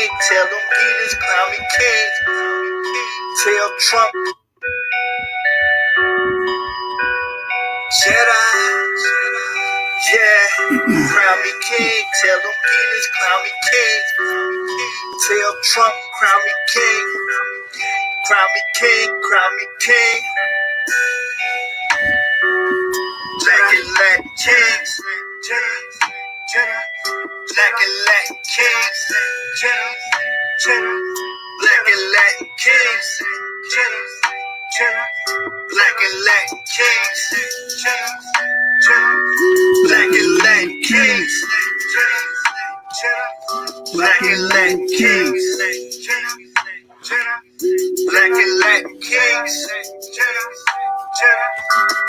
king. Tell them Peters, crown me king. Tell Trump, Jedi, yeah, crown me king. Tell them Peters, crown me king. Tell Trump, crown me king. Crown me king, crown me king. Black and Latin kings, black and Latin kings, black and Latin kings, black and Latin kings, black and Latin kings, black and Latin kings, black and Latin kings,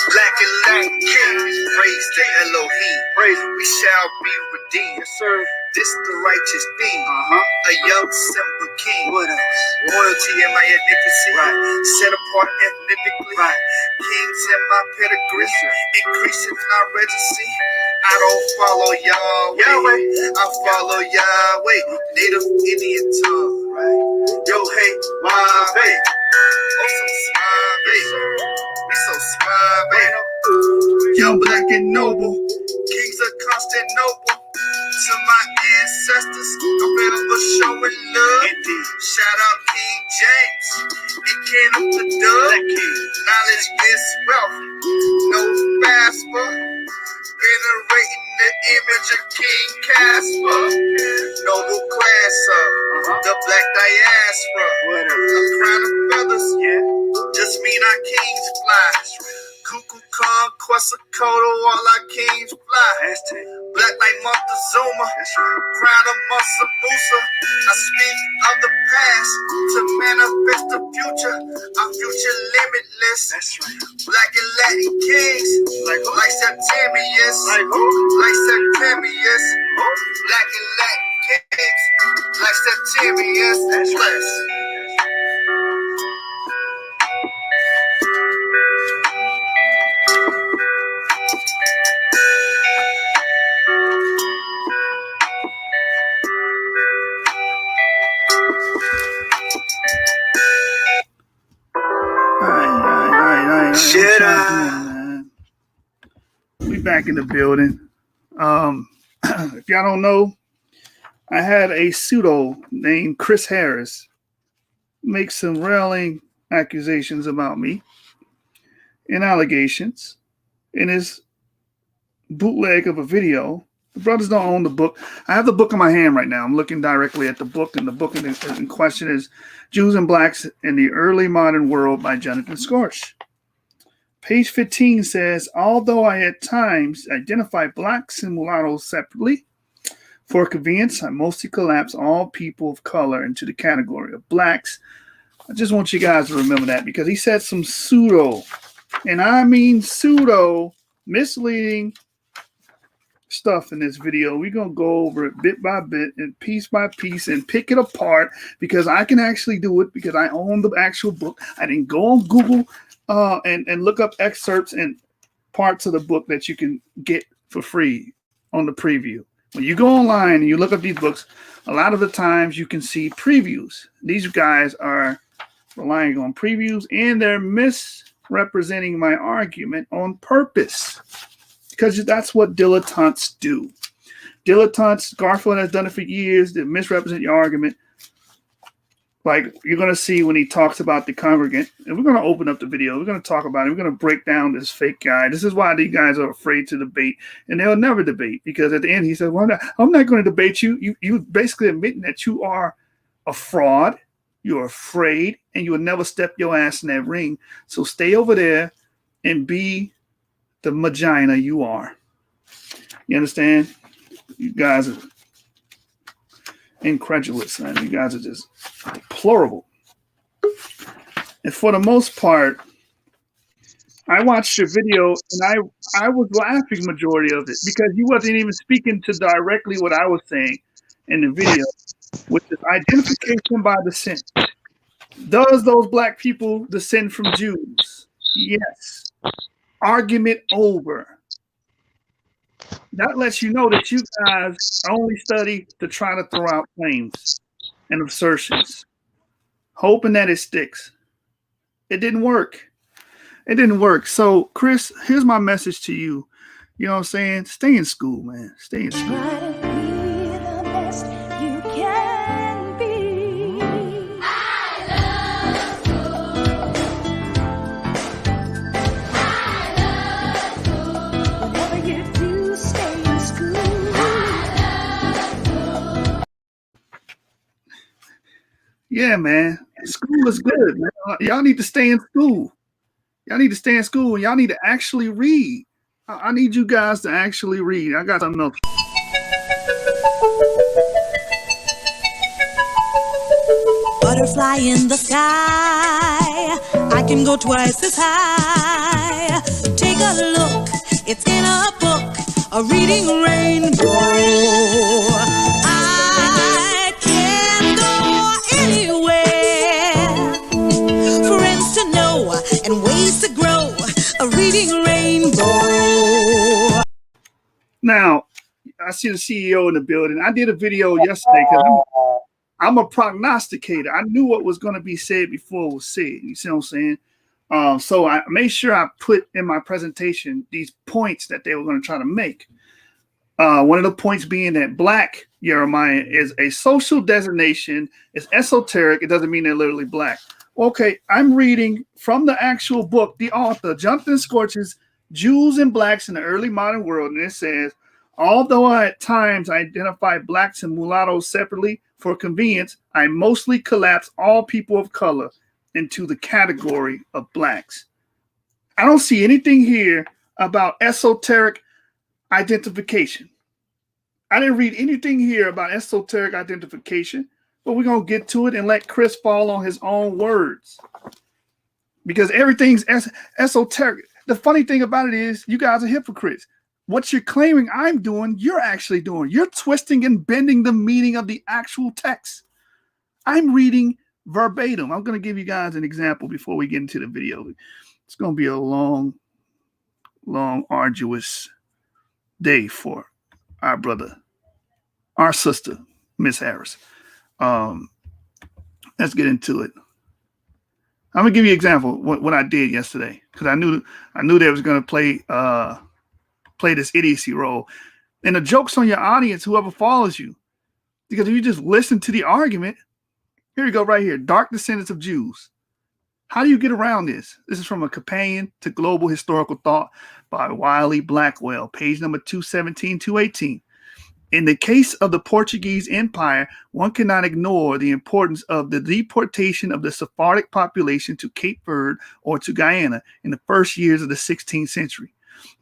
black and Latin kings. Praise the Elohim, praise we shall be redeemed. Yes, sir. This the righteous thing. A young simple king. What else? Royalty in my magnificence. Right. Set apart ethnically. Right. Kings in my pedigree. Increasing our regency. I don't follow Yahweh. I follow Yahweh. Native Indian tongue. Right. Yo, hey, Wahweh. Oh, so suave. We so suave. Young, black, and noble. Kings of Constantinople. To my ancestors, I'm better for showing love. Indeed. Shout out King James and King of the Dove. Knowledge is wealth, no passport. Venerating the image of King Casper. Noble class of the black diaspora. A crown of feathers, just mean our kings fly. Cuckoo conquest of Kodo, all our kings fly. Black like Montezuma, crown of Musa Musa. I speak of the past to manifest the future. Our future limitless. Black and Latin kings, like Septimius, like Septimius. Black and Latin kings, like Septimius. Bless. We back in the building. If y'all don't know, I had a pseudo named Chris Harris make some railing accusations about me and allegations in his bootleg of a video. The brothers don't own the book. I have the book in my hand right now. I'm looking directly at the book, and the book in question is Jews and Blacks in the Early Modern World by Jonathan Scorch. Page 15 says, although I at times identify blacks and mulattoes separately, for convenience, I mostly collapse all people of color into the category of blacks. I just want you guys to remember that because he said some pseudo, and I mean pseudo, misleading stuff in this video. We're going to go over it bit by bit and piece by piece and pick it apart because I can actually do it because I own the actual book. I didn't go on Google and look up excerpts and parts of the book that you can get for free on the preview. When you go online and you look up these books, a lot of the times you can see previews. These guys are relying on previews and they're misrepresenting my argument on purpose because that's what dilettantes do. Dilettantes, Garfield has done it for years, they misrepresent your argument. Like you're going to see when he talks about the congregant, and we're going to open up the video. We're going to talk about it. We're going to break down this fake guy. This is why these guys are afraid to debate, and they'll never debate because at the end he said, well, I'm not going to debate you. You basically admitting that you are a fraud, you're afraid, and you will never step your ass in that ring. So stay over there and be the vagina you are. You understand? You guys are incredulous, man. You guys are just deplorable. And for the most part, I watched your video and I was laughing majority of it because you wasn't even speaking to directly what I was saying in the video, which is identification by descent. Does those black people descend from Jews? Yes. Argument over. That lets you know that you guys only study to try to throw out claims. and assertions, hoping that it sticks. It didn't work. It didn't work. So, Chris, here's my message to you. You know what I'm saying? Stay in school, man. Stay in school. Try to be the best you can be. I love school. I love school. Whatever you do, stay in school. I love school. Yeah, man. School is good, man. Y'all need to stay in school. Y'all need to stay in school and y'all need to actually read. I need you guys to actually read. I got something else. Butterfly in the sky, I can go twice as high. Take a look, it's in a book, a reading rainbow. I can go anywhere, friends to know and ways to grow, a reading rainbow. Now, I see the CEO in the building. I did a video yesterday because I'm a prognosticator. I knew what was going to be said before it was said. You see what I'm saying? So I made sure I put in my presentation these points that they were going to try to make. One of the points being that Black, Jeremiah, is a social designation. It's esoteric. It doesn't mean they're literally Black. Okay, I'm reading from the actual book, the author, Jonathan Scorch's Jews and Blacks in the Early Modern World. And it says, although I at times identify Blacks and mulattoes separately for convenience, I mostly collapse all people of color into the category of Blacks. I don't see anything here about esoteric identification. I didn't read anything here about esoteric identification, but we're going to get to it and let Chris fall on his own words because everything's esoteric. The funny thing about it is you guys are hypocrites. What you're claiming I'm doing, you're actually doing. You're twisting and bending the meaning of the actual text. I'm reading verbatim. I'm going to give you guys an example before we get into the video. It's going to be a long, arduous day for our brother, our sister, Miss Harris. Let's get into it. I'm going to give you an example of what I did yesterday because I knew they was going to play this idiocy role. And the joke's on your audience, whoever follows you. Because if you just listen to the argument, here we go right here. Dark Descendants of Jews. How do you get around this? This is from A Companion to Global Historical Thought by Wiley Blackwell, page number 217, 218. In the case of the Portuguese Empire, one cannot ignore the importance of the deportation of the Sephardic population to Cape Verde or to Guyana in the first years of the 16th century.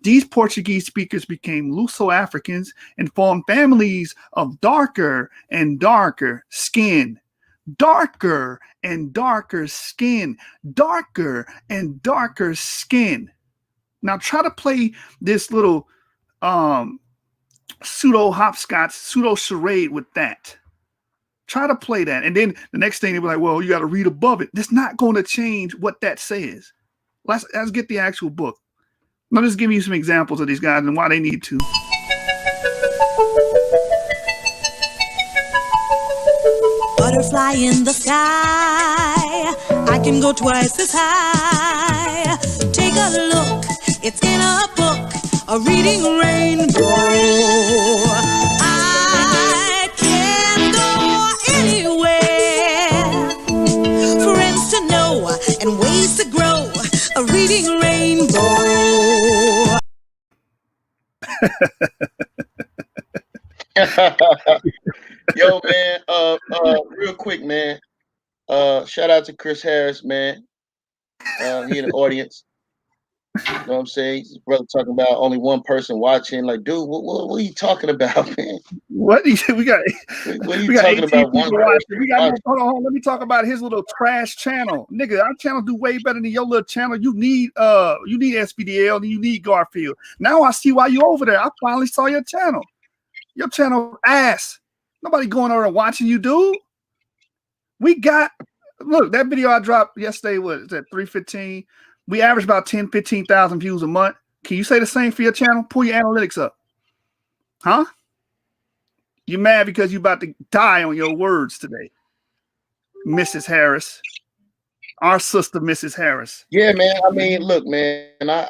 These Portuguese speakers became Luso-Africans and formed families of darker and darker skin. Darker and darker skin. Darker and darker skin. Now try to play this little pseudo hopscotch, pseudo charade with that. Try to play that. And then the next thing they'll be like, well, you got to read above it. That's not going to change what that says. Let's get the actual book. I'll just give you some examples of these guys and why they need to. Butterfly in the sky, I can go twice as high. Take a look, it's in a book, a reading rainbow. I can go anywhere, friends to know and ways to grow, a reading rainbow. Yo, man, real quick, man. Shout out to Chris Harris, man. He in the audience. You know what I'm saying? His brother talking about only one person watching. Like, dude, what are you talking about, man? What we got? What are you talking about? One person. We got. Hold on. Let me talk about his little trash channel, nigga. Our channel do way better than your little channel. You need SBDL and you need Garfield. Now I see why you over there. I finally saw your channel. Your channel ass. Nobody going over and watching you, dude. We got, look, that video I dropped yesterday was at 315. We average about 10, 15,000 views a month. Can you say the same for your channel? Pull your analytics up. Huh? You mad because you about to die on your words today. Mrs. Harris, our sister, Mrs. Harris. Yeah, man. I mean, look, man. I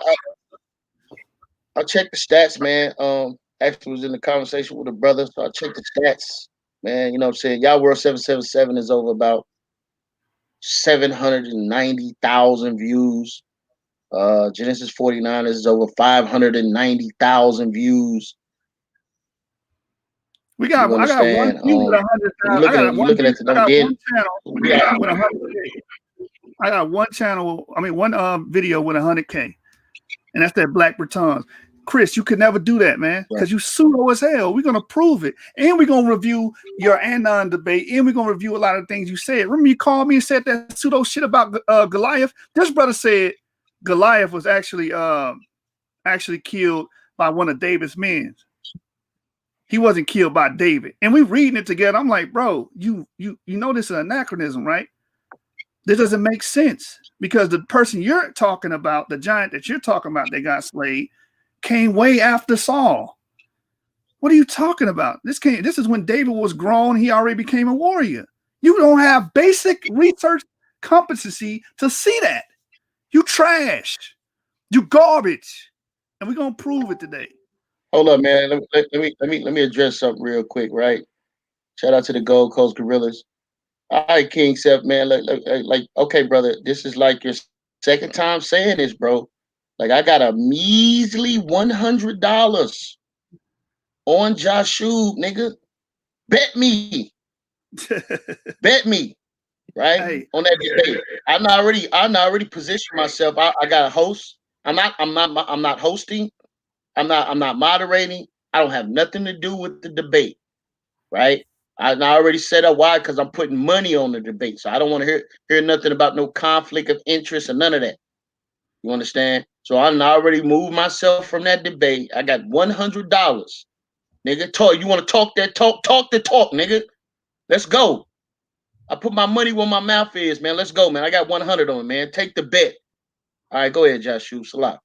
checked the stats, man. Actually was in the conversation with a brother, so I checked the stats, man. You know what I'm saying? Y'all World 777 is over about 790,000 views. Genesis 49 is over 590,000 views. I got one view with 100,000. I got one channel with 100K. I got one channel. I mean, one video with 100K, and that's that Black Bretons. Chris, you could never do that, man, because you pseudo as hell. We're gonna prove it, and we're gonna review your Anon debate, and we're gonna review a lot of things you said. Remember, you called me and said that pseudo shit about Goliath. This brother said Goliath was actually killed by one of David's men. He wasn't killed by David, and we reading it together. I'm like, bro, you know this is an anachronism, right? This doesn't make sense because the person you're talking about, the giant that you're talking about that got slayed, came way after Saul. What are you talking about? This is when David was grown. He already became a warrior. You don't have basic research competency to see that. You trash. You garbage. And we're gonna prove it today. Hold up, man. Let me address something real quick, right? Shout out to the Gold Coast Gorillas. All right, King Seth, man. Like, okay, brother, this is like your second time saying this, bro. Like, I got a measly $100 on Joshua, nigga. Bet me, right? Hey. On that debate. I'm already positioned myself. I got a host. I'm not hosting. I'm not moderating. I don't have nothing to do with the debate, right? I already set up why, because I'm putting money on the debate. So I don't want to hear nothing about no conflict of interest or none of that. You understand? So I already moved myself from that debate. I got $100. Nigga, talk. You want to talk that talk? Talk the talk, nigga. Let's go. I put my money where my mouth is, man. Let's go, man. I got 100 on it, man. Take the bet. All right, go ahead, Joshua. Salah.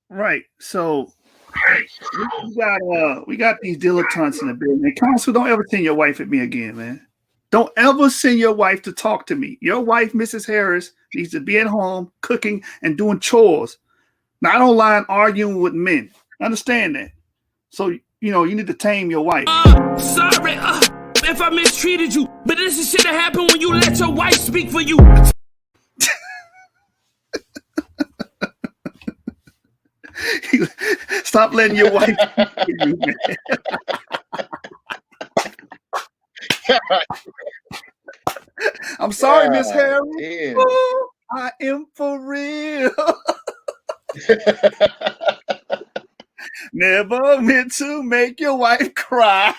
Right. So we got these dilettantes in the building. Counsel, don't ever send your wife at me again, man. Don't ever send your wife to talk to me. Your wife, Mrs. Harris, needs to be at home cooking and doing chores, not online arguing with men. Understand that. So, you need to tame your wife. Sorry if I mistreated you, but this is shit that happened when you let your wife speak for you. Stop letting your wife speak for you, man. I'm sorry, Miss Harris. Oh, I am for real. Never meant to make your wife cry.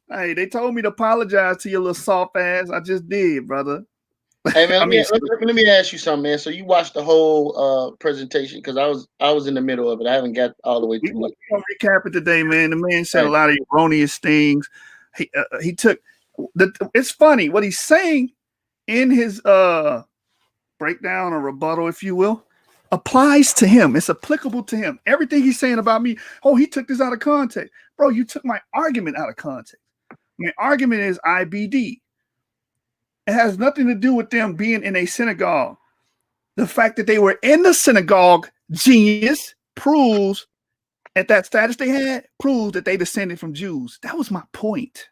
Hey, they told me to apologize to your little soft ass. I just did, brother. Hey man, let me ask you something, man. So you watched the whole presentation because I was in the middle of it. I haven't got all the way through it. We're gonna recap it today, man. The man said a lot of erroneous things. He took it's funny what he's saying in his breakdown or rebuttal, if you will, applies to him. It's applicable to him. Everything he's saying about me, he took this out of context. Bro, you took my argument out of context. My argument is IBD. It has nothing to do with them being in a synagogue. The fact that they were in the synagogue, genius, proves at that status they had, proves that they descended from Jews. That was my point.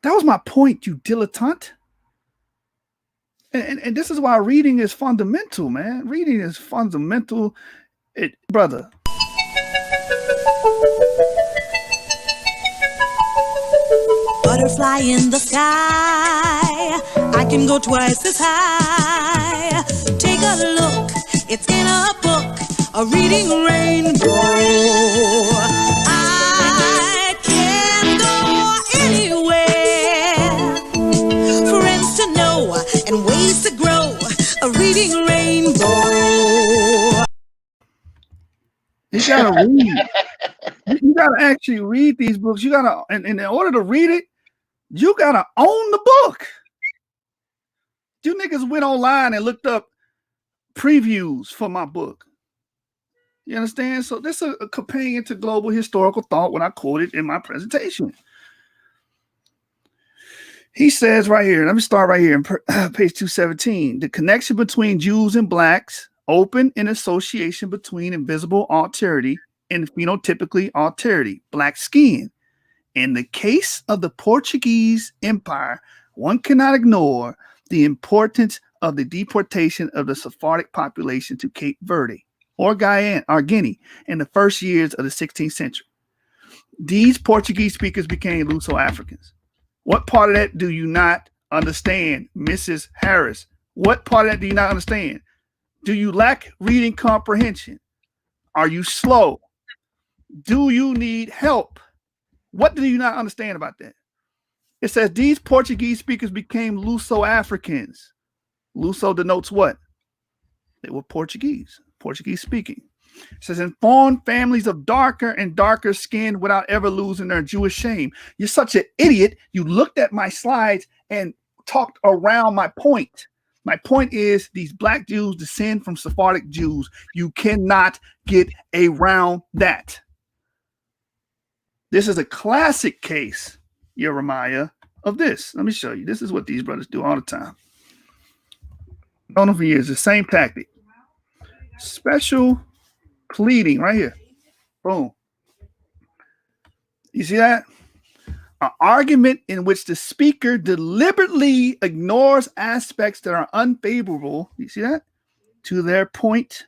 That was my point, you dilettante. And this is why reading is fundamental, man. Reading is fundamental. Brother. Butterfly in the sky, I can go twice as high. Take a look, it's in a book, a reading rainbow. I can go anywhere, friends to know and ways to grow, a reading rainbow. You gotta read. You gotta actually read these books. You gotta, and in order to read it, you gotta own the book. You niggas went online and looked up previews for my book. You understand? So this is a companion to global historical thought when I quoted in my presentation. He says right here, let me start right here in page 217. The connection between Jews and blacks, open in association between invisible alterity and phenotypically alterity, black skin. In the case of the Portuguese Empire, one cannot ignore the importance of the deportation of the Sephardic population to Cape Verde or Guyana or Guinea in the first years of the 16th century. These Portuguese speakers became Luso-Africans. What part of that do you not understand, Mrs. Harris? What part of that do you not understand? Do you lack reading comprehension? Are you slow? Do you need help? What do you not understand about that? It says these Portuguese speakers became Luso-Africans. Luso denotes what? They were Portuguese speaking. It says informed families of darker and darker skin without ever losing their Jewish shame. You're such an idiot. You looked at my slides and talked around my point. My point is these black Jews descend from Sephardic Jews. You cannot get around that. This is a classic case, Jeremiah, of this. Let me show you. This is what these brothers do all the time. Known them for years. The same tactic. Special pleading right here. Boom. You see that? An argument in which the speaker deliberately ignores aspects that are unfavorable, you see that? To their point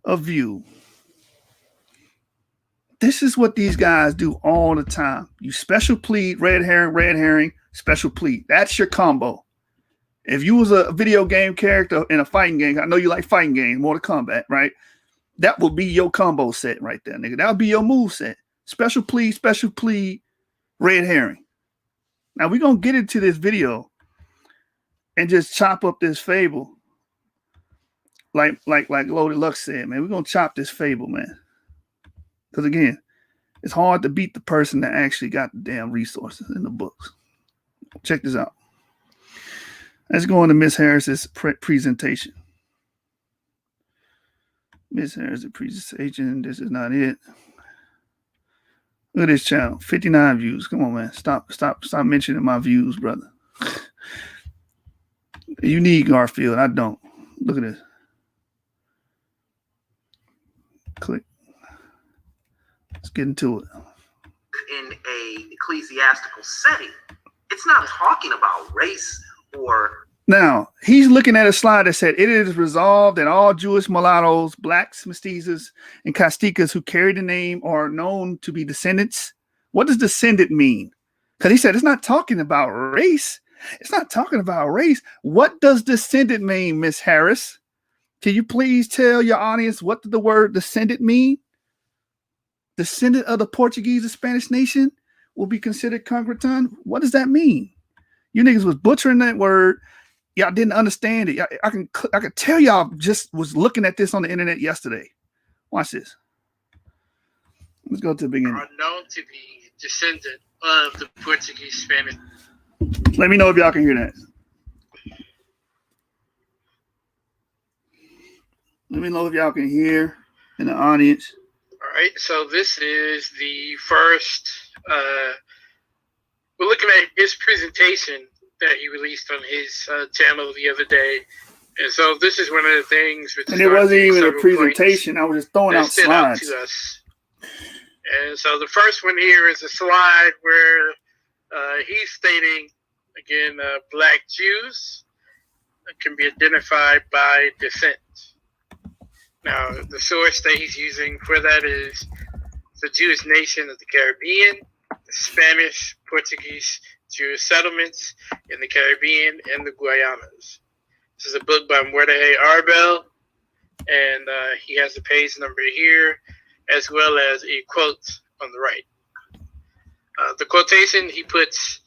of view. This is what these guys do all the time. You special plead, red herring, special plead. That's your combo. If you was a video game character in a fighting game, I know you like fighting games, Mortal Kombat, right? That would be your combo set right there, nigga. That would be your move set. Special plead, red herring. Now we're gonna get into this video and just chop up this fable. Like Loaded Lux said, man. We're gonna chop this fable, man. Because again, it's hard to beat the person that actually got the damn resources in the books. Check this out. Let's go into Miss Harris's presentation. Miss Harris's presentation. This is not it. Look at this channel. 59 views. Come on, man. Stop mentioning my views, brother. You need Garfield. I don't. Look at this. Click. Let's get into it. In a ecclesiastical setting, it's not talking about race or. Now, he's looking at a slide that said, it is resolved that all Jewish mulattoes, blacks, mestizos, and casticas who carry the name are known to be descendants. What does descendant mean? Because he said it's not talking about race. It's not talking about race. What does descendant mean, Miss Harris? Can you please tell your audience what the word descendant mean? Descendant of the Portuguese and Spanish nation will be considered congregant. What does that mean? You niggas was butchering that word. Y'all didn't understand it. I can tell y'all just was looking at this on the internet yesterday. Watch this. Let's go to the beginning. Are known to be descendant of the Portuguese Spanish. Let me know if y'all can hear that. Let me know if y'all can hear in the audience. All right, so this is the first. We're looking at his presentation that he released on his channel the other day, and so this is one of the things. And it wasn't even a presentation. I was just throwing out slides. To us. And so the first one here is a slide where he's stating again, black Jews can be identified by descent. Now, the source that he's using for that is the Jewish nation of the Caribbean, the Spanish, Portuguese Jewish settlements in the Caribbean and the Guyanas. This is a book by Muerte Arbel, and he has a page number here, as well as a quote on the right. The quotation he puts,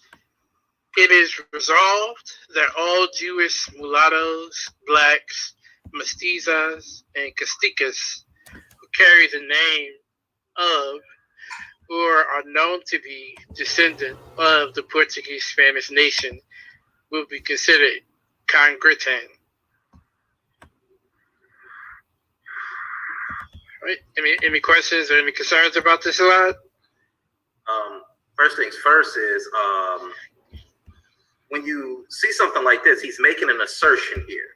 "It is resolved that all Jewish mulattoes, blacks, mestizas, and casticas who carry the name of or are known to be descendant of the Portuguese Spanish nation will be considered congregant." Right. Any questions or any concerns about this slide? First things first is when you see something like this, he's making an assertion here.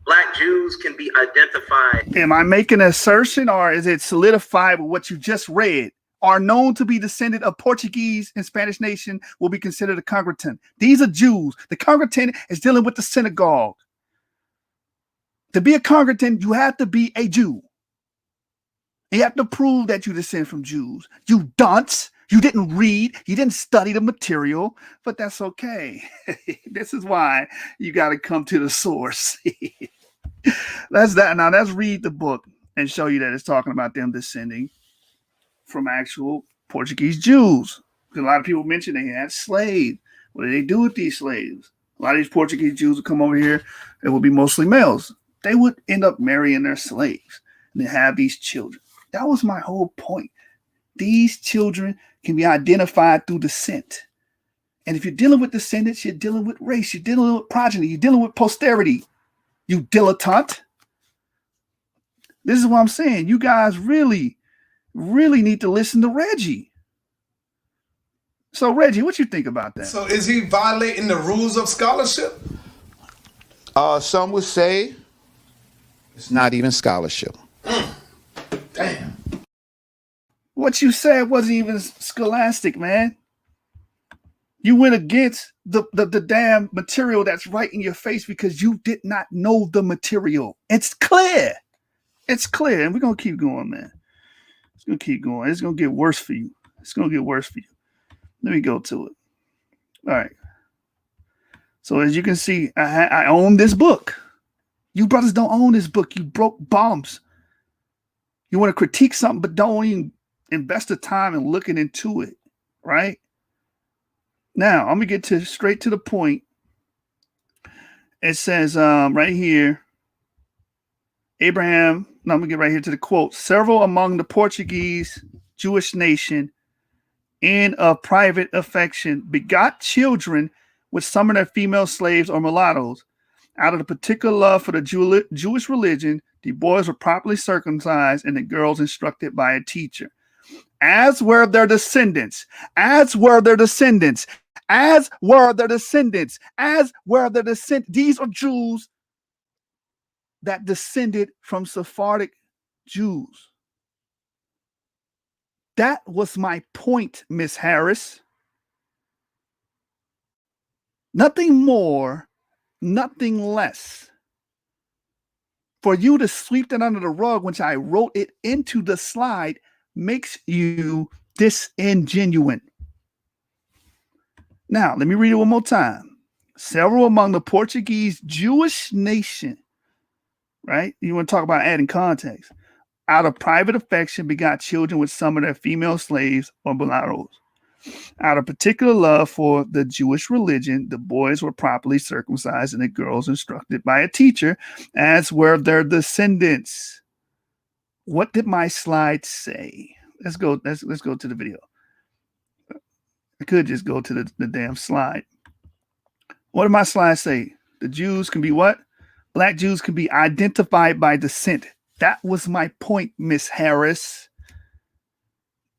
Black Jews can be identified. Am I making an assertion, or is it solidified with what you just read? Are known to be descendant of Portuguese and Spanish nation will be considered a congregant. These are Jews. The congregant is dealing with the synagogue. To be a congregant, you have to be a Jew. You have to prove that you descend from Jews. You dunce. You didn't read. You didn't study the material, but that's okay. This is why you got to come to the source. That's that. Now let's read the book and show you that it's talking about them descending from actual Portuguese Jews. A lot of people mention they had slaves. What do they do with these slaves? A lot of these Portuguese Jews would come over here. It would be mostly males. They would end up marrying their slaves and then have these children. That was my whole point. These children can be identified through descent. And if you're dealing with descendants, you're dealing with race, you're dealing with progeny, you're dealing with posterity. You dilettante. This is what I'm saying. You guys really need to listen to Reggie. So, Reggie, what you think about that? So is he violating the rules of scholarship? Some would say it's not even scholarship. Damn. What you said wasn't even scholastic, man. You went against the damn material that's right in your face because you did not know the material. It's clear. It's clear. And we're going to keep going, man. It's going to keep going. It's going to get worse for you. It's going to get worse for you. Let me go to it. All right. So as you can see, I own this book. You brothers don't own this book. You broke bombs. You want to critique something, but don't even invest the time in looking into it, right? Now, I'm going to get straight to the point. It says right here, I'm going to get right here to the quote. Several among the Portuguese Jewish nation in a private affection begot children with some of their female slaves or mulattoes. Out of the particular love for the Jewish religion, the boys were properly circumcised and the girls instructed by a teacher. As were their descendants, as were their descendants, as were their descendants, as were their descendants. These are Jews that descended from Sephardic Jews. That was my point, Miss Harris. Nothing more, nothing less. For you to sweep that under the rug, which I wrote it into the slide, makes you disingenuine. Now, let me read it one more time. Several among the Portuguese Jewish nation, right? You want to talk about adding context. Out of private affection begot children with some of their female slaves or mulattoes. Out of particular love for the Jewish religion, the boys were properly circumcised and the girls instructed by a teacher, as were their descendants. What did my slide say? Let's go to the video. I could just go to the damn slide. What did my slide say? The Jews can be what? Black Jews can be identified by descent. That was my point, Miss Harris.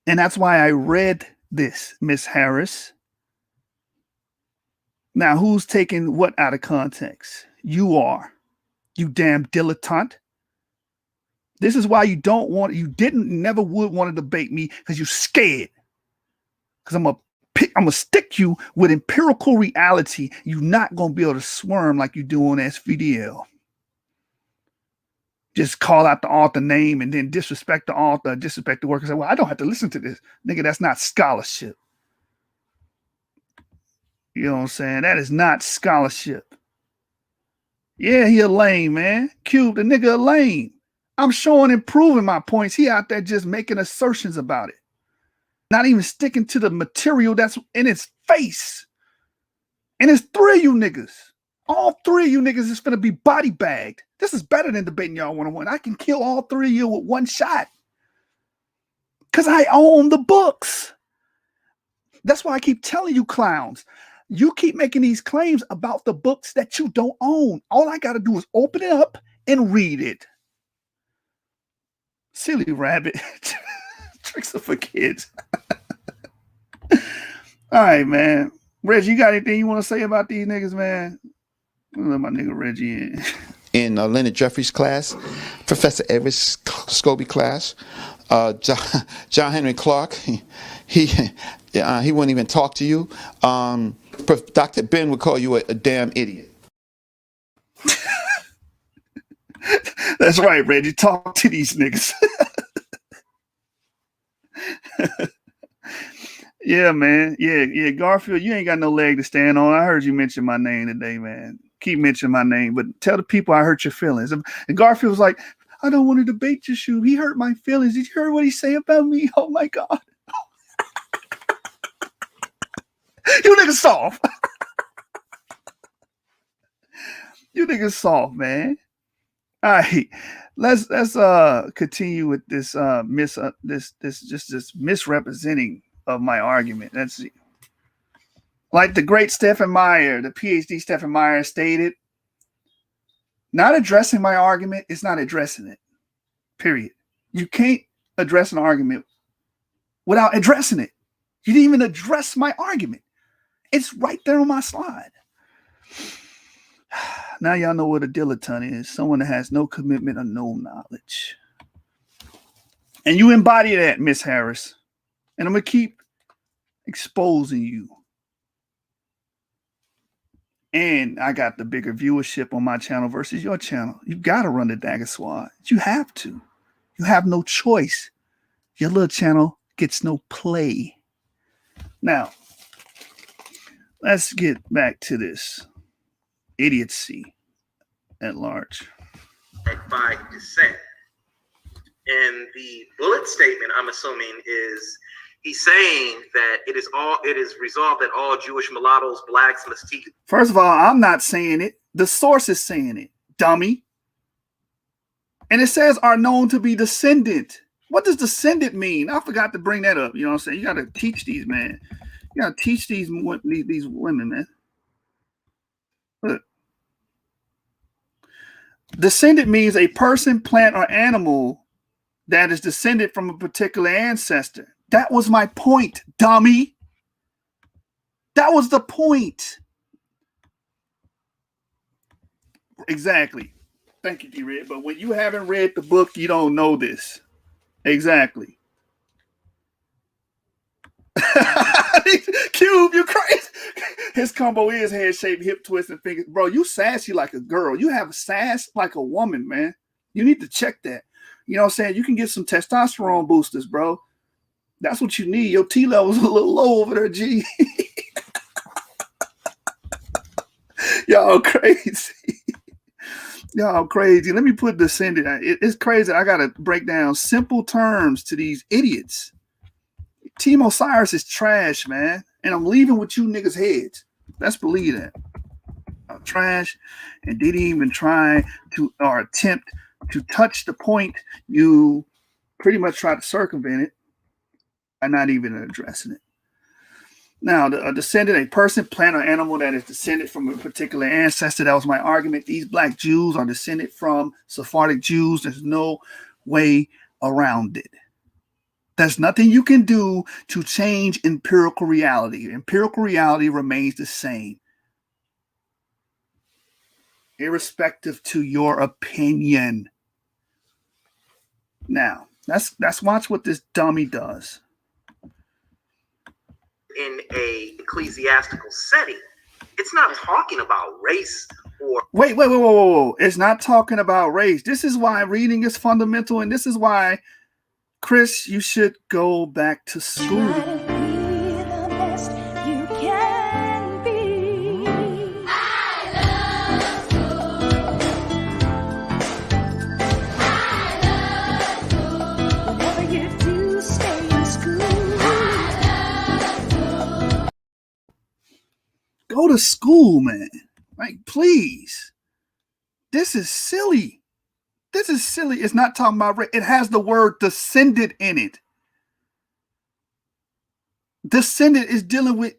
And that's why I read this, Miss Harris. Now, who's taking what out of context? You are. You damn dilettante. This is why you never would want to debate me, because you're scared. Because I'm going to stick you with empirical reality. You're not going to be able to squirm like you do on SVDL. Just call out the author name and then disrespect the author, disrespect the work and say, well, I don't have to listen to this. Nigga, that's not scholarship. You know what I'm saying? That is not scholarship. Yeah, he a lame, man. Cube, the nigga a lame. I'm showing and proving my points. He out there just making assertions about it. Not even sticking to the material that's in his face. And it's three of you niggas. All three of you niggas is finna be body bagged. This is better than debating y'all one-on-one. I can kill all three of you with one shot. Because I own the books. That's why I keep telling you clowns. You keep making these claims about the books that you don't own. All I got to do is open it up and read it. Silly rabbit. Tricks are for kids. All right, man. Reggie, you got anything you want to say about these niggas, man? Let my nigga Reggie in. In Leonard Jeffries' class, Professor Everett Scobie class, John Henry Clark, he wouldn't even talk to you. Dr. Ben would call you a damn idiot. That's right, Reggie. Talk to these niggas. Yeah, man. Yeah. Garfield, you ain't got no leg to stand on. I heard you mention my name today, man. Keep mentioning my name, but tell the people I hurt your feelings. And Garfield was like, I don't want to debate your shoe. He hurt my feelings. Did you hear what he say about me? Oh my God. You niggas soft. You niggas soft, man. All right. Let's continue with this this misrepresenting of my argument. Let's see. Like the great Stephen Meyer, the PhD Stephen Meyer stated, not addressing my argument is not addressing it. Period. You can't address an argument without addressing it. You didn't even address my argument. It's right there on my slide. Now y'all know what a dilettante is. Someone that has no commitment or no knowledge. And you embody that, Miss Harris. And I'm going to keep exposing you. And I got the bigger viewership on my channel versus your channel. You got to run the Dagger Squad. You have to. You have no choice. Your little channel gets no play. Now, let's get back to this idiocy at large. By dissent. And the bullet statement, I'm assuming, is he's saying that it is resolved that all Jewish mulattoes, blacks, mestizo. First of all, I'm not saying it. The source is saying it, dummy. And it says are known to be descendant. What does descendant mean? I forgot to bring that up. You know what I'm saying? You got to teach these, man. You got to teach these women, man. Look. Descendant means a person, plant, or animal that is descended from a particular ancestor. That was my point, dummy. That was the point. Exactly. Thank you, D-Red. But when you haven't read the book, you don't know this. Exactly. Cube, you crazy. His combo is head shape, hip twist, and fingers. Bro, you sassy like a girl. You have sass like a woman, man. You need to check that. You know what I'm saying? You can get some testosterone boosters, bro. That's what you need. Your T level's a little low over there, G. Y'all crazy. Y'all crazy. Let me put descendant. It's crazy. I got to break down simple terms to these idiots. Team Osiris is trash, man. And I'm leaving with you niggas' heads. Let's believe that. I'm trash and didn't even try to or attempt to touch the point. You pretty much tried to circumvent it by not even addressing it. Now, a descendant, a person, plant, or animal that is descended from a particular ancestor. That was my argument. These black Jews are descended from Sephardic Jews. There's no way around it. There's nothing you can do to change empirical reality. Empirical reality remains the same, irrespective to your opinion. Now, let's watch what this dummy does. In a ecclesiastical setting, it's not talking about race or wait. It's not talking about race. This is why reading is fundamental, and this is why, Chris, you should go back to school. Try to be the best you can be. I love school. Whatever you do, stay in school. Go to school, man. Like, please. This is silly. This is silly. It's not talking about race. It has the word descendant in it. Descendant is dealing with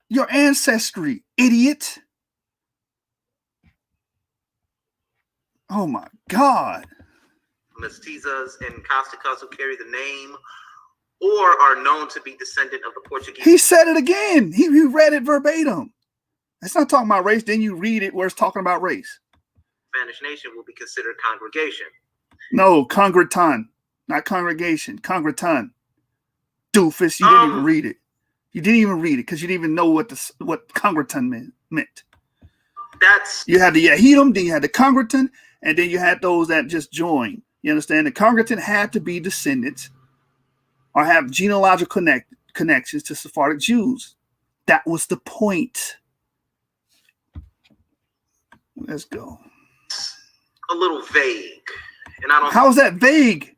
your ancestry, idiot. Oh my God. mestizas, and casticas who carry the name or are known to be descendant of the Portuguese. He said it again. He read it verbatim. It's not talking about race. Then you read it where it's talking about race. Spanish nation will be considered congregation. No, congreton, not congregation. Congreton. Doofus, you didn't even read it. You didn't even read it because you didn't even know what congreton meant. You had the Yahidum, then you had the congreton, and then you had those that just joined. You understand? The congreton had to be descendants or have genealogical connections to Sephardic Jews. That was the point. Let's go. A little vague, and I don't. How is that vague?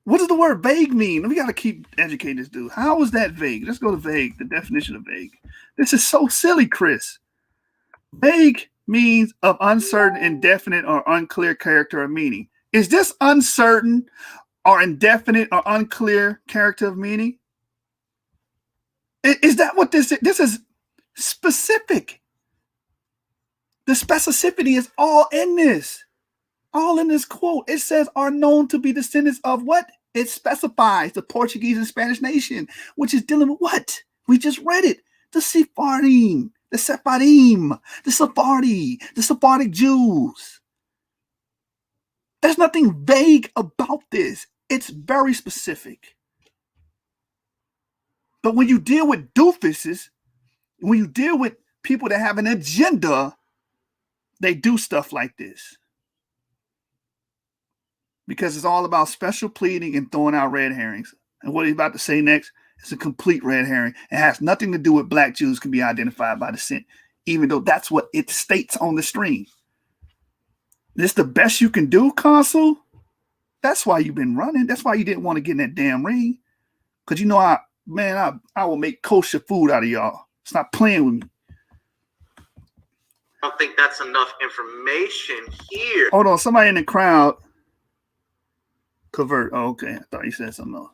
What does the word vague mean? We got to keep educating this dude. How is that vague? Let's go to vague. The definition of vague. This is so silly, Chris. Vague means of uncertain, indefinite, or unclear character or meaning. Is this uncertain or indefinite or unclear character of meaning? Is that what this is? This is specific. The specificity is all in this. All in this quote. It says are known to be descendants of what? It specifies the Portuguese and Spanish nation, which is dealing with what? We just read it. The Sephardim, the Sephardim, the Sephardi, the Sephardic Jews. There's nothing vague about this. It's very specific. But when you deal with doofuses, when you deal with people that have an agenda, they do stuff like this. Because it's all about special pleading and throwing out red herrings. And what he's about to say next is a complete red herring. It has nothing to do with black Jews can be identified by descent, even though that's what it states on the stream. This the best you can do, Consul? That's why you've been running. That's why you didn't want to get in that damn ring. Because you know, I will make kosher food out of y'all. Stop playing with me. I don't think that's enough information here. Hold on, somebody in the crowd. Convert. Oh, okay. I thought you said something else.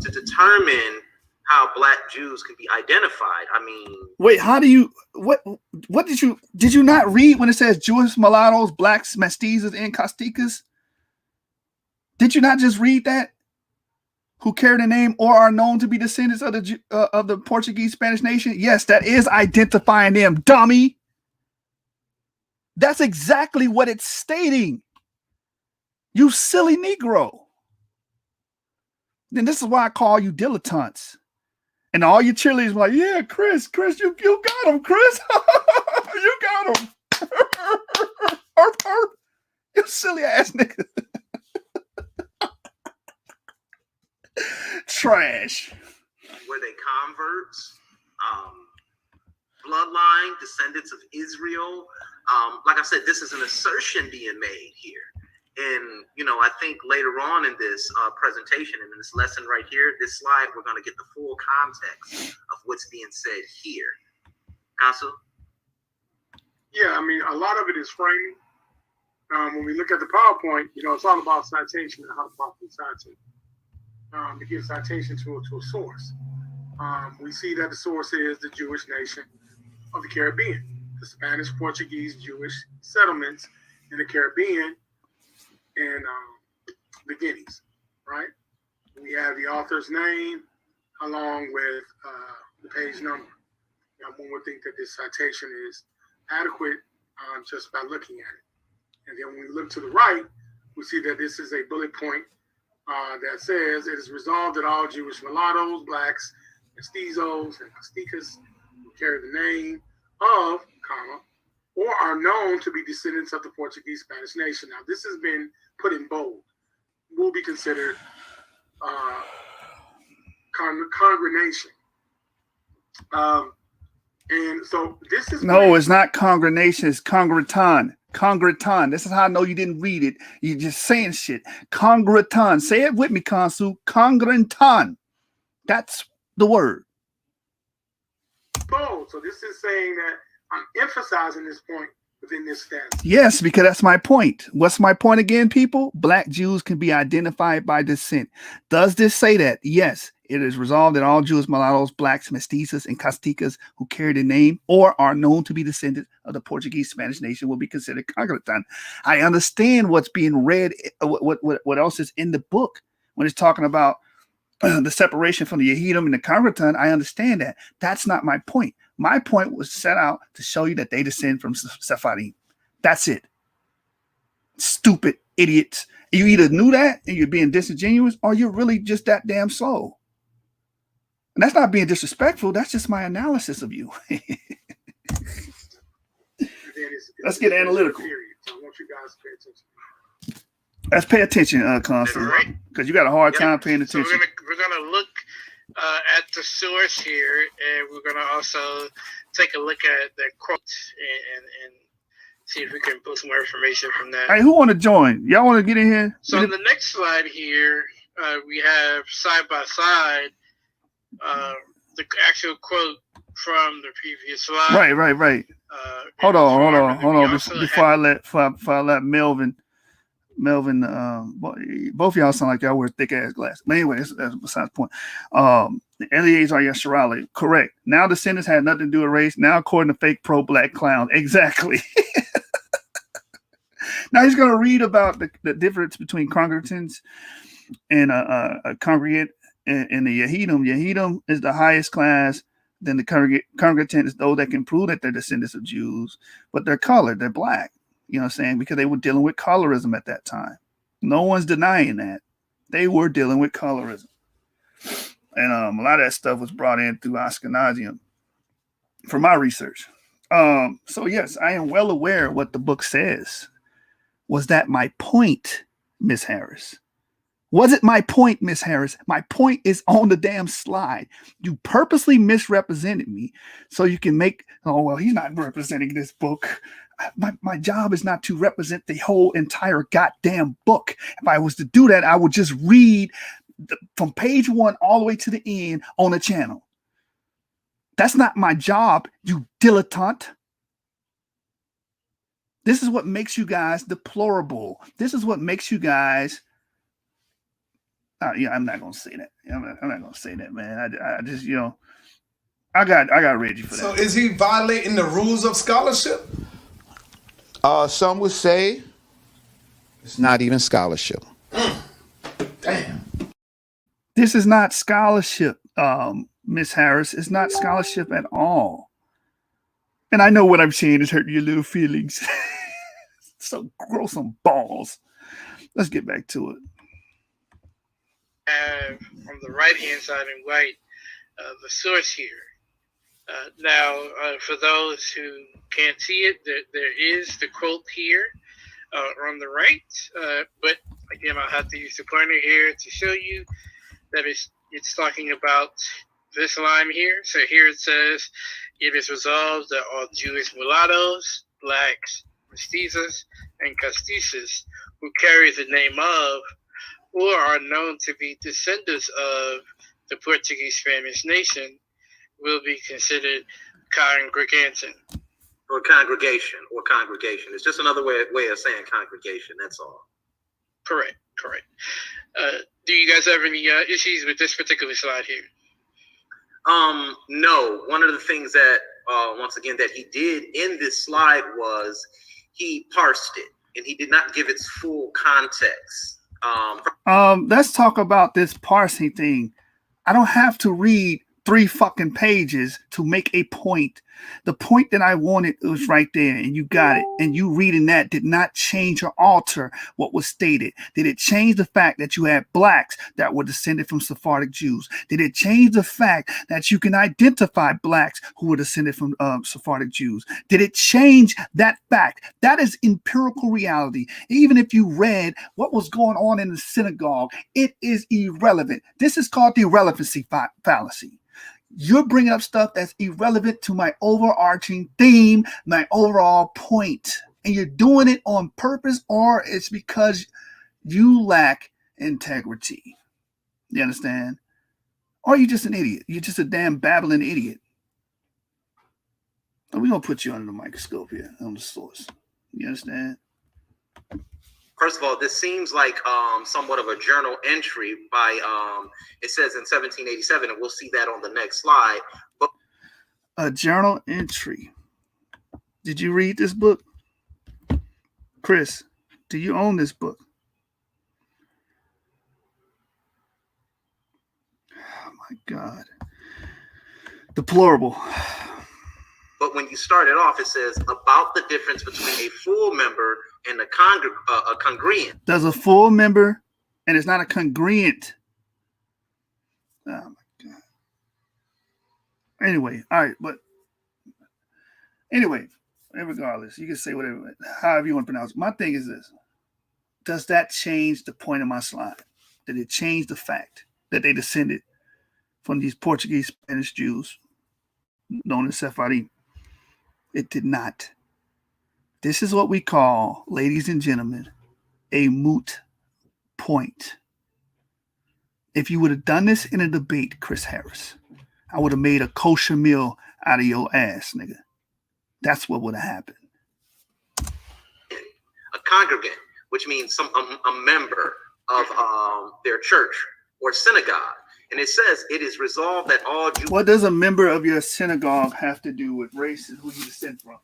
To determine how black Jews can be identified. I mean, wait, how do you what did you not read when it says Jewish mulattoes, blacks, mestizas, and casticas? Did you not just read that? Who carry the name or are known to be descendants of the Portuguese Spanish nation? Yes, that is identifying them, dummy. That's exactly what it's stating. You silly Negro. Then this is why I call you dilettantes. And all your cheerleaders were like, yeah, Chris, you got him, Chris. You got him. You silly ass nigga. Trash. Were they converts? Bloodline, descendants of Israel? Like I said, this is an assertion being made here. And, you know, I think later on in this presentation and in this lesson right here, this slide, we're going to get the full context of what's being said here. Consul? Yeah, I mean, a lot of it is framing. When we look at the PowerPoint, you know, it's all about citation and how to properly citate. To give citation to a source. We see that the source is the Jewish nation of the Caribbean, the Spanish, Portuguese, Jewish settlements in the Caribbean and the Guineas, right? We have the author's name along with the page number. Now, one would think that this citation is adequate just by looking at it. And then when we look to the right, we see that this is a bullet point that says it is resolved that all Jewish mulattoes, blacks, mestizos, and casticas who carry the name of, or are known to be descendants of the Portuguese Spanish nation. Now, this has been put in bold. Will be considered congregation. And so this is it's not congregation, it's congreton. Congreton. This is how I know you didn't read it. You're just saying shit. Congreton. Say it with me, Consul. Congreton. That's the word. Bold. So this is saying that I'm emphasizing this point within this stance. Yes, because that's my point. What's my point again, people? Black Jews can be identified by descent. Does this say that? Yes. It is resolved that all Jews, mulattoes, blacks, mestizos, and casticas who carry the name or are known to be descendants of the Portuguese Spanish nation will be considered congregant. I understand what's being read, what else is in the book when it's talking about the separation from the Yehidim and the congregant. I understand that. That's not my point. My point was set out to show you that they descend from Sephardim. That's it. Stupid idiots. You either knew that and you're being disingenuous, or you're really just that damn slow. And that's not being disrespectful. That's just my analysis of you. Let's get analytical. So I want you guys to pay attention. Let's pay attention, Constant, because you got a hard time paying attention. So we're gonna look at the source here, and we're gonna also take a look at the quotes and see if we can pull some more information from that. Hey, who want to join? Y'all want to get in here? So on the next slide here, we have side by side the actual quote from the previous slide. Right. Hold on. Before I let Melvin, both of y'all sound like y'all wear thick ass glasses. But anyway, that's besides the point. Eleazar Yasharali, correct. Now descendants had nothing to do with race. Now, according to fake pro-black clown, exactly. Now he's going to read about the difference between congregants and a congregant and the Yehidim. Yehidim is the highest class. Then the congregant is those that can prove that they're descendants of Jews, but they're colored, they're black. You know what I'm saying? Because they were dealing with colorism at that time. No one's denying that. They were dealing with colorism. And a lot of that stuff was brought in through Ashkenazium for my research. So yes, I am well aware of what the book says. Was that my point, Miss Harris? Was it my point, Miss Harris? My point is on the damn slide. You purposely misrepresented me so you can make, oh, well, he's not representing this book. My job is not to represent the whole entire goddamn book. If I was to do that, I would just read from page 1 all the way to the end on the channel. That's not my job, you dilettante. This is what makes you guys deplorable. This is what makes you guys. Yeah, I'm not gonna say that. I'm not gonna say that, man. I just, I got Reggie for that. So is he violating the rules of scholarship? Some would say it's not even scholarship. Damn. This is not scholarship, Miss Harris. It's not scholarship at all. And I know what I'm saying is hurting your little feelings. So grow some balls. Let's get back to it. On the right-hand side in white, the source here. Now, for those who can't see it, there is the quote here on the right. But again, I'll have to use the pointer here to show you that it's talking about this line here. So here it says, it is resolved that all Jewish mulattoes, blacks, mestizos, and castisas who carry the name of or are known to be descendants of the Portuguese Spanish nation will be considered congregation. Or congregation. It's just another way of saying congregation, that's all. Correct. Do you guys have any issues with this particular slide here? No. One of the things that, once again, that he did in this slide was he parsed it, and he did not give its full context. Let's talk about this parsing thing. I don't have to read 3 fucking pages to make a point. The point that I wanted was right there, and you got it. And you reading that did not change or alter what was stated. Did it change the fact that you had blacks that were descended from Sephardic Jews? Did it change the fact that you can identify blacks who were descended from Sephardic Jews? Did it change that fact? That is empirical reality. Even if you read what was going on in the synagogue, it is irrelevant. This is called the irrelevancy fallacy. You're bringing up stuff that's irrelevant to my overarching theme, my overall point. And you're doing it on purpose, or it's because you lack integrity. You understand? Or you're just an idiot. You're just a damn babbling idiot. We're going to put you under the microscope here on the source. You understand? First of all, this seems like somewhat of a journal entry by, it says in 1787, and we'll see that on the next slide. But a journal entry. Did you read this book? Chris, do you own this book? Oh my God. Deplorable. But when you start it off, it says about the difference between a full member and a congruent. There's a full member and it's not a congruent. Oh my God. Anyway, all right, but anyway, regardless, you can say whatever, however you want to pronounce it. My thing is this. Does that change the point of my slide? Did it change the fact that they descended from these Portuguese Spanish Jews known as Sephardim? It did not. This is what we call, ladies and gentlemen, a moot point. If you would have done this in a debate, Chris Harris, I would have made a kosher meal out of your ass, nigga. That's what would have happened. A congregant, which means a member of their church or synagogue. And it says it is resolved that all Jews. What does a member of your synagogue have to do with race and who you descend from?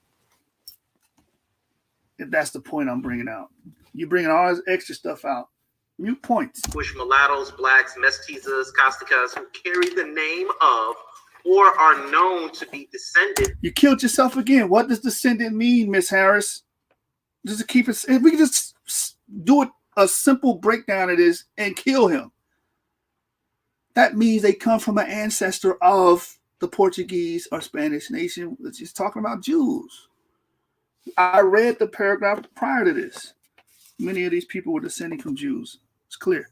If that's the point I'm bringing out. You're bringing all this extra stuff out. Mute points. Jewish mulattoes, blacks, mestizas, Costicas who carry the name of or are known to be descended. You killed yourself again. What does descendant mean, Miss Harris? Just to keep it, if we can just do a simple breakdown of this and kill him. That means they come from an ancestor of the Portuguese or Spanish nation, which is talking about Jews. I read the paragraph prior to this. Many of these people were descending from Jews. It's clear.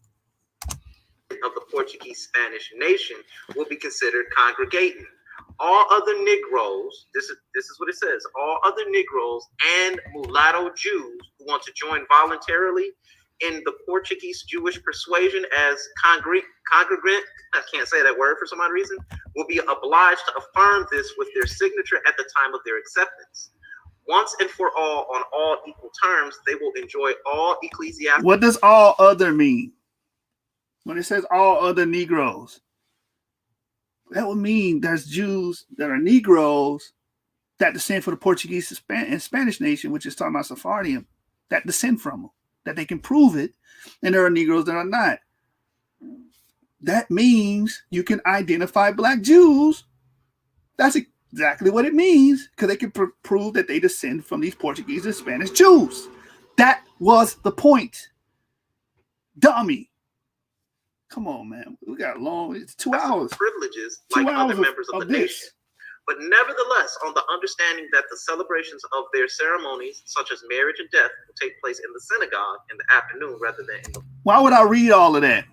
Of the Portuguese Spanish nation will be considered congregating. All other Negroes, this is what it says, all other Negroes and mulatto Jews who want to join voluntarily in the Portuguese Jewish persuasion as congregant, I can't say that word for some odd reason, will be obliged to affirm this with their signature at the time of their acceptance. Once and for all, on all equal terms, they will enjoy all ecclesiastical. What does all other mean? When it says all other Negroes, that would mean there's Jews that are Negroes that descend from the Portuguese and Spanish nation, which is talking about Sephardim, that descend from them, that they can prove it, and there are Negroes that are not. That means you can identify black Jews. That's exactly what it means, because they can prove that they descend from these Portuguese and Spanish Jews. That was the point. Dummy. Come on, man. We got long. It's 2 hours. Privileges 2 like hours other members of the this. nation. But nevertheless, on the understanding that the celebrations of their ceremonies, such as marriage and death, will take place in the synagogue in the afternoon rather than in the... Why would I read all of that?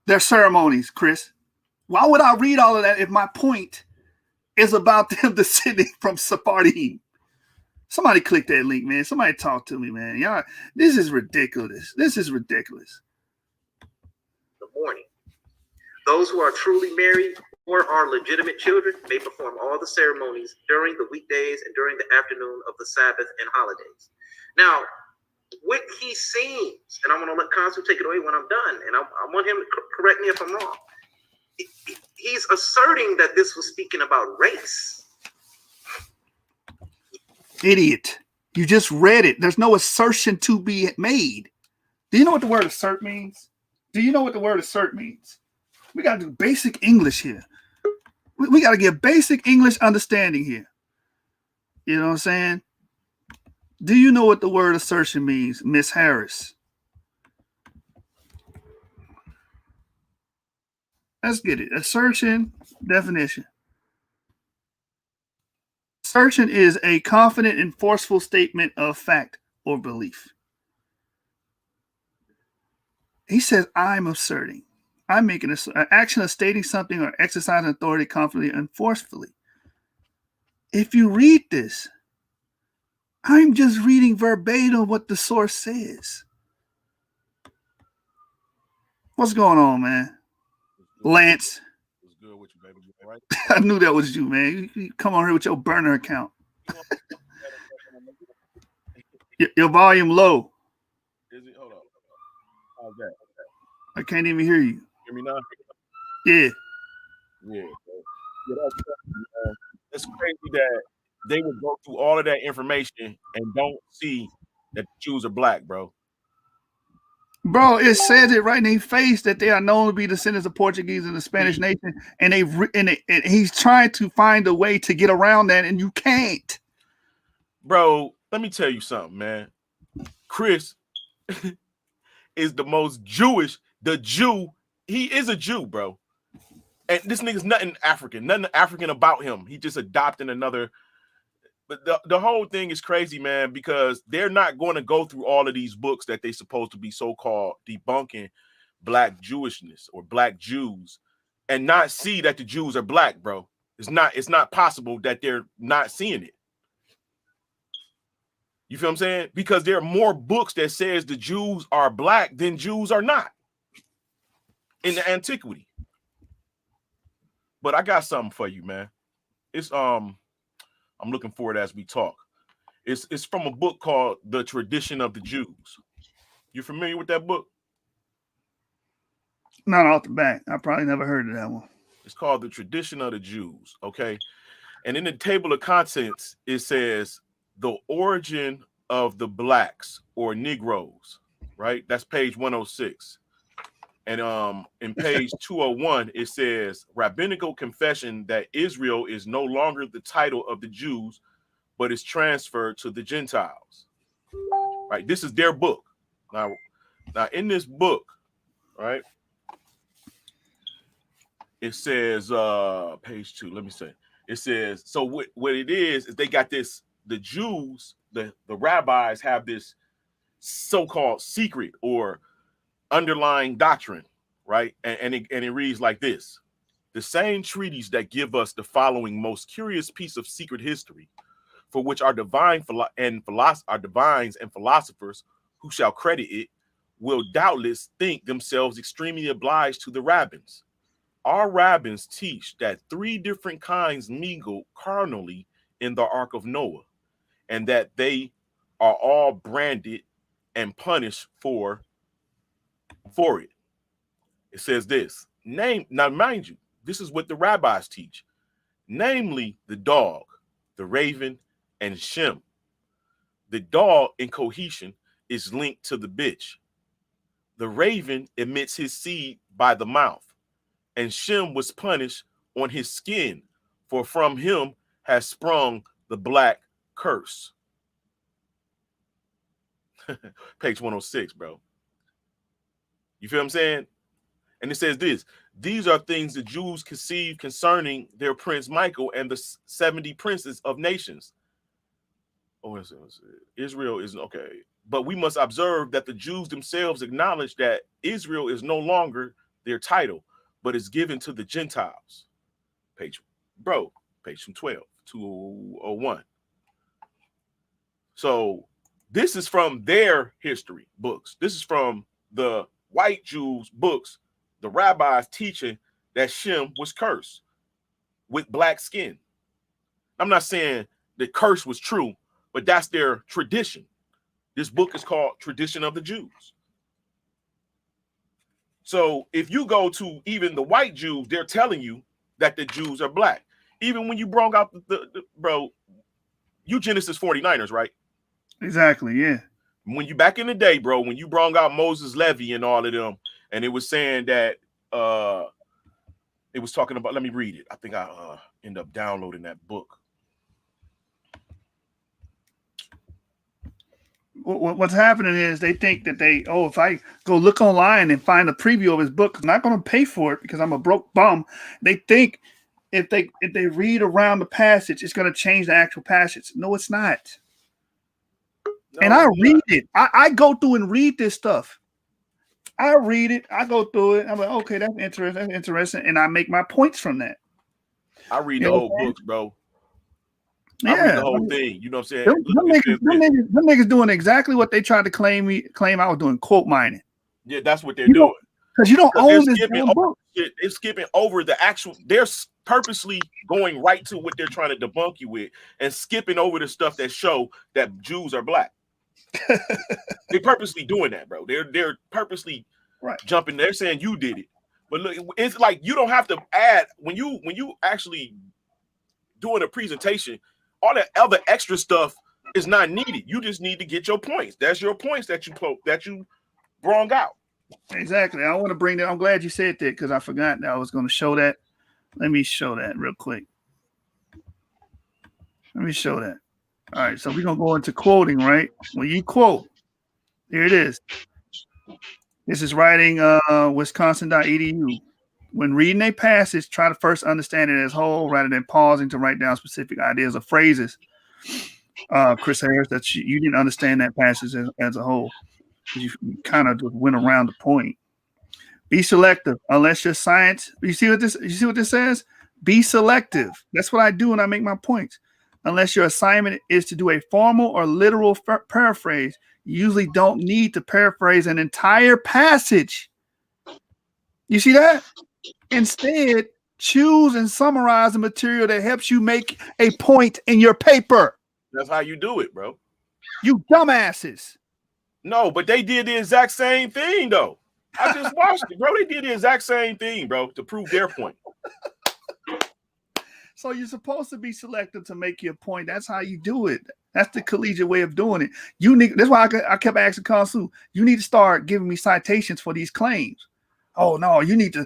Their ceremonies, Chris. Why would I read all of that if my point is about them descending from Sephardim? Somebody click that link, man. Somebody talk to me, man. Y'all, this is ridiculous. This is ridiculous. The morning. Those who are truly married or are legitimate children may perform all the ceremonies during the weekdays and during the afternoon of the Sabbath and holidays. Now, what he seems, and I'm going to let Consul take it away when I'm done, and I want him to correct me if I'm wrong. He's asserting that this was speaking about race. Idiot. You just read it. There's no assertion to be made. Do you know what the word assert means? Do you know what the word assert means? We got to do basic English here. We got to get basic English understanding here. You know what I'm saying? Do you know what the word assertion means, Miss Harris? Let's get it. Assertion definition. Assertion is a confident and forceful statement of fact or belief. He says, I'm asserting. I'm making an action of stating something or exercising authority confidently and forcefully. If you read this, I'm just reading verbatim what the source says. What's going on, man? Lance. What's good with you, baby? right? I knew that was you, man. You come on here with your burner account. Your volume low. Is it? Hold on. How's that? I can't even hear you. Hear me now? Yeah. Yeah. It's crazy that they would go through all of that information and don't see that the Jews are black, bro. Bro, it says it right in his face that they are known to be descendants of Portuguese and the Spanish nation, and and he's trying to find a way to get around that, and you can't. Bro, let me tell you something, man. Chris is the most Jewish. The Jew, he is a Jew, bro. And this nigga's nothing African about him. He just adopting another. But the whole thing is crazy, man, because they're not going to go through all of these books that they supposed to be so-called debunking black Jewishness or black Jews and not see that the Jews are black, bro. It's not possible that they're not seeing it. You feel what I'm saying? Because there are more books that says the Jews are black than Jews are not in the antiquity. But I got something for you, man. It's I'm looking for it as we talk. It's from a book called The Tradition of the Jews. You familiar with that book? Not off the bat. I probably never heard of that one. It's called The Tradition of the Jews, okay? And in the table of contents, it says the origin of the blacks or Negroes, right? That's page 106. And in page 201, it says rabbinical confession that Israel is no longer the title of the Jews, but is transferred to the Gentiles. Right? This is their book. Now in this book, right? It says page 2. Let me say. It says so. What it is they got this. The Jews, the rabbis have this so-called secret or underlying doctrine, right? And it reads like this: the same treaties that give us the following most curious piece of secret history, for which our divines and philosophers who shall credit it will doubtless think themselves extremely obliged to the rabbins. Our rabbins teach that 3 different kinds mingle carnally in the Ark of Noah, and that they are all branded and punished for it. It says this. Now, mind you, this is what the rabbis teach. Namely, the dog, the raven, and Shem. The dog in cohesion is linked to the bitch. The raven emits his seed by the mouth, and Shem was punished on his skin, for from him has sprung the black curse. Page 106, bro. You feel what I'm saying? And it says this: these are things the Jews conceived concerning their prince Michael and the 70 princes of nations. Oh, Israel is okay. But we must observe that the Jews themselves acknowledge that Israel is no longer their title, but is given to the Gentiles. Page 212, 201. So this is from their history books. This is from the white Jews' books, the rabbis teaching that Shem was cursed with black skin. I'm not saying the curse was true, but that's their tradition. This book is called Tradition of the Jews. So if you go to even the white Jews, they're telling you that the Jews are black. Even when you brought out bro, you Genesis 49ers, right? Exactly, yeah. When you back in the day, bro, when you brought out Moses Levy and all of them, and it was saying that it was talking about, let me read it. I think I end up downloading that book. What's happening is they think that if I go look online and find a preview of his book, I'm not going to pay for it because I'm a broke bum. They think if they read around the passage, it's going to change the actual passage. No, it's not. No, and I read it. I go through and read this stuff. I read it. I go through it. I'm like, okay, that's interesting. That's interesting. And I make my points from that. I read the whole books, bro. I read the whole thing. You know what I'm saying? Them niggas doing exactly what they tried to claim I was doing, quote mining. Yeah, that's what they're doing. Because you don't own this damn book. They're skipping over the actual. They're purposely going right to what they're trying to debunk you with, and skipping over the stuff that show that Jews are black. They're purposely doing that, bro. They're purposely jumping. They're saying you did it, but look, it's like you don't have to add when you actually doing a presentation. All that other extra stuff is not needed. You just need to get your points. That's your points that you brought out. Exactly. I want to bring that. I'm glad you said that because I forgot that I was going to show that. Let me show that real quick. Let me show that. All right. So we're going to go into quoting, right? When you quote, here it is. This is writing wisconsin.edu. When reading a passage, try to first understand it as whole rather than pausing to write down specific ideas or phrases. Chris Harris, that you didn't understand that passage as a whole. You kind of just went around the point. Be selective unless your science. You see what this says? Be selective. That's what I do when I make my points. Unless your assignment is to do a formal or literal paraphrase, you usually don't need to paraphrase an entire passage. You see that? Instead, choose and summarize the material that helps you make a point in your paper. That's how you do it, bro. You dumbasses. No, but they did the exact same thing, though. I just watched it, bro. They did the exact same thing, bro, to prove their point. So you're supposed to be selective to make your point. That's how you do it. That's the collegiate way of doing it. You need. That's why I kept asking Consu. You need to start giving me citations for these claims. Oh no, you need to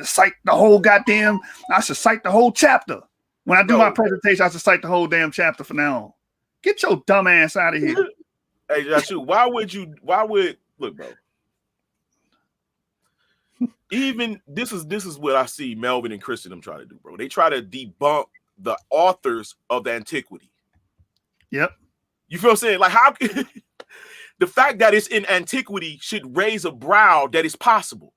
cite the whole goddamn. I should cite the whole chapter. When I do my presentation, I should cite the whole damn chapter from now on. Get your dumb ass out of here. Hey, Joshua, why would look, bro? Even this is what I see Melvin and Chris and them try to do, bro. They try to debunk the authors of the antiquity. Yep. You feel what I'm saying? Like, how the fact that it's in antiquity should raise a brow that it's possible.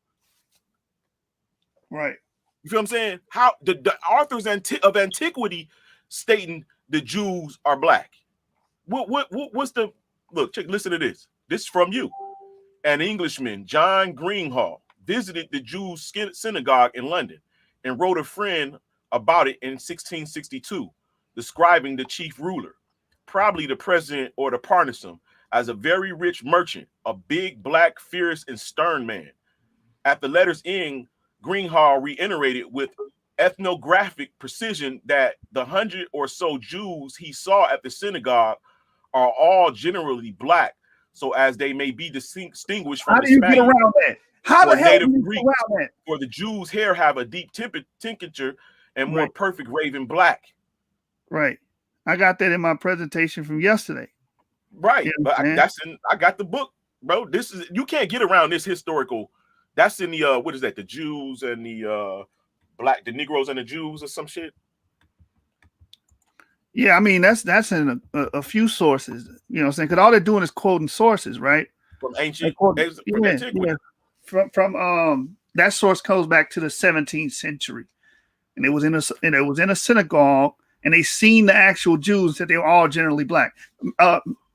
Right. You feel what I'm saying? How the authors of antiquity stating the Jews are black. What's the look? Listen to this. This is from you. An Englishman, John Greenhall, visited the Jews' synagogue in London and wrote a friend about it in 1662, describing the chief ruler, probably the president or the partisan, as a very rich merchant, a big, black, fierce, and stern man. At the letter's end, Greenhall reiterated with ethnographic precision that the 100 or so Jews he saw at the synagogue are all generally black, so as they may be distinguished from How do you get around that? How the hell do you get around that? For the Jews' hair have a deep tincture and more perfect raven black. Right. I got that in my presentation from yesterday. Right. You But I got the book, bro. This is, you can't get around this historical. That's in the what is that? The Jews and the the Negroes and the Jews or some shit. Yeah, I mean that's in a few sources. You know what I'm saying? Because all they're doing is quoting sources, right? From ancient, from that source goes back to the 17th century, and it was in a synagogue, and they seen the actual Jews and said they were all generally black.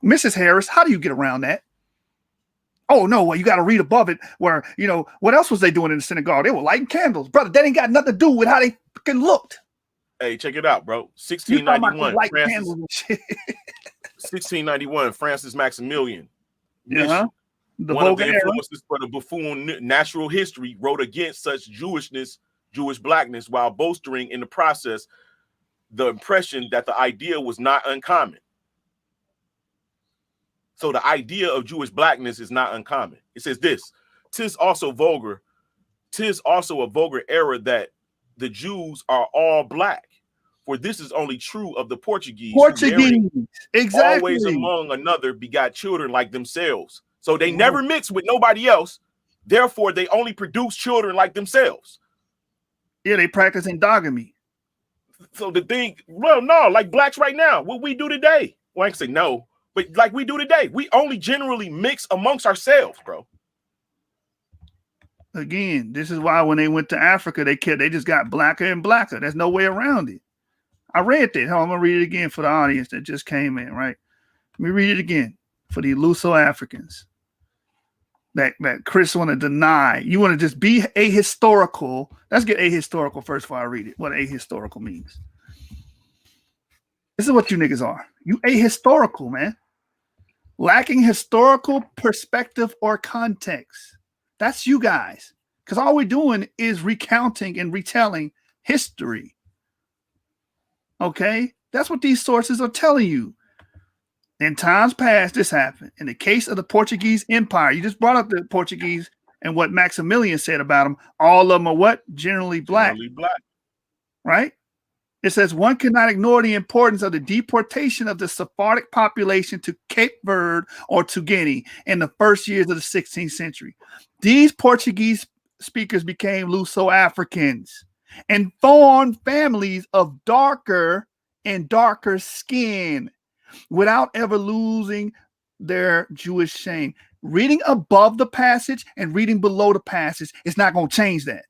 Mrs. Harris, how do you get around that? Oh no, well you got to read above it. Where what else was they doing in the synagogue? They were lighting candles, brother. That ain't got nothing to do with how they fucking looked. Hey, check it out, bro. 1691, 1691, Francis Maximilian. Uh-huh. One of the influences for the buffoon natural history, wrote against such Jewish blackness while bolstering in the process the impression that the idea was not uncommon. So the idea of Jewish blackness is not uncommon. It says this: tis also a vulgar error that the Jews are all black, for this is only true of the Portuguese. Exactly. Always among another begot children like themselves. So they never mix with nobody else. Therefore, they only produce children like themselves. Yeah, they practice endogamy. So the thing, well, no, like blacks right now, what we do today. Well, I can say no, but like we do today, we only generally mix amongst ourselves, bro. Again, this is why when they went to Africa, they just got blacker and blacker. There's no way around it. I read that. I'm gonna read it again for the audience that just came in. Right, let me read it again for the Luso Africans. that Chris want to deny. You want to just be ahistorical. Let's get ahistorical first before I read it. What ahistorical means. This is what you niggas are. You ahistorical, man. Lacking historical perspective or context. That's you guys. Because all we're doing is recounting and retelling history. Okay? That's what these sources are telling you. In times past, this happened. In the case of the Portuguese Empire, you just brought up the Portuguese and what Maximilian said about them. All of them are what? Generally black. Generally black. Right? It says one cannot ignore the importance of the deportation of the Sephardic population to Cape Verde or to Guinea in the first years of the 16th century. These Portuguese speakers became Luso-Africans and formed families of darker and darker skin without ever losing their Jewish shame. Reading above the passage and reading below the passage is not going to change that.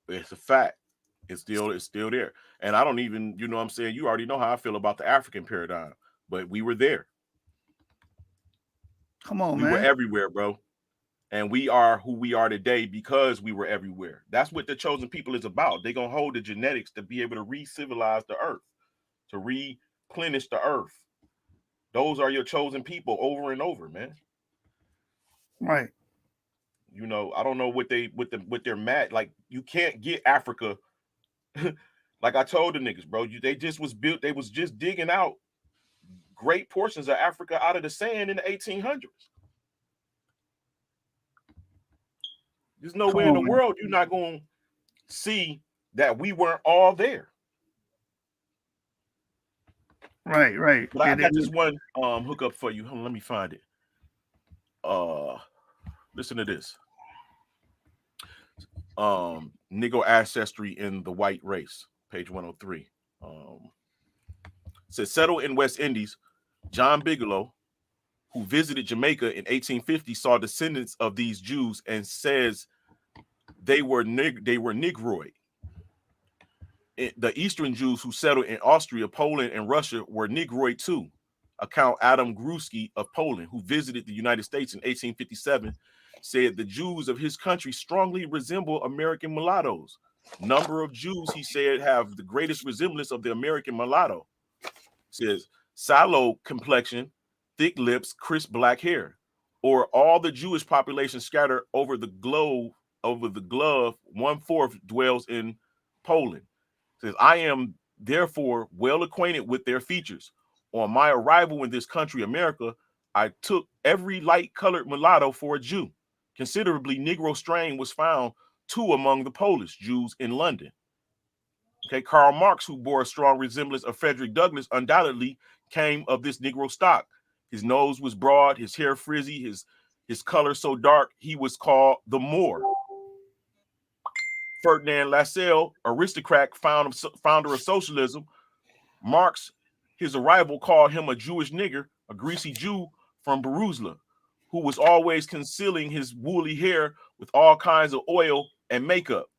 It's a fact. It's still there. And I don't even, you know what I'm saying? You already know how I feel about the African paradigm, but we were there. Come on, man. We were everywhere, bro. And we are who we are today because we were everywhere. That's what the chosen people is about. They're going to hold the genetics to be able to re-civilize the earth, to replenish the earth. Those are your chosen people over and over, man. Right. You know, I don't know what they're mad. Like, you can't get Africa. Like I told the niggas, bro, they was just digging out great portions of Africa out of the sand in the 1800s. There's nowhere in the world you're not going to see that we weren't all there. Right. But I got this one hookup for you. Hold on, let me find it. Listen to this. Negro ancestry in the white race, page 103. Says settled in West Indies, John Bigelow, who visited Jamaica in 1850, saw descendants of these Jews and says they were Negroid. The Eastern Jews who settled in Austria, Poland, and Russia were Negroid too. Account Adam Gruski of Poland, who visited the United States in 1857, said the Jews of his country strongly resemble American mulattoes. Number of Jews, he said, have the greatest resemblance of the American mulatto. Says sallow complexion, thick lips, crisp black hair, or all the Jewish population scattered over the glove, 1/4 dwells in Poland. Says, I am therefore well acquainted with their features. On my arrival in this country, America, I took every light-colored mulatto for a Jew. Considerably Negro strain was found too among the Polish Jews in London. Okay, Karl Marx, who bore a strong resemblance of Frederick Douglass, undoubtedly came of this Negro stock. His nose was broad, his hair frizzy, his color so dark, he was called the Moor. Ferdinand Lassalle, aristocrat, founder of socialism, Marx, his arrival, called him a Jewish nigger, a greasy Jew from Beruzla, who was always concealing his woolly hair with all kinds of oil and makeup.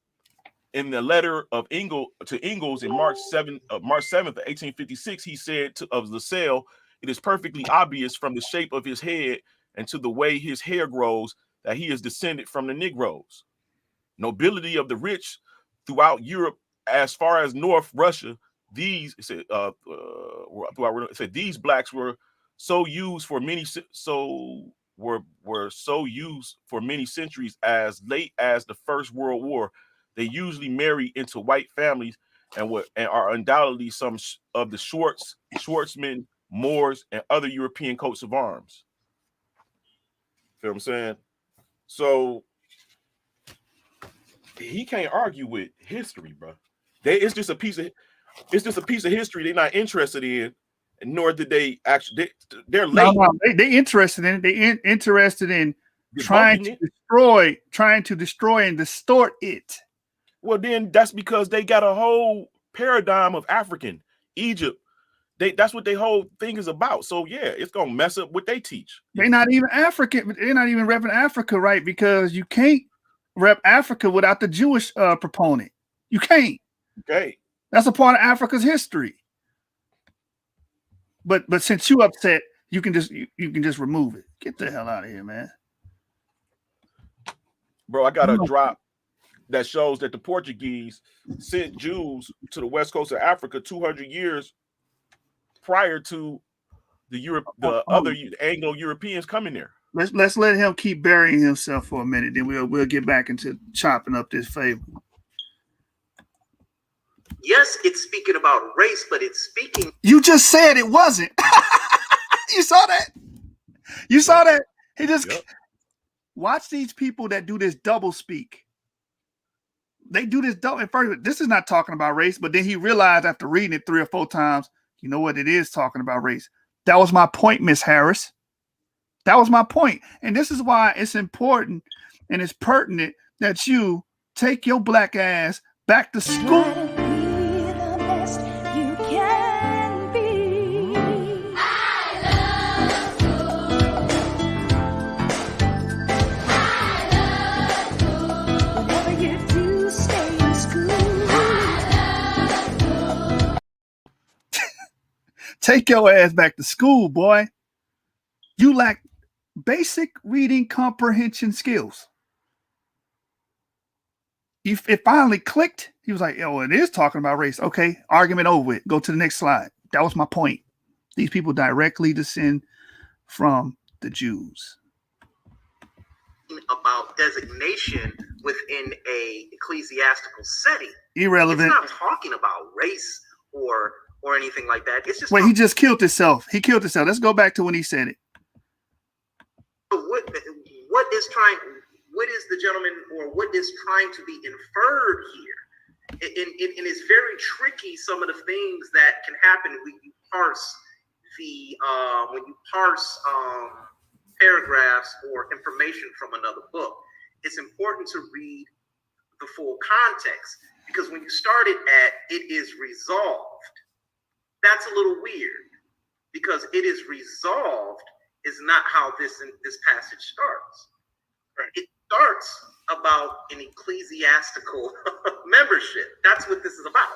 In the letter of to Ingalls in March 7th of 1856, he said of Lassalle, it is perfectly obvious from the shape of his head and to the way his hair grows that he is descended from the Negroes. Nobility of the rich throughout Europe as far as North Russia, these blacks were so used for many centuries. As late as the First World War, they usually marry into white families and are undoubtedly some of the Schwartzmen, Moors, and other European coats of arms. Feel what I'm saying? So he can't argue with history, bro. It's just a piece of history they're not interested in, and nor did they actually. They're late. No, they interested in it. They interested in trying to destroy and distort it. Well, then that's because they got a whole paradigm of African Egypt. That's what their whole thing is about. So yeah, it's gonna mess up what they teach. They're not even African. They're not even repping Africa, right? Because you can't rep Africa without the Jewish proponent. You can't. Okay, that's a part of Africa's history. But since you upset, You can just remove it. Get the hell out of here, man. Bro, I got a drop that shows that the Portuguese sent Jews to the west coast of Africa 200 years prior to the other Anglo-Europeans coming there. Let's let him keep burying himself for a minute, then we'll get back into chopping up this fable. Yes, it's speaking about race, but it's speaking. You just said it wasn't. You saw that? You saw that? He just watch these people that do this double speak. They do this double. At first, this is not talking about race, but then he realized after reading it 3 or 4 times, you know what? It is talking about race. That was my point, Miss Harris. That was my point. And this is why it's important and it's pertinent that you take your black ass back to school. Try to be the best you can be. Whatever you do, stay in school. Take your ass back to school, boy. You lack basic reading comprehension skills. It finally clicked. He was like, oh, it is talking about race. Okay, argument over with. Go to the next slide. That was my point. These people directly descend from the Jews. About designation within a ecclesiastical setting. Irrelevant. It's not talking about race or anything like that. It's just Wait, he just killed himself. He killed himself. Let's go back to when he said it. What is the gentleman, or what is trying to be inferred here? And it's very tricky, some of the things that can happen when you parse paragraphs or information from another book. It's important to read the full context, because when you started at "it is resolved," that's a little weird, because "it is resolved" is not how this passage starts. Right. It starts about an ecclesiastical membership. That's what this is about.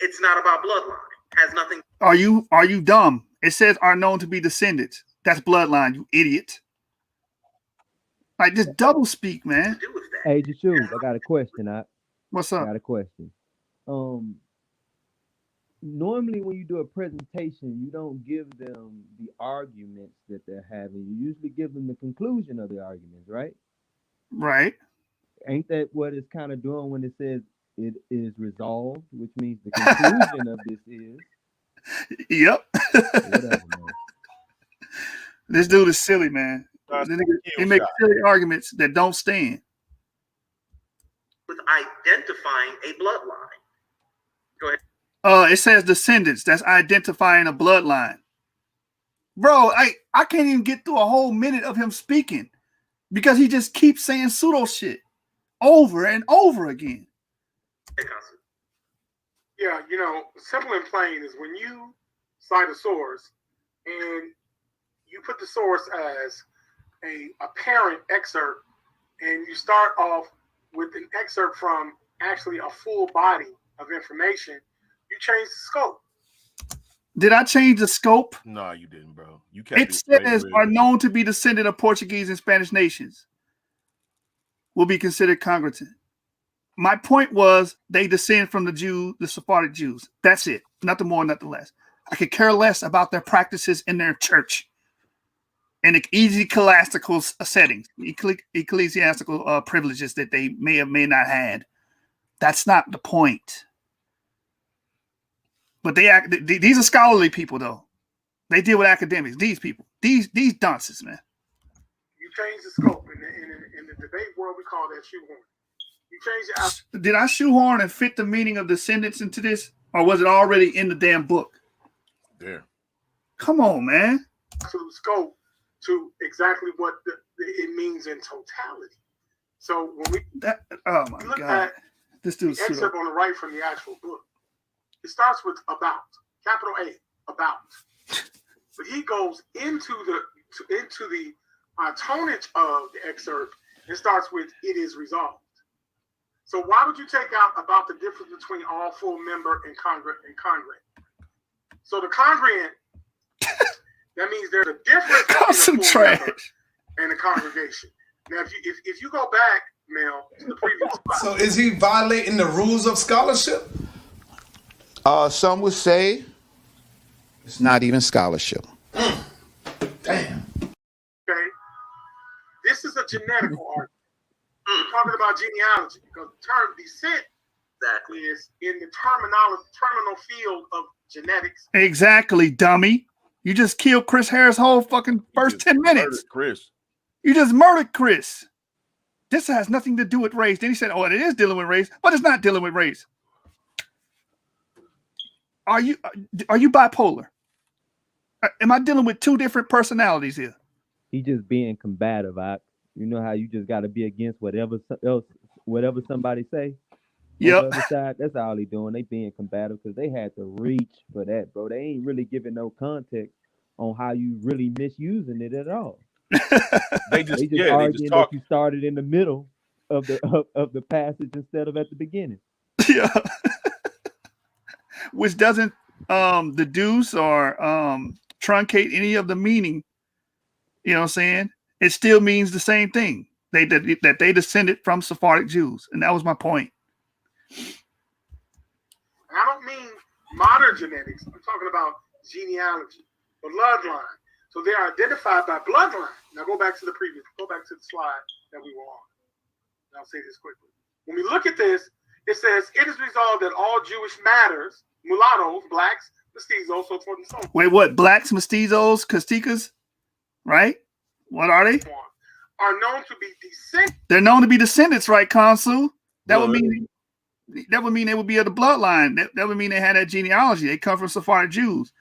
It's not about bloodline. It has nothing. Are you dumb? It says are known to be descendants. That's bloodline, you idiot. Like, just double speak, man. Hey, Jashu, I got a question. What's up? I got a question. Normally when you do a presentation, you don't give them the arguments that they're having. You usually give them the conclusion of the arguments, right? Right. Ain't that what it's kind of doing when it says it is resolved, which means the conclusion of this is? Yep. Whatever, man. This dude is silly, man. He makes silly arguments that don't stand. With identifying a bloodline. Go ahead. It says descendants. That's identifying a bloodline. Bro, I can't even get through a whole minute of him speaking because he just keeps saying pseudo shit over and over again. Yeah, simple and plain is when you cite a source and you put the source as a parent excerpt and you start off with an excerpt from actually a full body of information, you change the scope. Did I change the scope? No, you didn't, bro. You kept it says are known to be descendant of Portuguese and Spanish nations. Will be considered congregant. My point was they descend from the Jews, the Sephardic Jews. That's it. Nothing more, nothing less. I could care less about their practices in their church and ecclesiastical settings, ecclesiastical privileges that they may or may not had. That's not the point. But these are scholarly people, though. They deal with academics. These people, these dunces, man. You change the scope in the debate world. We call that shoehorn. You change it. Did I shoehorn and fit the meaning of descendants into this, or was it already in the damn book? There. Come on, man. Absolute scope to exactly what it means in totality. So when we look at this dude's the excerpt on the right from the actual book, it starts with about, capital A, about. But he goes into the tonnage of the excerpt and starts with "it is resolved." So why would you take out about the difference between all full member and congregant? So the congregant That means there's a difference Call some between a full member trash. and a congregation. Now, if you go back, Mel, to the previous spot. So is he violating the rules of scholarship? Some would say it's not even scholarship. Damn. Okay. This is a genetical argument. We're talking about genealogy because the term descent is in the terminal field of genetics. Exactly, dummy. You just killed Chris Harris' whole fucking first 10 minutes. Chris. You just murdered Chris. This has nothing to do with race. Then he said, oh, it is dealing with race, but it's not dealing with race. Are you bipolar? Am I dealing with two different personalities here? He just being combative. You know how you just got to be against whatever somebody say. Yep. On the other side, that's all they doing. They being combative because they had to reach for that, bro. They ain't really giving no context on how you really misusing it at all. They just arguing talk. that you started in the middle of the passage instead of at the beginning. Yeah. Which doesn't deduce or truncate any of the meaning. You know what I'm saying? It still means the same thing. That they descended from Sephardic Jews. And that was my point. I don't mean modern genetics. I'm talking about genealogy, bloodline. So they are identified by bloodline. Now go back to the slide that we were on. And I'll say this quickly. When we look at this, it says, it is resolved that all Jewish matters, mulattoes, blacks, mestizos, so forth and so on. Wait, what? Blacks, mestizos, casticas? Right? What are they? Are known to be descendants. They're known to be descendants, right, Consul? That would mean they would be of the bloodline. That would mean they had that genealogy. They come from Sephardic Jews.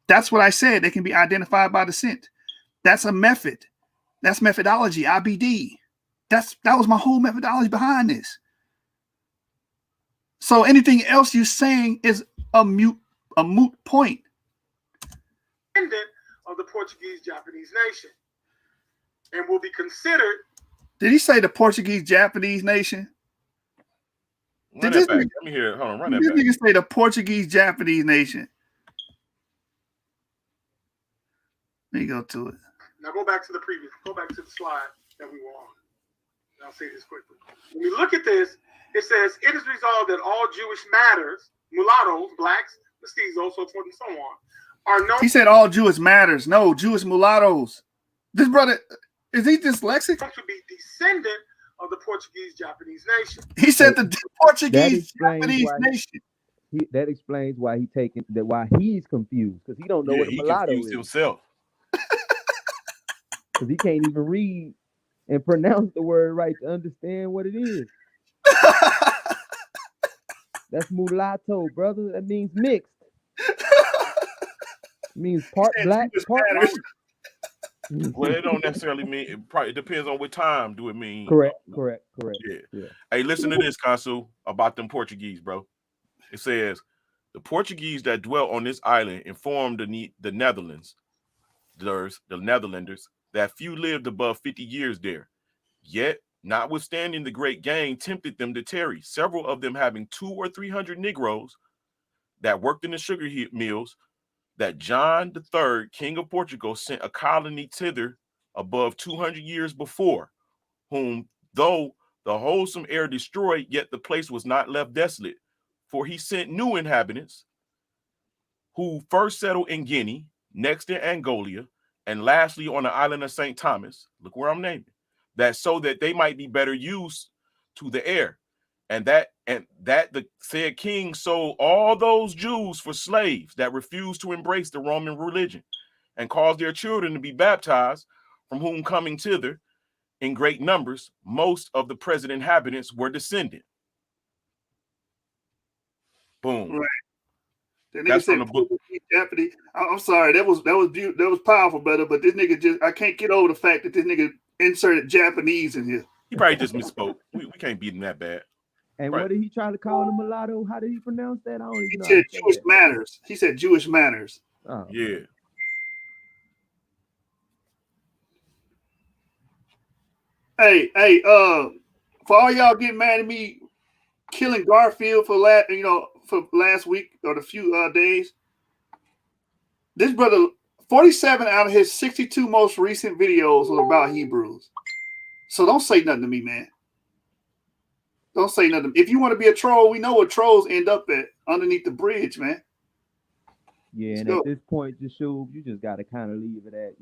That's what I said. They can be identified by descent. That's a method. That's methodology, IBD. That was my whole methodology behind this. So anything else you're saying is a moot point. Descendant of the Portuguese-Japanese nation, and will be considered. Did he say the Portuguese-Japanese nation? Run that back. Let me hear it. Hold on. Run that back. Did nigga say the Portuguese-Japanese nation? Let me go to it. Now go back to the slide that we were on. And I'll say this quickly. When we look at this, it says, it is resolved that all Jewish matters, mulattoes, blacks, mestizos, so forth and so on, are known. He said all Jewish matters. No, Jewish mulattoes. This brother, is he dyslexic? To be descendant of the Portuguese-Japanese nation. He said the Portuguese-Japanese nation. That explains why he's confused, because he don't know what a mulatto is himself. Because he can't even read and pronounce the word right to understand what it is. That's mulatto, brother. That means mixed. It means part black, part white. Well, it don't necessarily mean. It depends on what time do it mean. Correct. Yeah. Hey, listen to this, Consul, about them Portuguese, bro. It says, the Portuguese that dwelt on this island informed the Netherlanders, that few lived above 50 years there. Yet, notwithstanding the great gain tempted them to tarry, several of them having 200 or 300 Negroes that worked in the sugar mills, that John III, King of Portugal, sent a colony thither above 200 years before, whom, though the wholesome air destroyed, yet the place was not left desolate. For he sent new inhabitants, who first settled in Guinea, next in Angola, and lastly on the island of St. Thomas. Look where I'm naming. That so that they might be better used to the air. And that the said king sold all those Jews for slaves that refused to embrace the Roman religion, and caused their children to be baptized, from whom coming thither in great numbers, most of the present inhabitants were descended. Boom. Right. That's from the book. Japanese. I'm sorry, that was powerful, brother. But this nigga I can't get over the fact that this nigga inserted Japanese in here. He probably just misspoke. We can't beat him that bad. And what did he try to call the mulatto? How did he pronounce that? I don't even know. He said Jewish matters. He said Jewish matters. Oh. Yeah. Hey, for all y'all getting mad at me killing Garfield for last week or the few days, this brother 47 out of his 62 most recent videos were about Hebrews. So don't say nothing to me, man. Don't say nothing. If you want to be a troll, we know what trolls end up at underneath the bridge, man. Yeah, Let's and go. at this point, Jashub, you just got to kind of leave it at,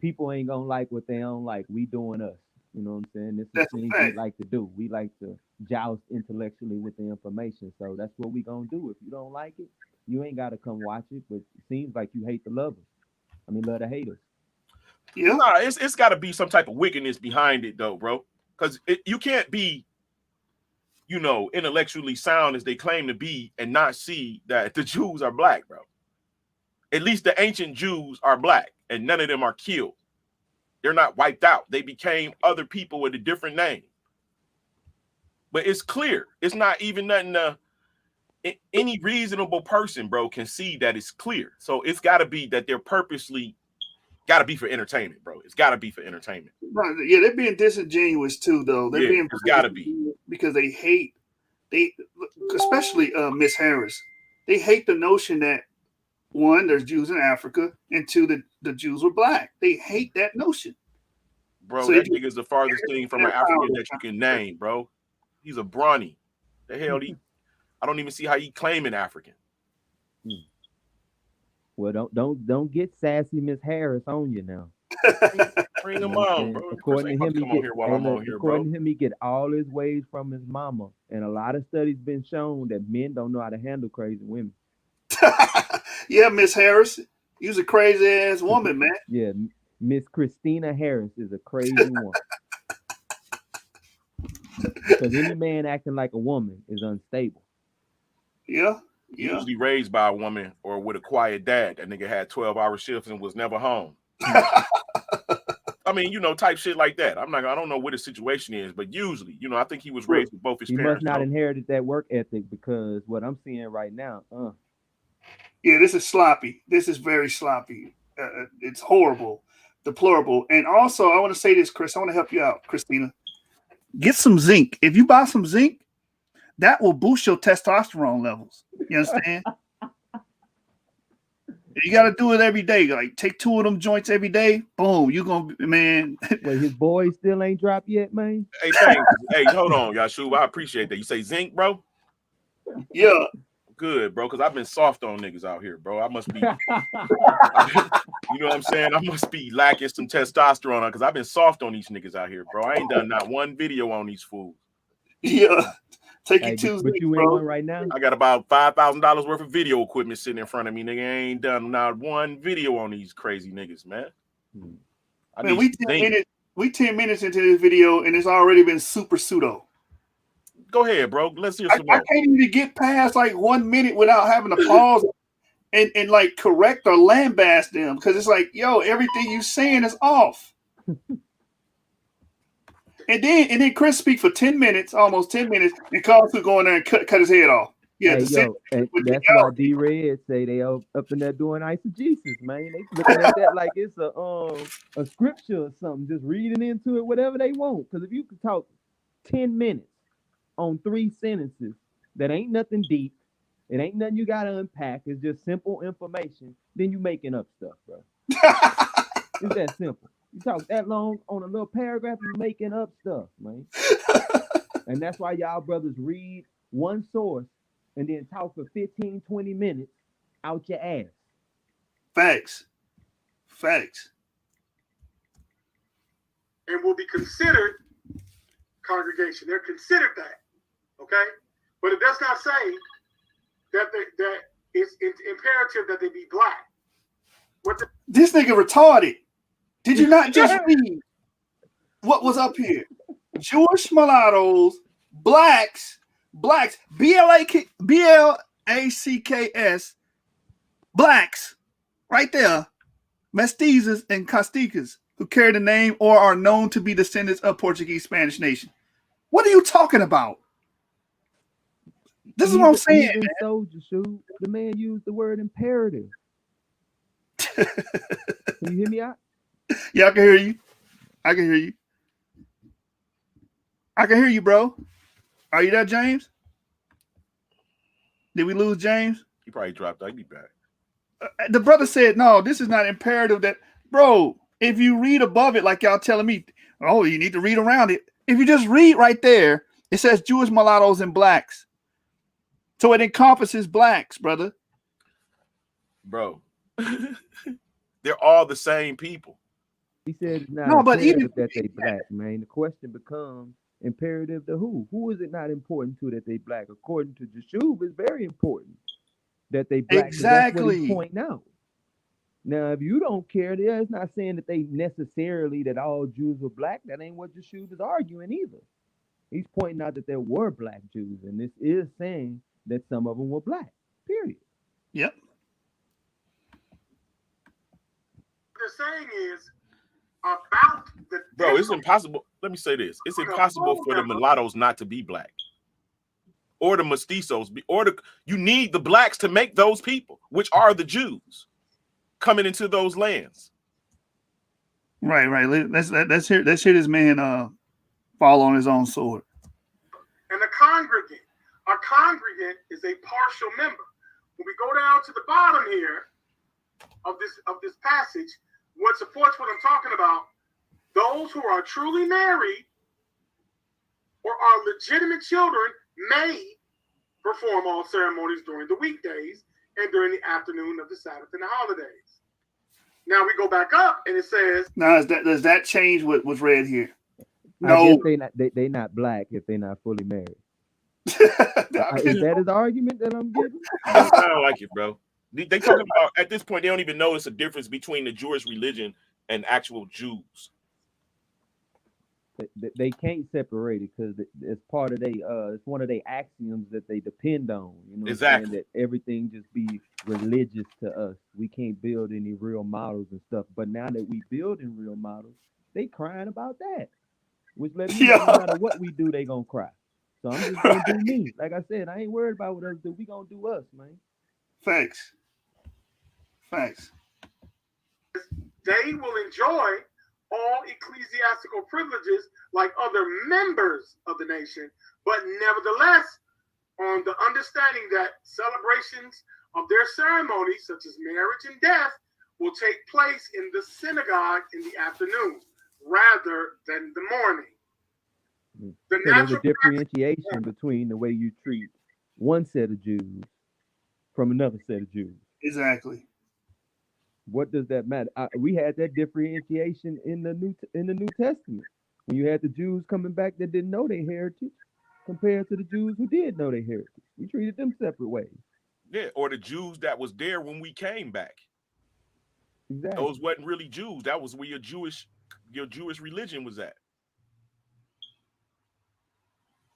people ain't going to like what they don't like. We doing us. You know what I'm saying? This is That's a things we fact. like to do. We like to joust intellectually with the information. So that's what we going to do. If you don't like it, you ain't got to come watch it. But it seems like you hate the lovers. I mean, love the haters. Yeah. Nah, it's got to be some type of wickedness behind it, though, bro. Because you can't be, intellectually sound as they claim to be and not see that the Jews are black, bro. At least the ancient Jews are black, and none of them are killed. They're not wiped out. They became other people with a different name. But it's clear. It's not even nothing. Any reasonable person, bro, can see that it's clear. So it's got to be that they're purposely got to be for entertainment, bro. It's got to be for entertainment. Yeah, they're being disingenuous too, though. They're being it's got to be because they hate especially Miss Harris. They hate the notion that one, there's Jews in Africa, and two, the Jews were black. They hate that notion. Bro, So that nigga's the farthest thing from an African that you can name, bro. He's a brawny. The hell, I don't even see how he claiming African. Well, don't get sassy Miss Harris on you now. Bring him on, bro. According to him, he he get all his ways from his mama, and a lot of studies been shown that men don't know how to handle crazy women. Yeah, Miss Harris, you's a crazy ass woman, man. Yeah, Miss Christina Harris is a crazy woman. Because any man acting like a woman is unstable. Yeah. Usually raised by a woman or with a quiet dad. That nigga had 12-hour shifts and was never home. I mean, type shit like that. I don't know what his situation is, but usually, I think he was raised with both his parents. He must not inherited that work ethic, because what I'm seeing right now, Yeah, this is sloppy. This is very sloppy. It's horrible, deplorable. And also, I want to say this, Chris. I want to help you out, Christina. Get some zinc. If you buy some zinc, that will boost your testosterone levels. You understand? You got to do it every day. Like, take 2 of them joints every day. Boom, you gonna, man. Wait, his boy still ain't dropped yet, man. Hey, thanks. Hey, hold on, Yashub. I appreciate that. You say zinc, bro? Yeah. Good, bro, because I've been soft on niggas out here, bro. I must be, you know what I'm saying? I must be lacking some testosterone because I've been soft on these niggas out here, bro. I ain't done not one video on these fools. Yeah. Take you two, but you in one right now? I got about $5,000 worth of video equipment sitting in front of me, nigga. I ain't done not one video on these crazy niggas, man. Man, we 10 minutes into this video and it's already been super pseudo. Go ahead, bro. Let's hear some more. I can't even get past like 1 minute without having to pause and like correct or lambaste them, because it's like, yo, everything you saying is off. And then Chris speak for 10 minutes, almost 10 minutes, and calls to go in there and cut his head off. Yeah, hey, and that's why D-Red say they up in there doing eisegesis, man. They looking at that like it's a scripture or something, just reading into it, whatever they want. Because if you could talk 10 minutes on 3 sentences that ain't nothing deep, it ain't nothing you gotta unpack, it's just simple information, then you making up stuff, bro. It's that simple. You talk that long on a little paragraph, you making up stuff, man. And that's why y'all brothers read one source and then talk for 15, 20 minutes out your ass. Facts. And will be considered congregation. They're considered that. Okay? But it does not say that it's imperative that they be black. This nigga retarded. Did you not just read what was up here? Jewish mulattoes, blacks, B-L-A-C-K-S, blacks, right there, mestizos and casticas, who carry the name or are known to be descendants of Portuguese Spanish nation. What are you talking about? This is what I'm saying. Even soldier, shoot, the man used the word imperative. Can you hear me out? Yeah, I can hear you. I can hear you, bro. Are you there, James? Did we lose James? He probably dropped out. He'll be back. The brother said, no, this is not imperative. That, bro, if you read above it, like y'all telling me, oh, you need to read around it. If you just read right there, it says Jewish mulattoes and blacks. So it encompasses blacks, brother. Bro. They're all the same people. He said it's not No, but imperative even that they black, man. The question becomes imperative to who? Who is it not important to that they black? According to Jeshub, it's very important that they black. That's what he's exactly. pointing out. Now, if you don't care, it's not saying that they necessarily that all Jews were black. That ain't what Jeshub is arguing either. He's pointing out that there were black Jews, and this is saying that some of them were black. Period. Yep. What they're saying is about the Bro, it's impossible. Let me say this. It's impossible for the mulattoes not to be black. Or the mestizos, you need the blacks to make those people, which are the Jews, coming into those lands. Right. Let's hear this man fall on his own sword. And a congregant is a partial member. When we go down to the bottom here of this passage, what supports what I'm talking about, those who are truly married or are legitimate children may perform all ceremonies during the weekdays and during the afternoon of the Sabbath and the holidays. Now we go back up and it says, now does that change what was read here? No, they not black if they're not fully married. Is that his argument that I'm getting? I don't like it, bro. They talking about, at this point, they don't even know it's a difference between the Jewish religion and actual Jews. They can't separate it because it's part of it's one of their axioms that they depend on. You know, exactly. That everything just be religious to us. We can't build any real models and stuff. But now that we building real models, they crying about that. Which lets me know no matter what we do, they gonna cry. So I'm just gonna do me. Like I said, I ain't worried about what others do. We gonna do us, man. Thanks. They will enjoy all ecclesiastical privileges like other members of the nation, but nevertheless, on the understanding that celebrations of their ceremonies, such as marriage and death, will take place in the synagogue in the afternoon rather than the morning. There's a differentiation between the way you treat one set of Jews from another set of Jews. Exactly. What does that matter? We had that differentiation in the New Testament when you had the Jews coming back that didn't know their heritage compared to the Jews who did know their heritage. We treated them separate ways. Yeah, or the Jews that was there when we came back. Exactly. Those wasn't really Jews. That was where your Jewish religion was at.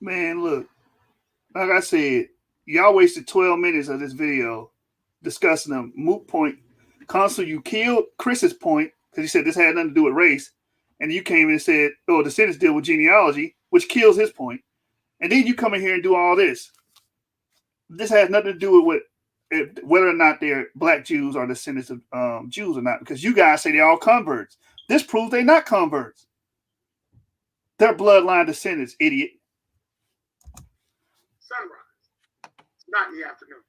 Man, look, like I said, y'all wasted 12 minutes of this video discussing a moot point. Consul, you killed Chris's point because he said this had nothing to do with race. And you came in and said, oh, the descendants deal with genealogy, which kills his point. And then you come in here and do all this. This has nothing to do with whether or not they're black Jews or descendants of Jews or not, because you guys say they're all converts. This proves they're not converts. They're bloodline descendants, idiot. Sunrise. It's not in the afternoon.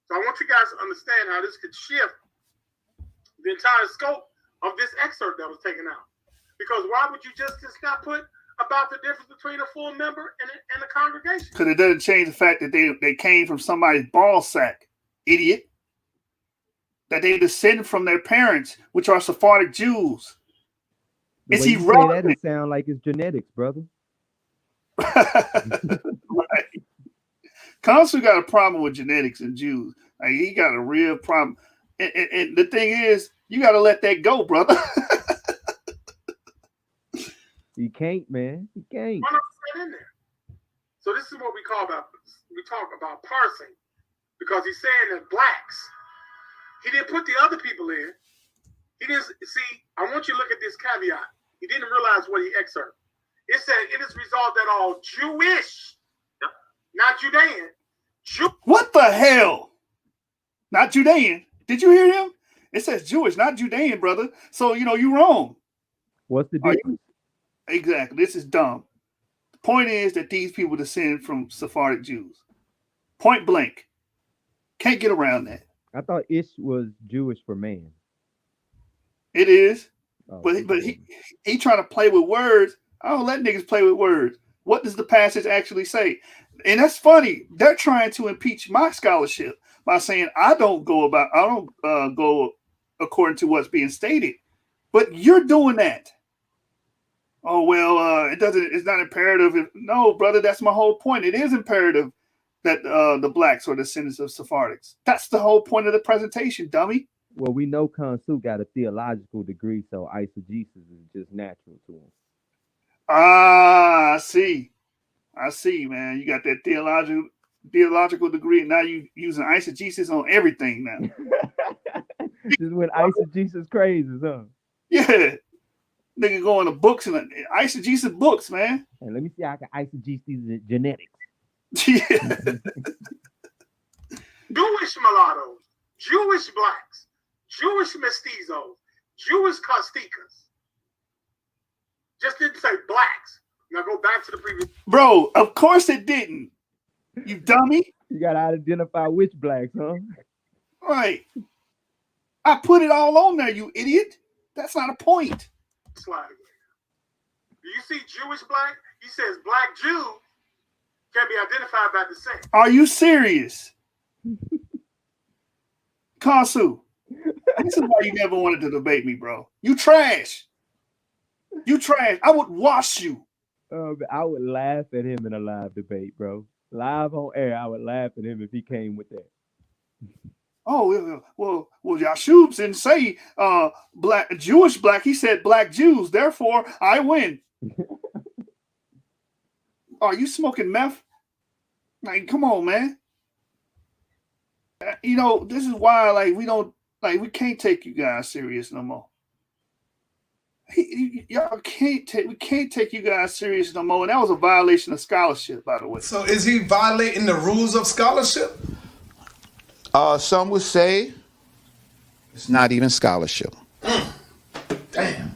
So I want you guys to understand how this could shift the entire scope of this excerpt that was taken out. Because why would you just not put about the difference between a full member and a congregation? Because it doesn't change the fact that they came from somebody's ball sack, idiot. That they descended from their parents, which are Sephardic Jews. It's irrelevant. That it sound like it's genetics, brother. Right. Consul got a problem with genetics and Jews. Like, he got a real problem. And the thing is, you got to let that go, brother. You can't, man. You can't. In there. So this is what we talk about parsing, because he's saying that blacks, he didn't put the other people in. He didn't see. I want you to look at this caveat. He didn't realize what he excerpted. It said it is resolved that all Jewish, not Judean. What the hell? Not Judean. Did you hear him? It says Jewish, not Judean, brother. So, you're wrong. What's the difference? Exactly. This is dumb. The point is that these people descend from Sephardic Jews. Point blank. Can't get around that. I thought ish was Jewish for man. It is, Oh, but he trying to play with words. I don't let niggas play with words. What does the passage actually say? And that's funny. They're trying to impeach my scholarship by saying I don't go go according to what's being stated. But you're doing that. Oh well, it doesn't. It's not imperative. No, brother, that's my whole point. It is imperative that the blacks are descendants of Sephardics. That's the whole point of the presentation, dummy. Well, we know Kansu got a theological degree, so eisegesis is just natural to him. Ah, I see, man. You got that theological degree, and now you using eisegesis on everything now. Just when eisegesis crazy, huh? Yeah. Nigga going to books and eisegesis books, man. Hey, let me see how I can eisegesis these genetics. Yeah. Jewish mulattoes, Jewish blacks, Jewish mestizos, Jewish Costicas. Just didn't say blacks. Now go back to the previous. Bro, of course it didn't. You dummy. You gotta identify which blacks, huh? Right. I put it all on there, you idiot. That's not a point. Slide again. Do you see Jewish black? He says black Jew can be identified by descent. Are you serious? Kansu, this is why you never wanted to debate me, bro. You trash. You trash. I would wash you. I would laugh at him in a live debate, bro. Live on air, I would laugh at him if he came with that. Oh, well, Yashub didn't say black Jewish black. He said black Jews. Therefore, I win. Are you smoking meth? Like, come on, man. You know, this is why, like, we can't take you guys serious no more. We can't take you guys serious no more. And that was a violation of scholarship, by the way. So is he violating the rules of scholarship? Some would say it's not even scholarship. Damn.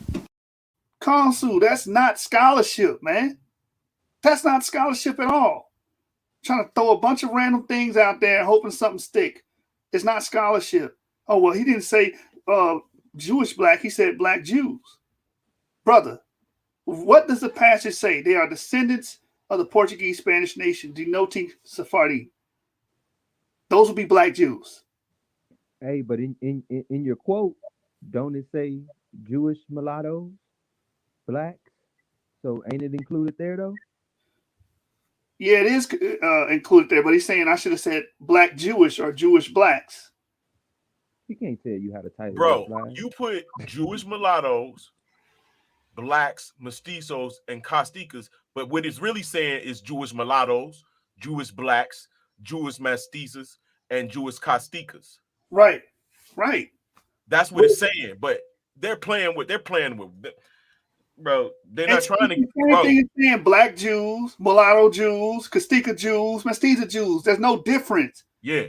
Kansu, that's not scholarship, man. That's not scholarship at all. Trying to throw a bunch of random things out there and hoping something stick. It's not scholarship. Oh, well, he didn't say Jewish black. He said black Jews. Brother, what does the passage say? They are descendants of the Portuguese Spanish nation, denoting Sephardi. Those would be black Jews. Hey, but in your quote, don't it say Jewish mulattoes, blacks? So ain't it included there though? Yeah, it is included there, but he's saying I should have said black Jewish or Jewish blacks. He can't tell you how to title. Bro, you put Jewish mulattoes, blacks, mestizos, and Costicas, but what it's really saying is Jewish mulattoes, Jewish blacks, Jewish mestizos, and Jewish Costicas. Right. That's what it's saying, but they're playing with bro. They're not trying to. Bro. Thing is saying black Jews, mulatto Jews, Costica Jews, mestiza Jews. There's no difference. Yeah.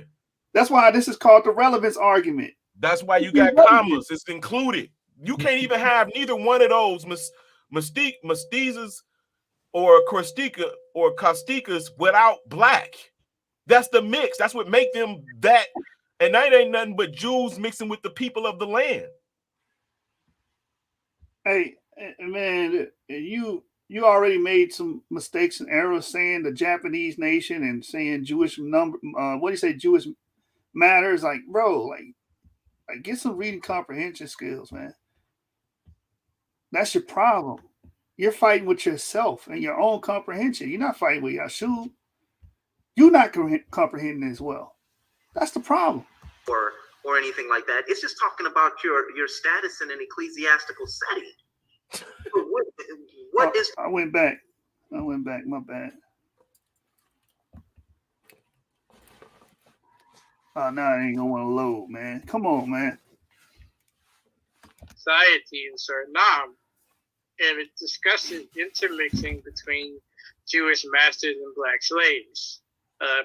That's why this is called the relevance argument. That's why you got commas. It's included. You can't even have neither one of those mestizas or Costica or Costicas without black. That's the mix. That's what make them that. And that ain't nothing but Jews mixing with the people of the land. Hey, man, you already made some mistakes and errors saying the Japanese nation and saying Jewish number. What do you say? Jewish matters. Like, bro, like get some reading comprehension skills, man. That's your problem. You're fighting with yourself and your own comprehension. You're not fighting with Yashub. You're not comprehending as well. That's the problem. Or anything like that. It's just talking about your status in an ecclesiastical setting. What is? I went back. My bad. Oh, now I ain't gonna want to load, man. Come on, man. Society in Suriname, and it discusses intermixing between Jewish masters and black slaves.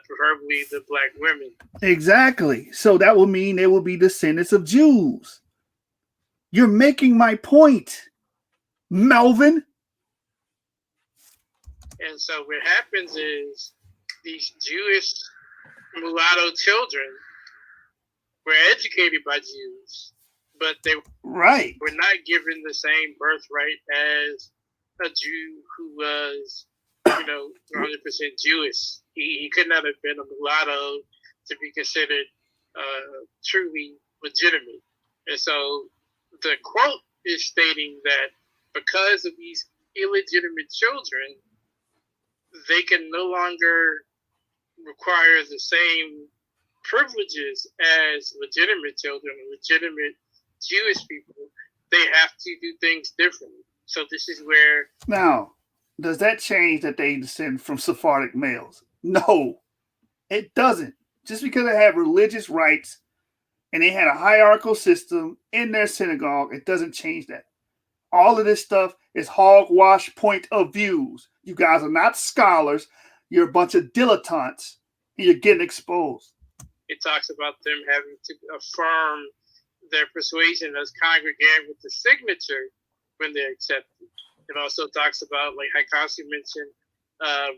Preferably the black women. Exactly. So that would mean they will be descendants of Jews. You're making my point, Melvin. And so what happens is these Jewish mulatto children were educated by Jews, but they Right. were not given the same birthright as a Jew who was, 100% Jewish. He could not have been a mulatto to be considered truly legitimate. And so the quote is stating that because of these illegitimate children, they can no longer require the same privileges as legitimate children or legitimate Jewish people. They have to do things differently. So this is where... Now, does that change that they descend from Sephardic males? No, it doesn't. Just because they have religious rights and they had a hierarchical system in their synagogue, it doesn't change that. All of this stuff is hogwash point of views. You guys are not scholars. You're a bunch of dilettantes, and you're getting exposed. It talks about them having to affirm their persuasion as congregant with the signature when they're accepted. It also talks about, like Haikasi mentioned,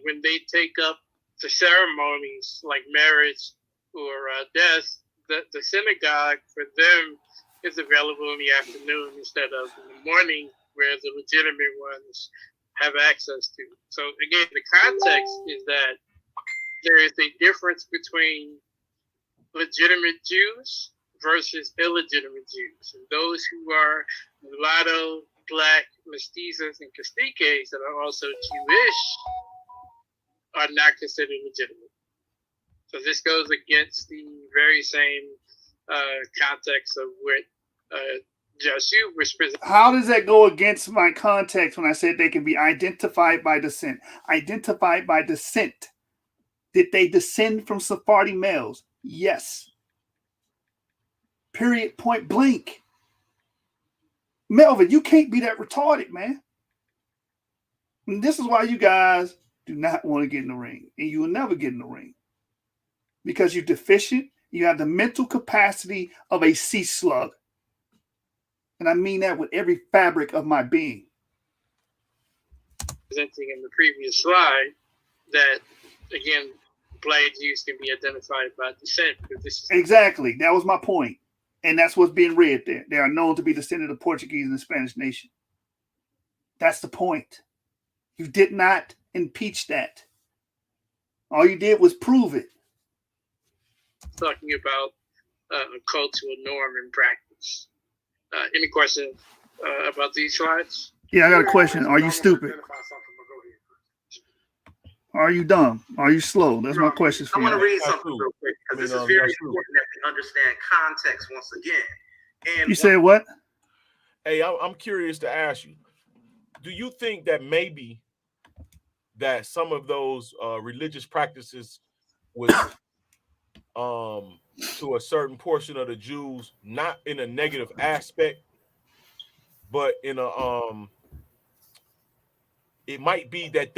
when they take up the ceremonies like marriage or death, the synagogue for them is available in the afternoon instead of in the morning, where the legitimate ones have access to. So again, the context is that there is a difference between legitimate Jews versus illegitimate Jews. And those who are mulatto, black, mestizos, and caciques that are also Jewish are not considered legitimate. So this goes against the very same context of what Joshua was presenting. How does that go against my context when I said they can be identified by descent? Identified by descent. Did they descend from Sephardi males? Yes. Period, point blank. Melvin, you can't be that retarded, man. And this is why you guys do not want to get in the ring. And you will never get in the ring. Because you're deficient. You have the mental capacity of a sea slug. And I mean that with every fabric of my being. Presenting in the previous slide that, again, black Jews can be identified by descent. This is Exactly. That was my point. And that's what's being read there. They are known to be descended of Portuguese and the Spanish nation. That's the point. You did not impeach that. All you did was prove it. talking about a cultural norm and practice. Any questions about these slides? Yeah, I got a question. Are you stupid? Are you dumb? Are you slow? That's my question for I you. want to read something real quick because this is very important that we understand context once again. And You said what? Hey, I'm curious to ask you, do you think that maybe that some of those religious practices was to a certain portion of the Jews, not in a negative aspect, but in a it might be that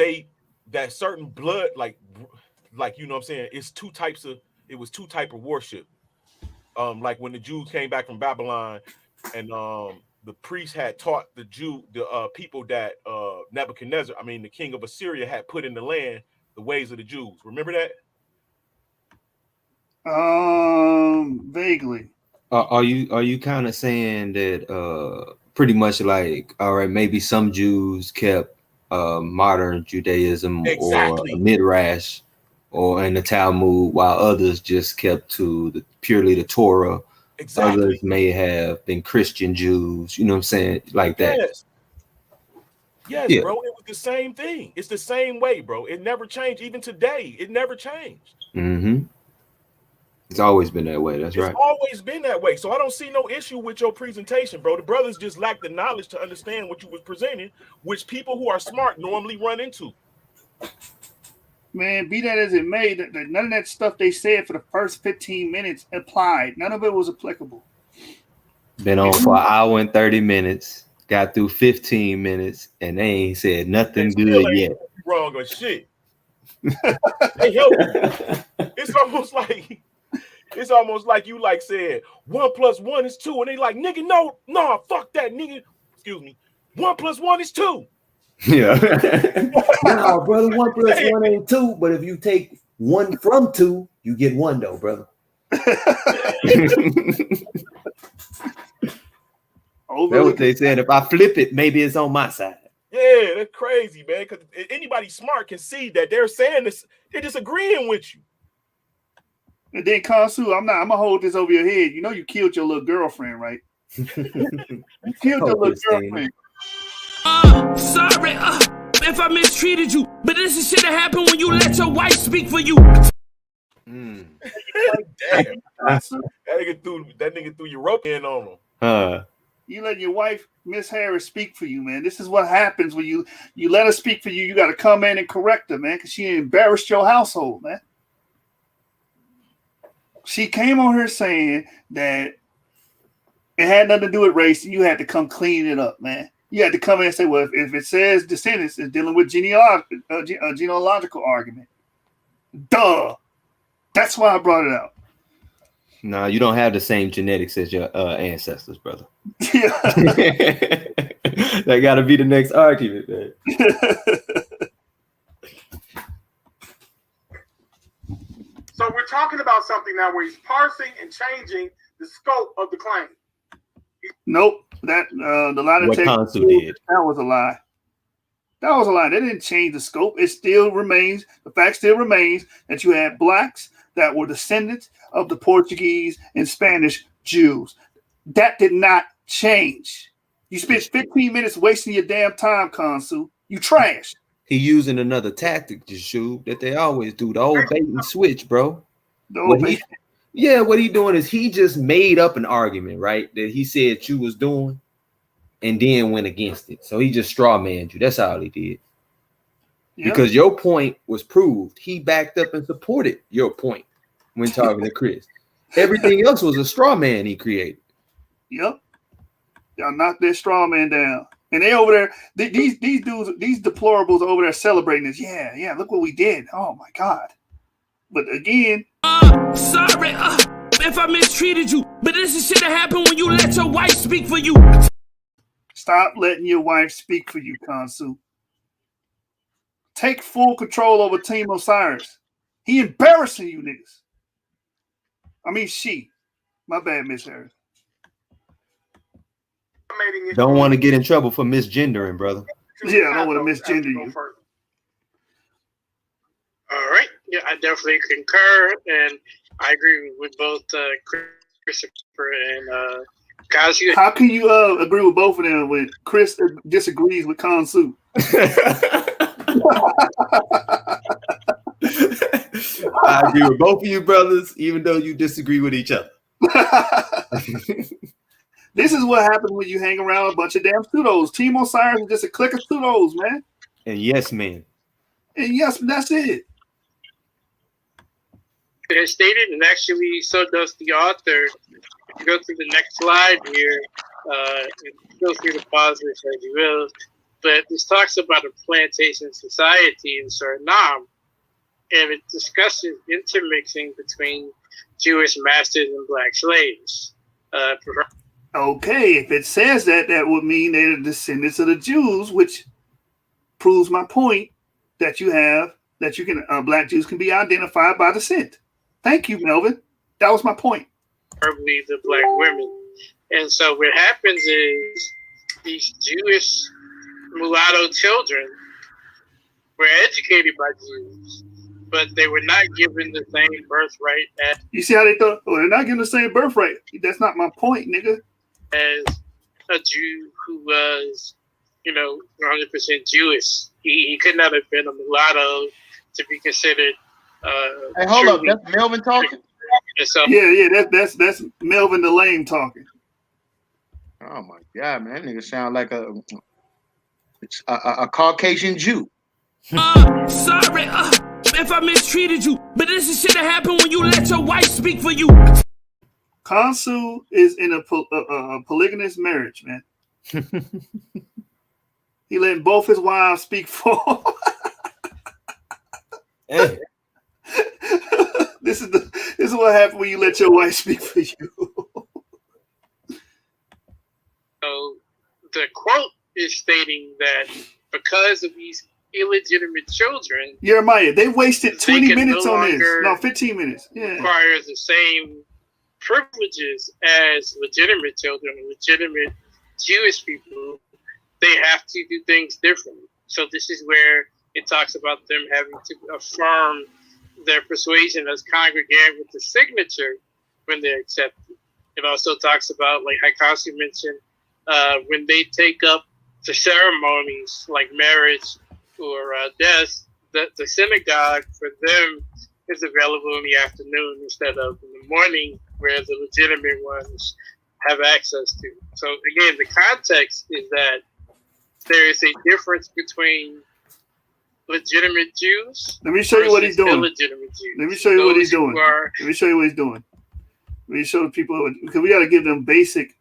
that certain blood, like you know what I'm saying, it was two types of worship. Like when the Jews came back from Babylon and the priests had taught the people that Nebuchadnezzar, the king of Assyria, had put in the land the ways of the Jews. Remember that? Vaguely. Are you kind of saying that pretty much like, all right, maybe some Jews kept modern Judaism Exactly. or Midrash or in the Talmud, while others just kept to purely the Torah? Exactly. Others may have been Christian Jews, you know what I'm saying? Like that. Yes, Yeah. Bro. It was the same thing. It's the same way, bro. It never changed. Even today, it never changed. Mm-hmm. It's always been that way. That's right. It's always been that way. So I don't see no issue with your presentation, bro. The brothers just lack the knowledge to understand what you was presenting, which people who are smart normally run into. Man, be that as it may, that none of that stuff they said for the first 15 minutes applied. None of it was applicable. Been on for an hour and 30 minutes. Got through 15 minutes, and they ain't said nothing good yet. Wrong or shit. They help you. It's almost like you like said 1 + 1 is 2, and they like, nigga, no, fuck that, nigga. Excuse me. 1 + 1 is 2. Yeah. No, brother, 1 + 1 ain't 2, but if you take 1 from 2, you get 1 though, brother. That's what they said. If I flip it, maybe it's on my side. Yeah, that's crazy, man. Because anybody smart can see that they're saying this. They're disagreeing with you. And then Kansu, I'm gonna hold this over your head. You know you killed your little girlfriend, right? You killed your little girlfriend. Sorry if I mistreated you, but this is shit that happened when you let your wife speak for you. Damn. that nigga threw your rope in on him. You let your wife, Miss Harris, speak for you, man. This is what happens when you let her speak for you. You got to come in and correct her, man, because she embarrassed your household, man. She came on here saying that it had nothing to do with race, and you had to come clean it up, man. You had to come in and say, well, if it says descendants, it's dealing with genealogical argument. Duh. That's why I brought it out. No, you don't have the same genetics as your ancestors, brother. Yeah. That got to be the next argument, man. So we're talking about something now where he's parsing and changing the scope of the claim. Nope. That the lie What Kansu did. That was a lie. That was a lie. They didn't change the scope. It still remains. The fact still remains that you had blacks that were descendants of the Portuguese and Spanish Jews. That did not change. You spent 15 minutes wasting your damn time, Kansu. You trash. He using another tactic, Jashub, that they always do. The old bait and switch, bro. What he doing is he just made up an argument, right? That he said you was doing and then went against it. So he just straw manned you. That's all he did. Yep. Because your point was proved. He backed up and supported your point when talking to Chris. Everything else was a straw man he created. Yep. Y'all knocked that straw man down. And they over there, these dudes, these deplorables over there celebrating this. Yeah, look what we did. Oh my God. But again. Sorry if I mistreated you, but this is shit that happened when you let your wife speak for you. Stop letting your wife speak for you, Kansu. Take full control over Team Osiris. He embarrassing you niggas. I mean, she. My bad, Miss Harris. Don't want to get in trouble for misgendering, brother. Yeah, I don't want to misgender you. All right. Yeah, I definitely concur, and I agree with both Christopher and Kazu. How can you agree with both of them when Chris disagrees with Kansu? I agree with both of you brothers, even though you disagree with each other. This is what happens when you hang around a bunch of damn pseudos. Team Osiris is just a clique of pseudos, man. And yes, man. And yes, that's it. As stated, and actually so does the author. If you go through the next slide here, go through the positives as you will, but this talks about a plantation society in Suriname, and it discusses intermixing between Jewish masters and black slaves. Okay, if it says that, that would mean they're the descendants of the Jews, which proves my point that you can black Jews can be identified by descent. Thank you, Melvin. That was my point. Probably the black women. And so what happens is these Jewish mulatto children were educated by Jews, but they were not given the same birthright as. You see how they thought? Oh, they're not given the same birthright. That's not my point, nigga. As a Jew who was, 100% Jewish. He could not have been a mulatto to be considered. Hey, hold up. That's Melvin talking? So, yeah, that's Melvin the lame talking. Oh my God, man, that nigga sound like a Caucasian Jew. Sorry if I mistreated you, but this is shit that happened when you let your wife speak for you. Kansu is in a polygamous marriage, man. He letting both his wives speak for him. Hey. This is what happens when you let your wife speak for you. So the quote is stating that because of these illegitimate children, Jeremiah, they wasted 20 can minutes no on this. longer No, 15 minutes. Yeah. requires the same privileges as legitimate children, legitimate Jewish people. They have to do things differently. So this is where it talks about them having to affirm their persuasion as congregant with the signature when they're accepted. It also talks about, like Haikashi mentioned, when they take up the ceremonies like marriage or death, the synagogue for them is available in the afternoon instead of in the morning, where the legitimate ones have access to. So again, the context is that there is a difference between legitimate Jews. Let me show you what he's doing. Illegitimate Jews. Let me show you what he's doing. Let me show you what he's doing. Let me show the people, because we got to give them basic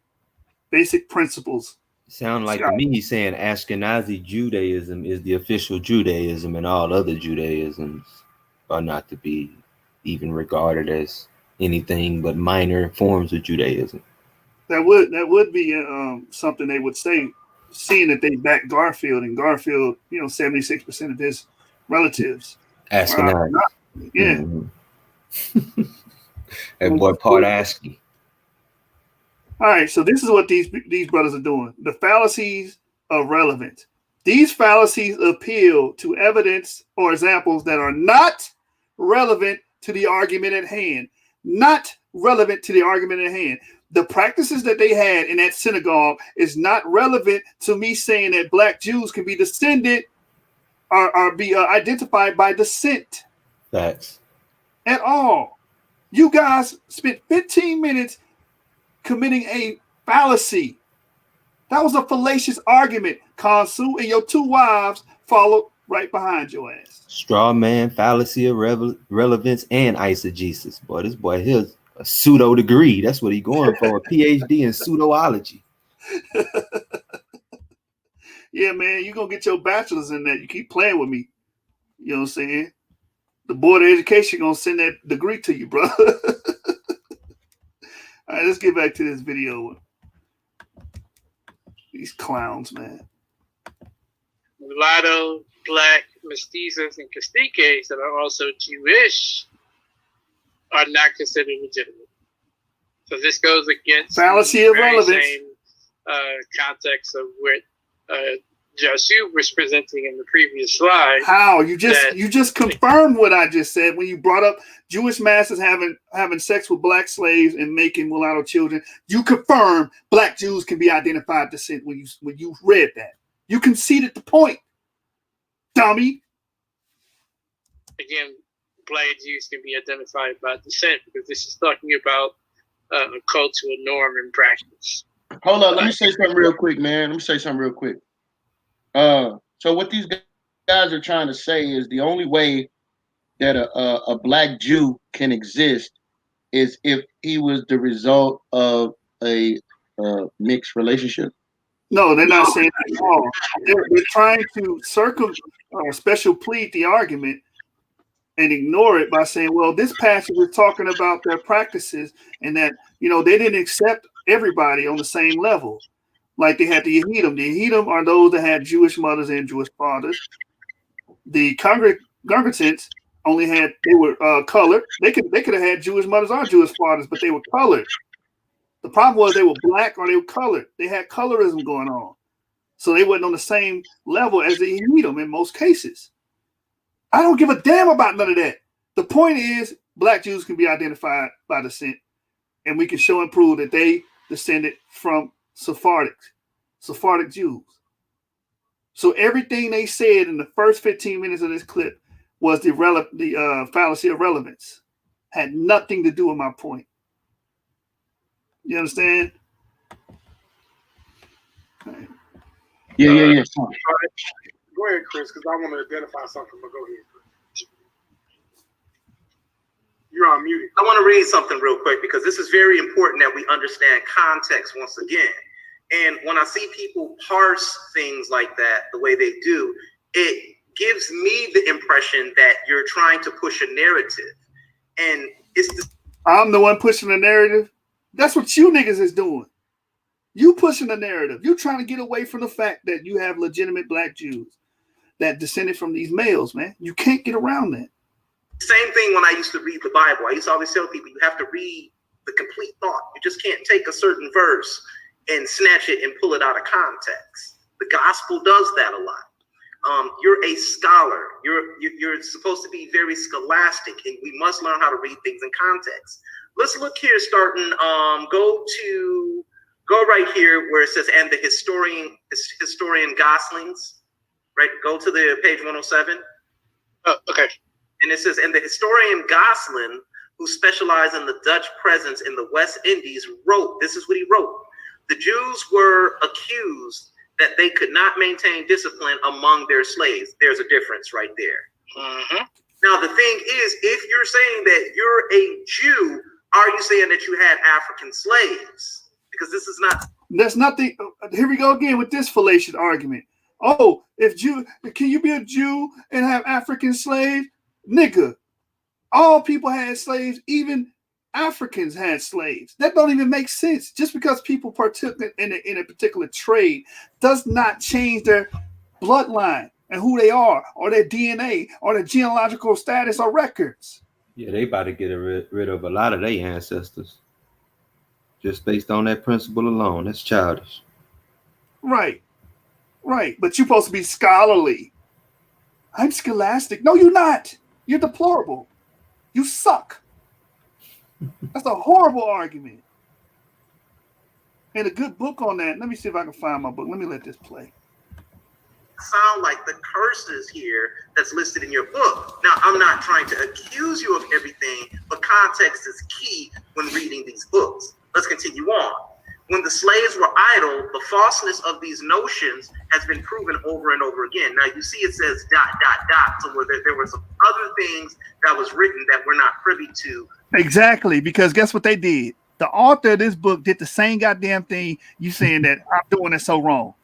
principles. Sound like to me he's saying Ashkenazi Judaism is the official Judaism, and all other Judaisms are not to be even regarded as anything but minor forms of Judaism. That would be something they would say, seeing that they back Garfield, and Garfield, 76% of his relatives. Ashkenazi. Yeah. Mm-hmm. That boy part ASCII. All right, so this is what these brothers are doing. The fallacies of relevance. These fallacies appeal to evidence or examples that are not relevant to the argument at hand. Not relevant to the argument at hand. The practices that they had in that synagogue is not relevant to me saying that black Jews can be descended or be identified by descent. Facts. At all. You guys spent 15 minutes committing a fallacy. That was a fallacious argument, Khonsu, and your two wives followed right behind your ass. Straw man, fallacy of relevance, and eisegesis. Boy, this boy here's a pseudo degree. That's what he's going for, a PhD in pseudoology. Yeah, man, you're going to get your bachelor's in that. You keep playing with me. You know what I'm saying? The Board of Education going to send that degree to you, bro. All right, let's get back to this video. These clowns, man. Mulatto, black, mestizos, and caciques that are also Jewish are not considered legitimate. So this goes against fallacy the of relevance. same context of what Joshua was presenting in the previous slide. How you just confirmed what I just said when you brought up Jewish masters having sex with black slaves and making mulatto children. You confirmed black Jews can be identified descent when you read that. You conceded the point, dummy. Again, black Jews can be identified by descent because this is talking about a cultural norm and practice. Hold on, let me say something real quick, man. So what these guys are trying to say is the only way that a black Jew can exist is if he was the result of a mixed relationship. No, they're not saying that at all. They're trying to special plead the argument and ignore it by saying, well, this passage is talking about their practices and that, they didn't accept everybody on the same level. Like they had the Yehidim. The Yehidim are those that had Jewish mothers and Jewish fathers. The congregants they were colored. They could have had Jewish mothers or Jewish fathers, but they were colored. The problem was they were black or they were colored. They had colorism going on. So they weren't on the same level as the Yehidim in most cases. I don't give a damn about none of that. The point is black Jews can be identified by descent, and we can show and prove that they descended from Sephardic Jews. So everything they said in the first 15 minutes of this clip was the fallacy of relevance. Had nothing to do with my point. You understand? Go ahead, Chris, because I want to identify something, but go ahead. You're on mute. I want to read something real quick because this is very important that we understand context once again. And when I see people parse things like that the way they do, it gives me the impression that you're trying to push a narrative. And I'm the one pushing the narrative. That's what you niggas is doing. You pushing the narrative. You trying to get away from the fact that you have legitimate black Jews. that descended from these males, man. You can't get around that. Same thing when I used to read the Bible. I used to always tell people you have to read the complete thought. You just can't take a certain verse and snatch it and pull it out of context. The gospel does that a lot. You're a scholar. You're supposed to be very scholastic, and we must learn how to read things in context. Let's look here, starting. Go right here where it says, and the historian Goslings. Right, go to the page 107. Okay. And it says, and the historian Gosselin, who specialized in the Dutch presence in the West Indies, wrote. This is what he wrote: the Jews were accused that they could not maintain discipline among their slaves. There's a difference right there. Mm-hmm. Now, the thing is, if you're saying that you're a Jew, are you saying that you had African slaves? Because this is not. That's nothing. Here we go again with this fallacious argument. Oh, can you be a Jew and have African slaves? Nigga, all people had slaves, even Africans had slaves. That don't even make sense. Just because people partook in a particular trade does not change their bloodline and who they are, or their DNA, or their genealogical status or records. Yeah, they about to get rid of a lot of their ancestors just based on that principle alone. That's childish. Right. But you're supposed to be scholarly. I'm scholastic. No, you're not. You're deplorable. You suck. That's a horrible argument. And a good book on that. Let me see if I can find my book. Let me let this play. Sound like the curses here that's listed in your book. Now, I'm not trying to accuse you of everything, but context is key when reading these books. Let's continue on. When the slaves were idle, the falseness of these notions has been proven over and over again. Now, you see it says ... So where there were some other things that was written that we're not privy to. Exactly, because guess what they did? The author of this book did the same goddamn thing you saying that I'm doing it so wrong.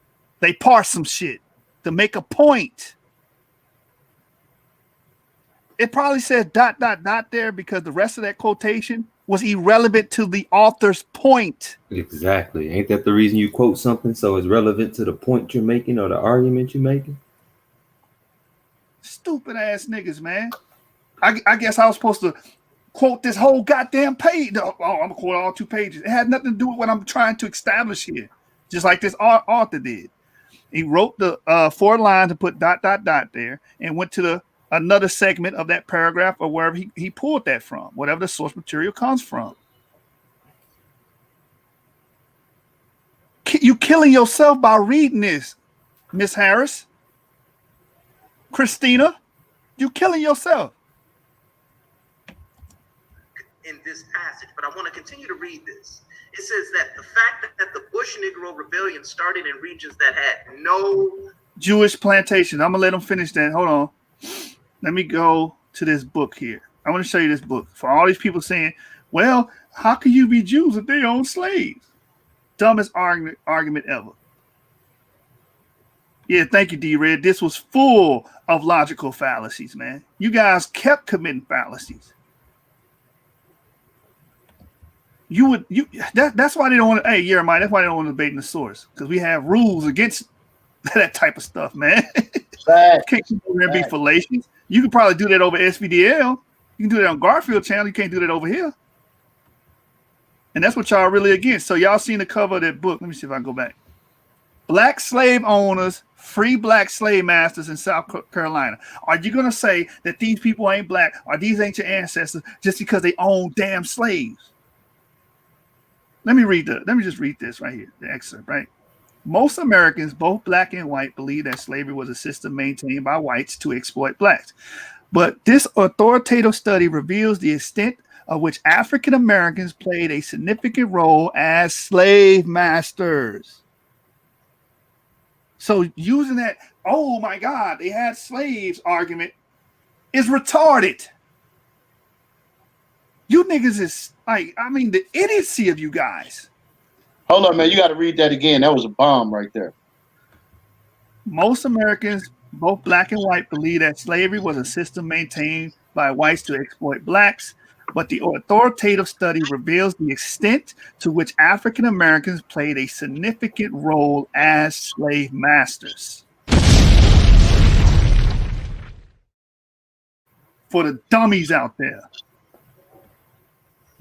They parsed some shit to make a point. It probably says ... there because the rest of that quotation was irrelevant to the author's point. Exactly. Ain't that the reason you quote something, so it's relevant to the point you're making or the argument you're making? Stupid ass niggas, man. I guess I was supposed to quote this whole goddamn page. Oh, I'm gonna quote all 2 pages. It had nothing to do with what I'm trying to establish here, just like this author did. He wrote the 4 lines and put ... there and went to another segment of that paragraph or wherever he pulled that from, whatever the source material comes from. You killing yourself by reading this, Miss Harris. Christina, you killing yourself. In this passage, but I want to continue to read this. It says that the fact that the Bush Negro Rebellion started in regions that had no Jewish plantation. I'm gonna let them finish that. Hold on. Let me go to this book here. I want to show you this book for all these people saying, well, how can you be Jews if they own slaves? Dumbest argument ever. Yeah, thank you, D-Red. This was full of logical fallacies, man. You guys kept committing fallacies. That's why they don't want to, hey, Jeremiah, that's why they don't want to debate in the source, because we have rules against that type of stuff, man. Can't keep over there and be fallacious. You can probably do that over SVDL. You can do that on Garfield channel. You can't do that over here. And that's what y'all really against. So y'all seen the cover of that book. Let me see if I can go back. Black slave owners, free black slave masters in South Carolina. Are you going to say that these people ain't black or these ain't your ancestors just because they own damn slaves? Let me just read this right here, the excerpt, right? Most Americans, both black and white, believe that slavery was a system maintained by whites to exploit blacks. But this authoritative study reveals the extent of which African Americans played a significant role as slave masters. So using that, oh my God, they had slaves argument is retarded. You niggas is like, I mean, the idiocy of you guys. Hold on, man. You got to read that again. That was a bomb right there. Most Americans, both black and white, believe that slavery was a system maintained by whites to exploit blacks, but the authoritative study reveals the extent to which African Americans played a significant role as slave masters. for the dummies out there.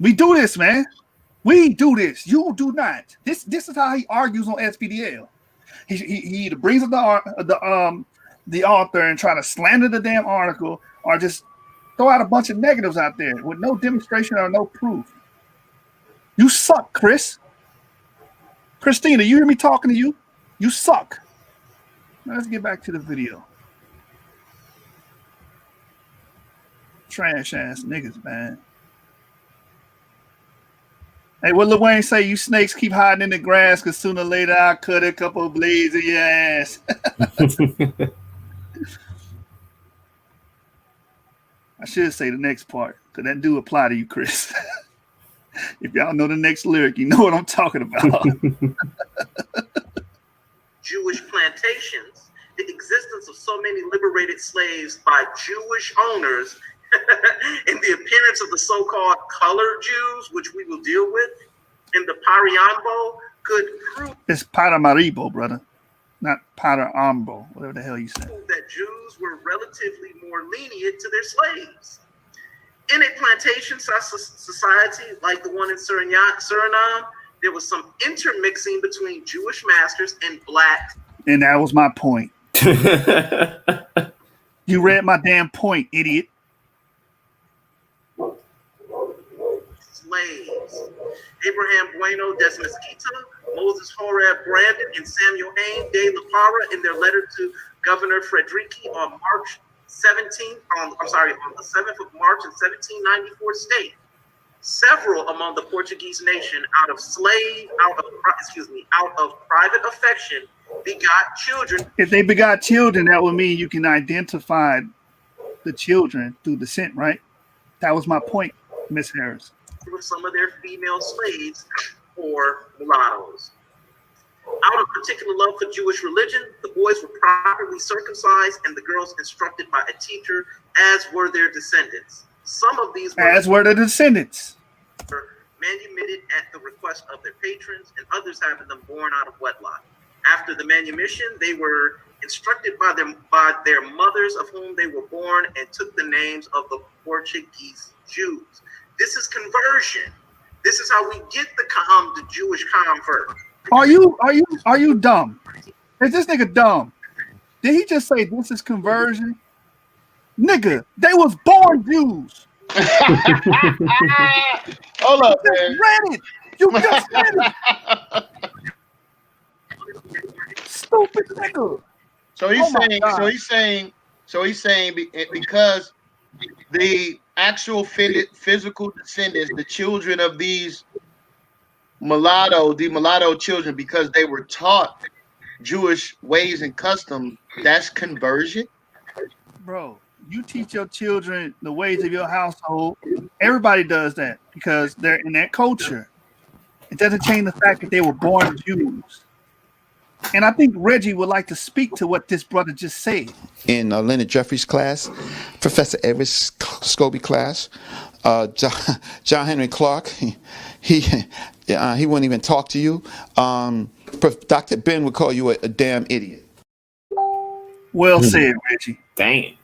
We do this, man. We do this. You do not. This is how he argues on SPDL. He either brings up the author and try to slander the damn article, or just throw out a bunch of negatives out there with no demonstration or no proof. You suck, Chris. Christina, you hear me talking to you? You suck. Now let's get back to the video. Trash ass niggas, man. Hey, what Lil Wayne say? You snakes keep hiding in the grass because sooner or later I'll cut a couple of blades of your ass. I should say the next part, because that do apply to you, Chris. If y'all know the next lyric, you know what I'm talking about. Jewish plantations, the existence of so many liberated slaves by Jewish owners, and the appearance of the so-called colored Jews, which we will deal with in the Pariambo, could prove It's Paramaribo, brother, not Parambo, whatever the hell you said. that Jews were relatively more lenient to their slaves. In a plantation society like the one in Suriname, there was some intermixing between Jewish masters and black. And that was my point. You read my damn point, idiot. Slaves. Abraham Bueno Desmesquita, Moses Horeb Brandon, and Samuel Hain de la Parra in their letter to Governor Frederici on March 17th, on the 7th of March in 1794 state. Several among the Portuguese nation out of private affection begot children. If they begot children, that would mean you can identify the children through descent, right? That was my point, Miss Harris. With some of their female slaves or mulattoes. Out of particular love for Jewish religion, the boys were properly circumcised and the girls instructed by a teacher, as were their descendants. Some of these were the descendants. Manumitted at the request of their patrons, and others having them born out of wedlock. After the manumission, they were instructed by their mothers of whom they were born, and took the names of the Portuguese Jews. This is conversion. This is how we get the Jewish convert. Are you dumb? Is this nigga dumb? Did he just say this is conversion? Nigga, they was born Jews. Hold up, man. Read it. You just read it. Stupid nigga. So he's saying because the actual physical descendants, the children of these mulatto children, because they were taught Jewish ways and customs, that's conversion? Bro, you teach your children the ways of your household. Everybody does that because they're in that culture. It doesn't change the fact that they were born Jews. And I think Reggie would like to speak to what this brother just said. In Leonard Jeffries' class, Professor Everest Scobie class, John Henry Clark, he wouldn't even talk to you. Dr. Ben would call you a damn idiot. Well said, Reggie. Damn.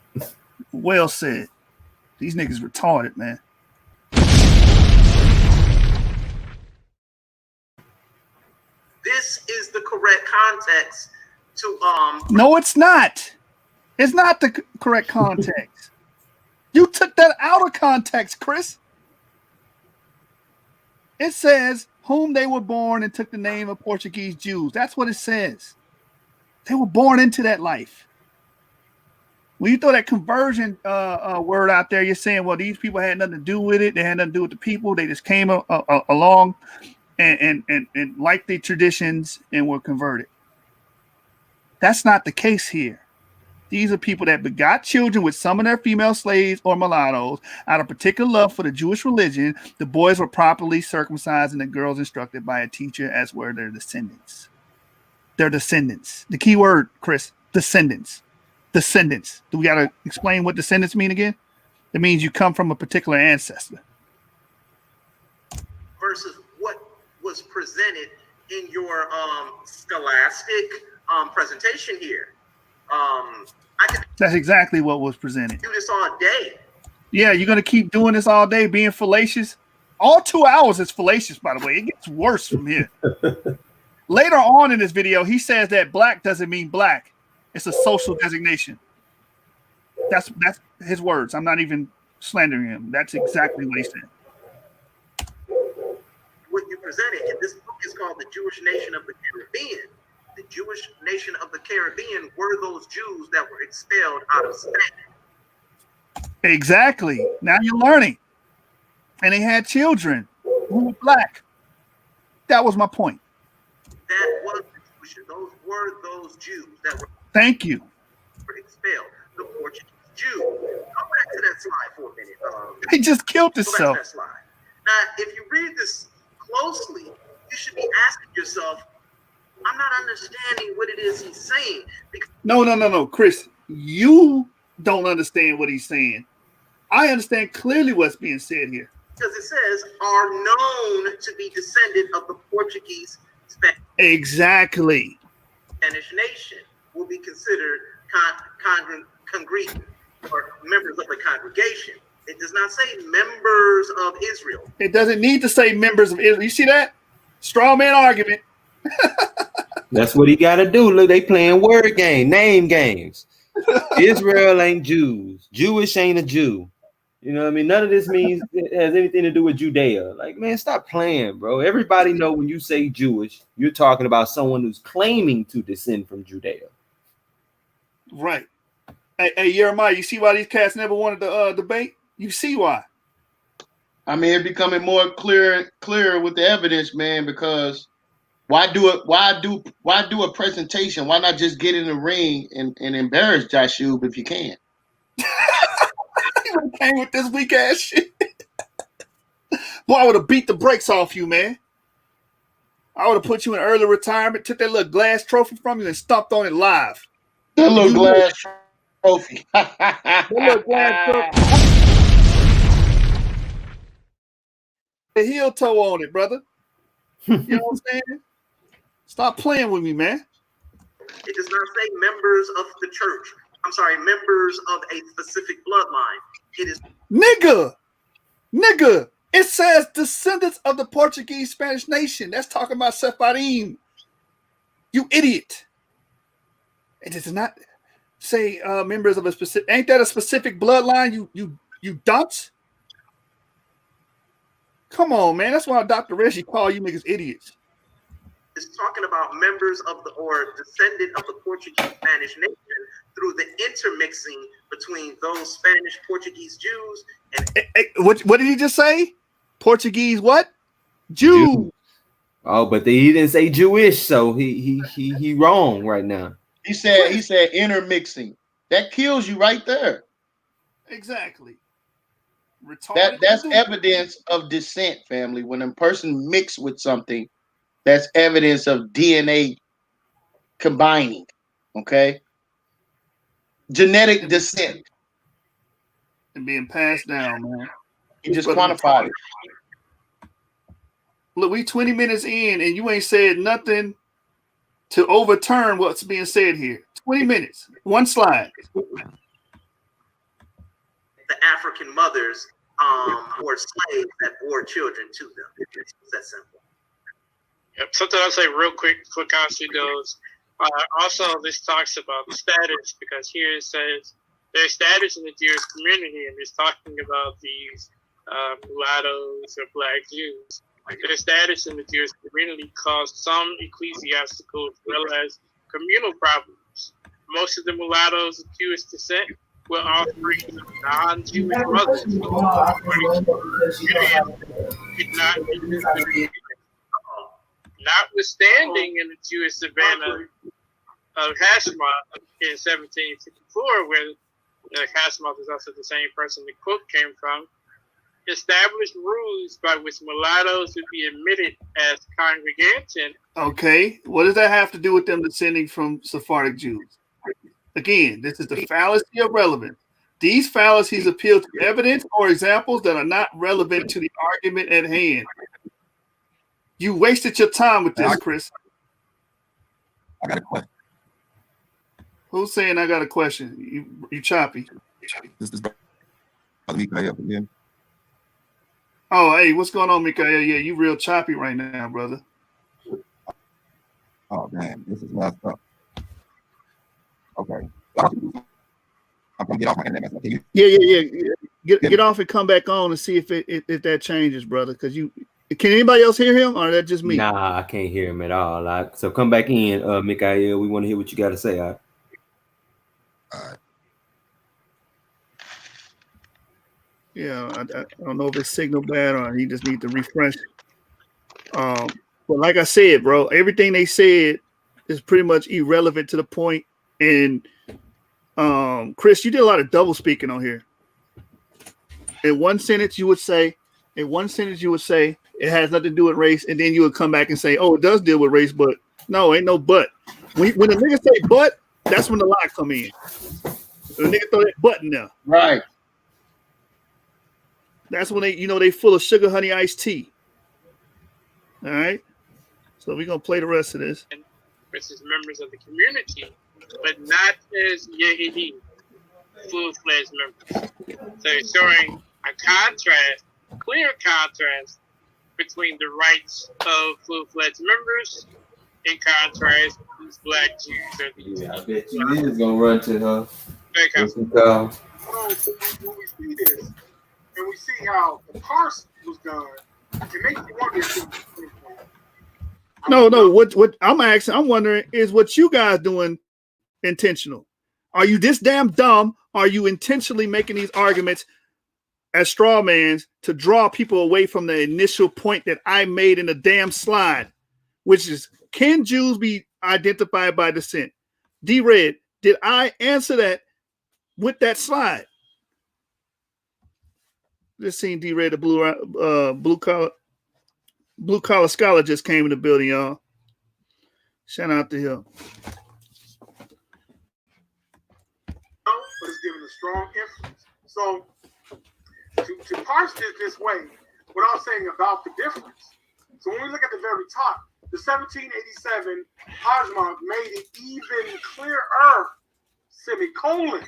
Well said. These niggas retarded, man. This is the correct context to No, it's not. It's not the correct context. You took that out of context, Chris. It says whom they were born and took the name of Portuguese Jews. That's what it says. They were born into that life. When you throw that conversion word out there, you're saying, well, these people had nothing to do with it. They had nothing to do with the people. They just came along and liked the traditions and were converted. That's not the case here. These are people that begot children with some of their female slaves or mulattoes out of particular love for the Jewish religion. The boys were properly circumcised and the girls instructed by a teacher, as were their descendants. Their descendants. The key word, Chris, descendants. Descendants. Do we got to explain what descendants mean again? It means you come from a particular ancestor. Versus what was presented in your scholastic presentation here. That's exactly what was presented. Do this all day. Yeah, you're gonna keep doing this all day, being fallacious. All 2 hours is fallacious, by the way. It gets worse from here. Later on in this video, he says that black doesn't mean black. It's a social designation. That's his words. I'm not even slandering him. That's exactly what he said. What you presented, and this book is called The Jewish Nation of the Caribbean. The Jewish nation of the Caribbean were those Jews that were expelled out of Spain. Exactly. Now you're learning. And they had children who were black. That was my point. That was the Jewish. Those were those Jews that were Thank you. expelled. The Portuguese Jew. Go back to that slide for a minute. He just killed Go back to himself. that slide. Now, if you read this closely, you should be asking yourself, I'm not understanding what it is he's saying. Because No, Chris. You don't understand what he's saying. I understand clearly what's being said here. it says, are known to be descendant of the Portuguese Exactly. Spanish nation will be considered congregant or members of the congregation. It does not say members of Israel. It doesn't need to say members of Israel. You see that? Straw man argument. That's what he got to do. Look, they playing word game, name games. Israel ain't Jews. Jewish ain't a Jew. You know what I mean? None of this means it has anything to do with Judea. Like, man, stop playing, bro. Everybody know when you say Jewish, you're talking about someone who's claiming to descend from Judea. Right. Hey, Jeremiah, you see why these cats never wanted to debate? You see why? I mean, it's becoming more clear with the evidence, man. Because why do a presentation? Why not just get in the ring and embarrass Joshua if you can? You came with this weak ass shit. Boy, I would have beat the brakes off you, man. I would have put you in early retirement, took that little glass trophy from you, and stomped on it live. That little glass trophy. That little glass trophy. The heel toe on it, brother. You know what I'm saying? Stop playing with me, man. It does not say members of the church. I'm sorry, members of a specific bloodline. It is Nigga. It says descendants of the Portuguese Spanish nation. That's talking about Sepharim. You idiot. It does not say members of a specific. Ain't that a specific bloodline? You dunce. Come on, man. That's why Dr. Reggie call you niggas idiots. It's talking about members of the or descendant of the Portuguese Spanish nation through the intermixing between those Spanish Portuguese Jews and what did he just say? Portuguese what? Jew. Oh, but he didn't say Jewish, so he wrong right now. He said intermixing. That kills you right there. Exactly. That's evidence of descent, family. When a person mixed with something, that's evidence of DNA combining. Okay. Genetic descent. And being passed down, man. You just quantified it. Look, we 20 minutes in and you ain't said nothing to overturn what's being said here. 20 minutes. One slide. the African mothers or slaves that bore children to them. It's that simple. Yep. Something I'll say real quick before Constantine goes. Also, this talks about status, because here it says their status in the Jewish community, and it's talking about these mulattoes or black Jews. Their status in the Jewish community caused some ecclesiastical as well as communal problems. Most of the mulattoes of Jewish descent were offspring of non-Jewish mothers. Notwithstanding in the Jewish Savannah of Hashemah in 1754, where Hashemah is also the same person the quote came from, established rules by which mulattoes would be admitted as congregants. Okay, what does that have to do with them descending from Sephardic Jews? Again, this is the fallacy of relevance. These fallacies appeal to evidence or examples that are not relevant to the argument at hand. You wasted your time with this, Chris. I got a question. Who's saying I got a question? You choppy. This Mikael again. Oh, hey, what's going on, Mikael? Yeah, you real choppy right now, brother. Oh damn, this is messed up. Okay. I'm gonna get off my internet. Yeah. Get off and come back on and see if that changes, brother. Because can anybody else hear him, or is that just me? Nah, I can't hear him at all. So come back in, Mikael. We want to hear what you got to say. All right. Yeah, I don't know if it's signal bad or he just need to refresh. But like I said, bro, everything they said is pretty much irrelevant to the point. And Chris, you did a lot of double speaking on here. In one sentence, you would say it has nothing to do with race, and then you would come back and say, oh, it does deal with race, but no, ain't no but. When a nigga say but, that's when the lie come in. When a nigga throw that but in there. Right. That's when they full of sugar, honey, iced tea. All right. So we're gonna play the rest of this. Versus members of the community, but not as Yehudi, full-fledged members. So it's showing a contrast, clear contrast between the rights of full-fledged members in contrast to these black Jews. Yeah, I bet you is gonna run to her. So when we see this, and we see how the parse was done, it makes me wonder if No. What I'm wondering is what you guys doing intentional. Are you this damn dumb? Are you intentionally making these arguments as straw mans to draw people away from the initial point that I made in the damn slide, which is, can Jews be identified by descent? D-Red, did I answer that with that slide? Just seen D-Red, the blue collar scholar just came in the building, y'all. Shout out to him. But it's given a strong influence. So to parse this way, what I'm saying about the difference. So when we look at the very top, the 1787 Hajjma made it even clearer, semicolon.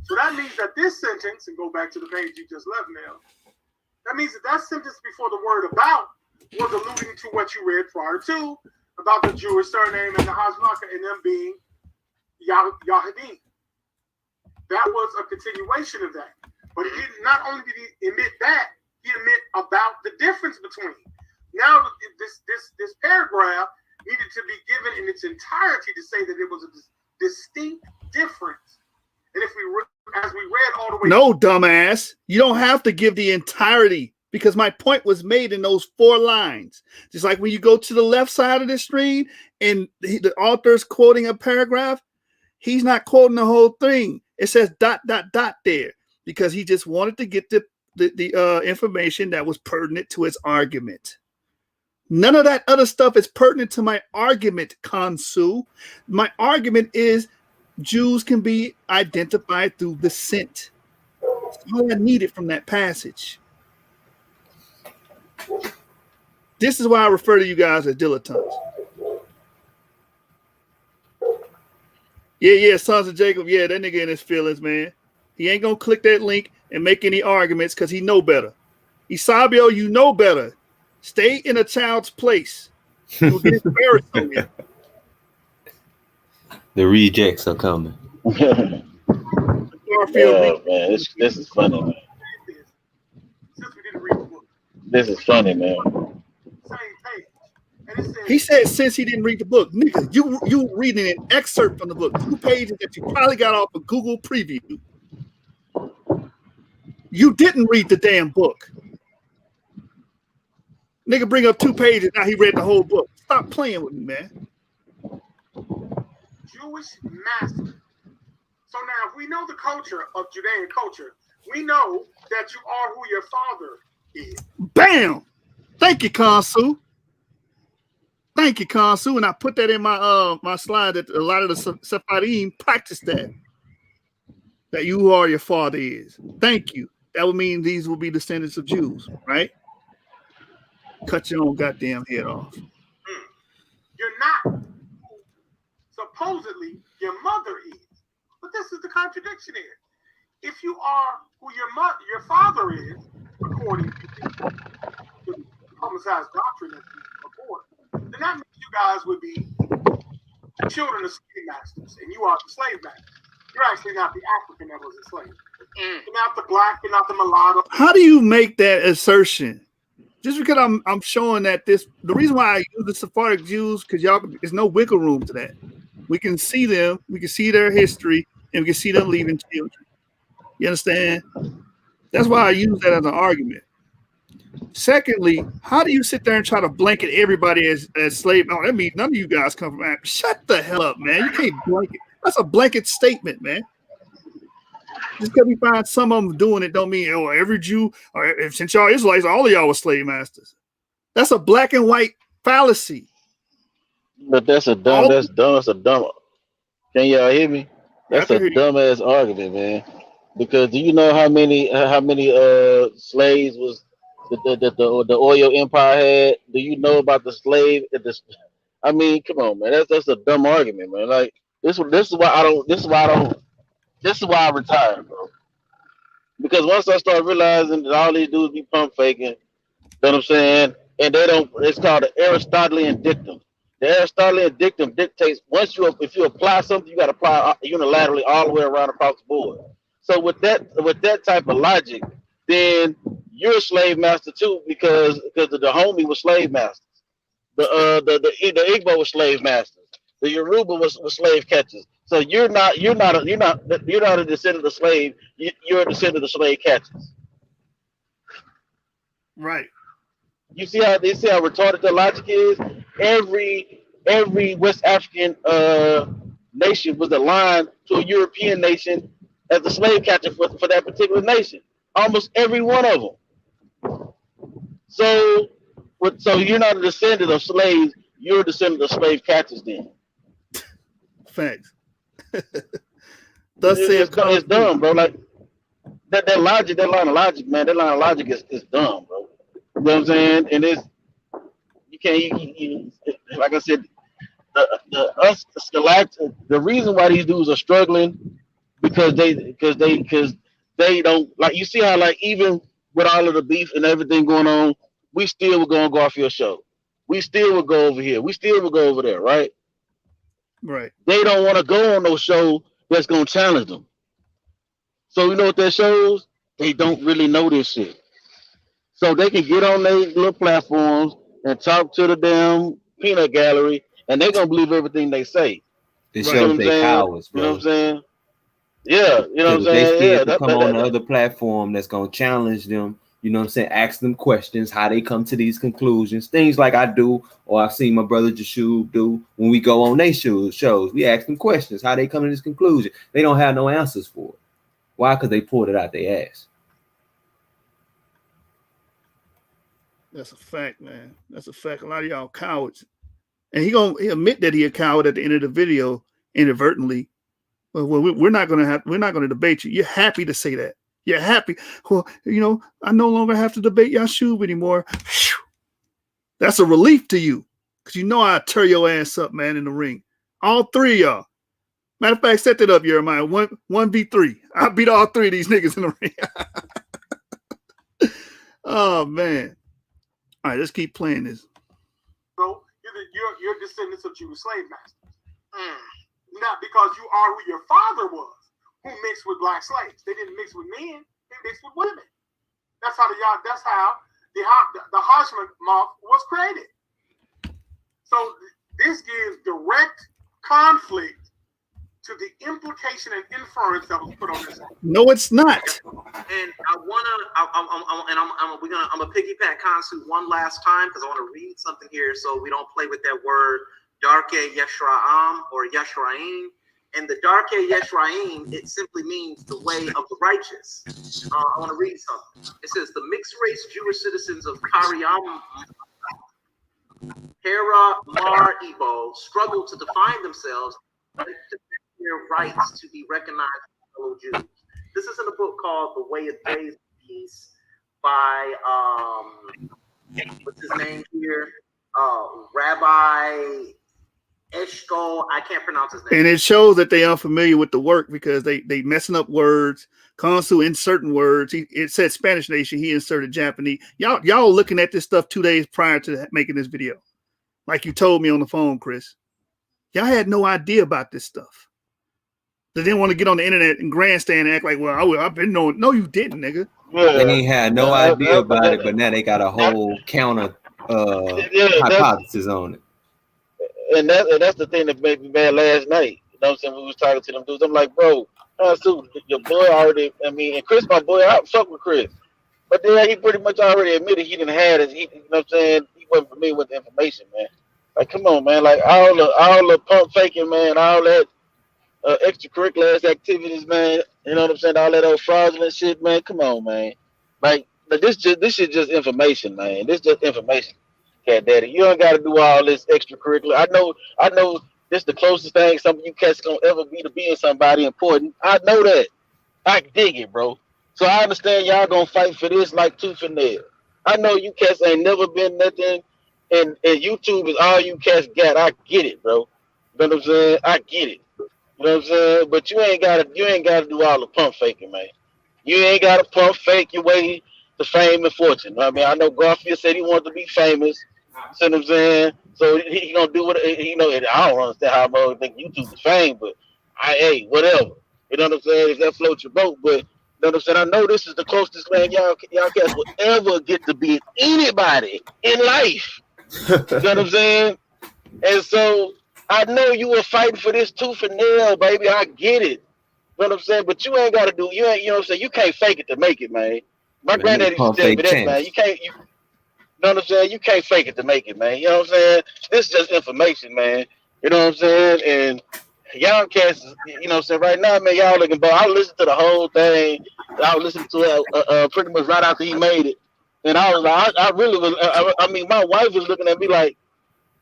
So that means that this sentence, and go back to the page you just left now, that means that sentence before the word about was alluding to what you read prior to about the Jewish surname and the Hajjmaka and them being Yahudim. That was a continuation of that. But he didn't, not only did he admit that, he admit about the difference between. Now this paragraph needed to be given in its entirety to say that it was a distinct difference. And if as we read all the way. No, dumbass. You don't have to give the entirety because my point was made in those 4 lines. Just like when you go to the left side of the screen and the author's quoting a paragraph, he's not quoting the whole thing. It says ... there because he just wanted to get the information that was pertinent to his argument. None of that other stuff is pertinent to my argument, Kansu. My argument is Jews can be identified through descent. That's all I needed from that passage. This is why I refer to you guys as dilettantes. Yeah, Sons of Jacob. Yeah, that nigga in his feelings, man. He ain't gonna click that link and make any arguments because he know better. Isabio, you know better. Stay in a child's place. You'll get embarrassed on you. The rejects are coming. Man, this is funny, man. This is funny, man. He said since he didn't read the book. Nigga, you reading an excerpt from the book. 2 pages that you probably got off of Google Preview. You didn't read the damn book. Nigga bring up 2 pages, now he read the whole book. Stop playing with me, man. Jewish master. So now if we know the culture of Judean culture, we know that you are who your father is. Bam! Thank you, Kansu. Thank you, Kansu. And I put that in my my slide that a lot of the Sephardim practice that. That you are your father is. Thank you. That would mean these will be descendants of Jews, right? Cut your own goddamn head off. You're not who supposedly your mother is. But this is the contradiction here. if you are who your father is, according to the homicide doctrine that you report, then that means you guys would be children of slave masters, and you are the slave master. You're actually not the African that was enslaved. You're not the black, you're not the mulatto. How do you make that assertion? Just because I'm showing that the reason why I use the Sephardic Jews, because y'all, there's no wiggle room to that. We can see them, we can see their history, and we can see them leaving children. You understand? That's why I use that as an argument. Secondly, how do you sit there and try to blanket everybody as slave? No, that means none of you guys come from Africa. Shut the hell up, man. You can't blanket. That's a blanket statement, man. Just because we find some of them doing it don't mean every Jew, or since y'all Israelites, all of y'all were slave masters. That's a black and white fallacy. But that's a dumb. That's dumb. That's a dumb. Can y'all hear me? That's a dumbass argument, man. Because do you know how many slaves was the oil empire had? Do you know about the slave? I mean, come on, man. That's a dumb argument, man. Like this is why I don't. This is why I retired, bro. Because once I start realizing that all these dudes be pump faking, you know what I'm saying? And they don't. It's called the Aristotelian dictum. The Aristotelian dictum dictates if you apply something, you got to apply unilaterally all the way around across the board. So with that type of logic, then you're a slave master too, because the homie was slave masters. The Igbo was slave masters. The Yoruba was slave catchers. So you're not a descendant of the slave. You're a descendant of slave catchers. Right. You see how retarded the logic is? Every West African nation was aligned to a European nation as the slave catcher for that particular nation. Almost every one of them. So you're not a descendant of slaves. You're a descendant of slave catchers then. Facts. It's dumb, bro. Like that line of logic, man. That line of logic is dumb, bro. You know what I'm saying? And you can't. Like I said, the reason why these dudes are struggling because they don't, like, you see how, like, even with all of the beef and everything going on, we still were gonna go off your show. We still would go over here. We still would go over there, right? Right. They don't want to go on no show that's gonna challenge them. So you know what that shows? They don't really know this shit. So they can get on their little platforms and talk to the damn peanut gallery, and they're gonna believe everything they say. It shows they cowards, bro. You know what I'm saying? Yeah, you know what I'm They saying? scared to come on the other platform that's gonna challenge them. You know what I'm saying? Ask them questions, how they come to these conclusions, things like I do, or I've seen my brother Jashub do when we go on their shows. We ask them questions, how they come to this conclusion. They don't have no answers for it. Why? Because they pulled it out their ass. That's a fact, man. That's a fact. A lot of y'all cowards. And he admit that he a coward at the end of the video inadvertently. Well, we're not gonna debate you. You're happy to say that. You're happy. Well, I no longer have to debate Yashub anymore. That's a relief to you, because you know I'll tear your ass up, man, in the ring. All three of y'all. Matter of fact, set that up, Jeremiah. 1v3. I beat all three of these niggas in the ring. Oh man. All right, let's keep playing this. So you're descendants of Jewish slave masters. Not because you are who your father was, who mixed with black slaves. They didn't mix with men; they mixed with women. That's how the Hashemite was created. So this gives direct conflict to the implication and inference that was put on this. No, it's not. And I'm gonna piggyback Kansu one last time because I want to read something here so we don't play with that word Darkei Yeshraim or Yeshraim. And the Darkei Yeshraim, it simply means the way of the righteous. I want to read something. It says the mixed race Jewish citizens of Karyam, Hera, Mar, Igbo struggle to define themselves and defend their rights to be recognized as fellow Jews. This is in a book called The Way of Days Peace by what's his name here? Rabbi Esh Ishkol, I can't pronounce his name. And it shows that they are unfamiliar with the work because they messing up words. Konsu inserting words. It said Spanish Nation. He inserted Japanese. Y'all looking at this stuff 2 days prior to making this video, like you told me on the phone, Chris. Y'all had no idea about this stuff. They didn't want to get on the internet and grandstand and act like, well, I've been knowing. No, you didn't, nigga. They ain't had no idea about it, but now they got a whole counter hypothesis on it. And that's the thing that made me mad last night. You know what I'm saying? We was talking to them dudes. I'm like, bro, your boy already, I mean, and Chris, my boy, I fuck with Chris. But then he pretty much already admitted he didn't have it. You know what I'm saying? He wasn't familiar with the information, man. Like, come on, man. Like, all the pump faking, man, all that extracurricular activities, man. You know what I'm saying? All that old fraudulent shit, man. Come on, man. Like this shit just information, man. This just information, cat daddy. You don't got to do all this extracurricular. I know. This the closest thing some of you cats gonna ever be to being somebody important. I know that. I dig it, bro. So I understand y'all gonna fight for this like tooth and nail. I know you cats ain't never been nothing, and YouTube is all you cats got. I get it, bro. You know what I'm saying? I get it. You know what I'm saying? But you ain't gotta do all the pump faking, man. You ain't gotta pump fake your way to fame and fortune. I mean, I know Garfield said he wanted to be famous. See what I'm saying? So he gonna do what you know. And I don't understand how I think YouTube is fame, but hey, whatever. You know what I'm saying? If that floats your boat, but you know what I'm saying? I know this is the closest man y'all cats will ever get to be anybody in life. You know what I'm saying? And so I know you were fighting for this tooth and nail, baby. I get it. You know what I'm saying? But you ain't gotta do. You know what I'm saying? You can't fake it to make it, man. My granddaddy used to tell me that, man. You know what I'm saying? You can't fake it to make it, man. You know what I'm saying? This is just information, man. You know what I'm saying? And y'all cats, you know what I'm saying? Right now, man, y'all looking, but I listened to the whole thing. I was listening to it pretty much right after he made it. And I was like, I really was, I mean, my wife was looking at me like,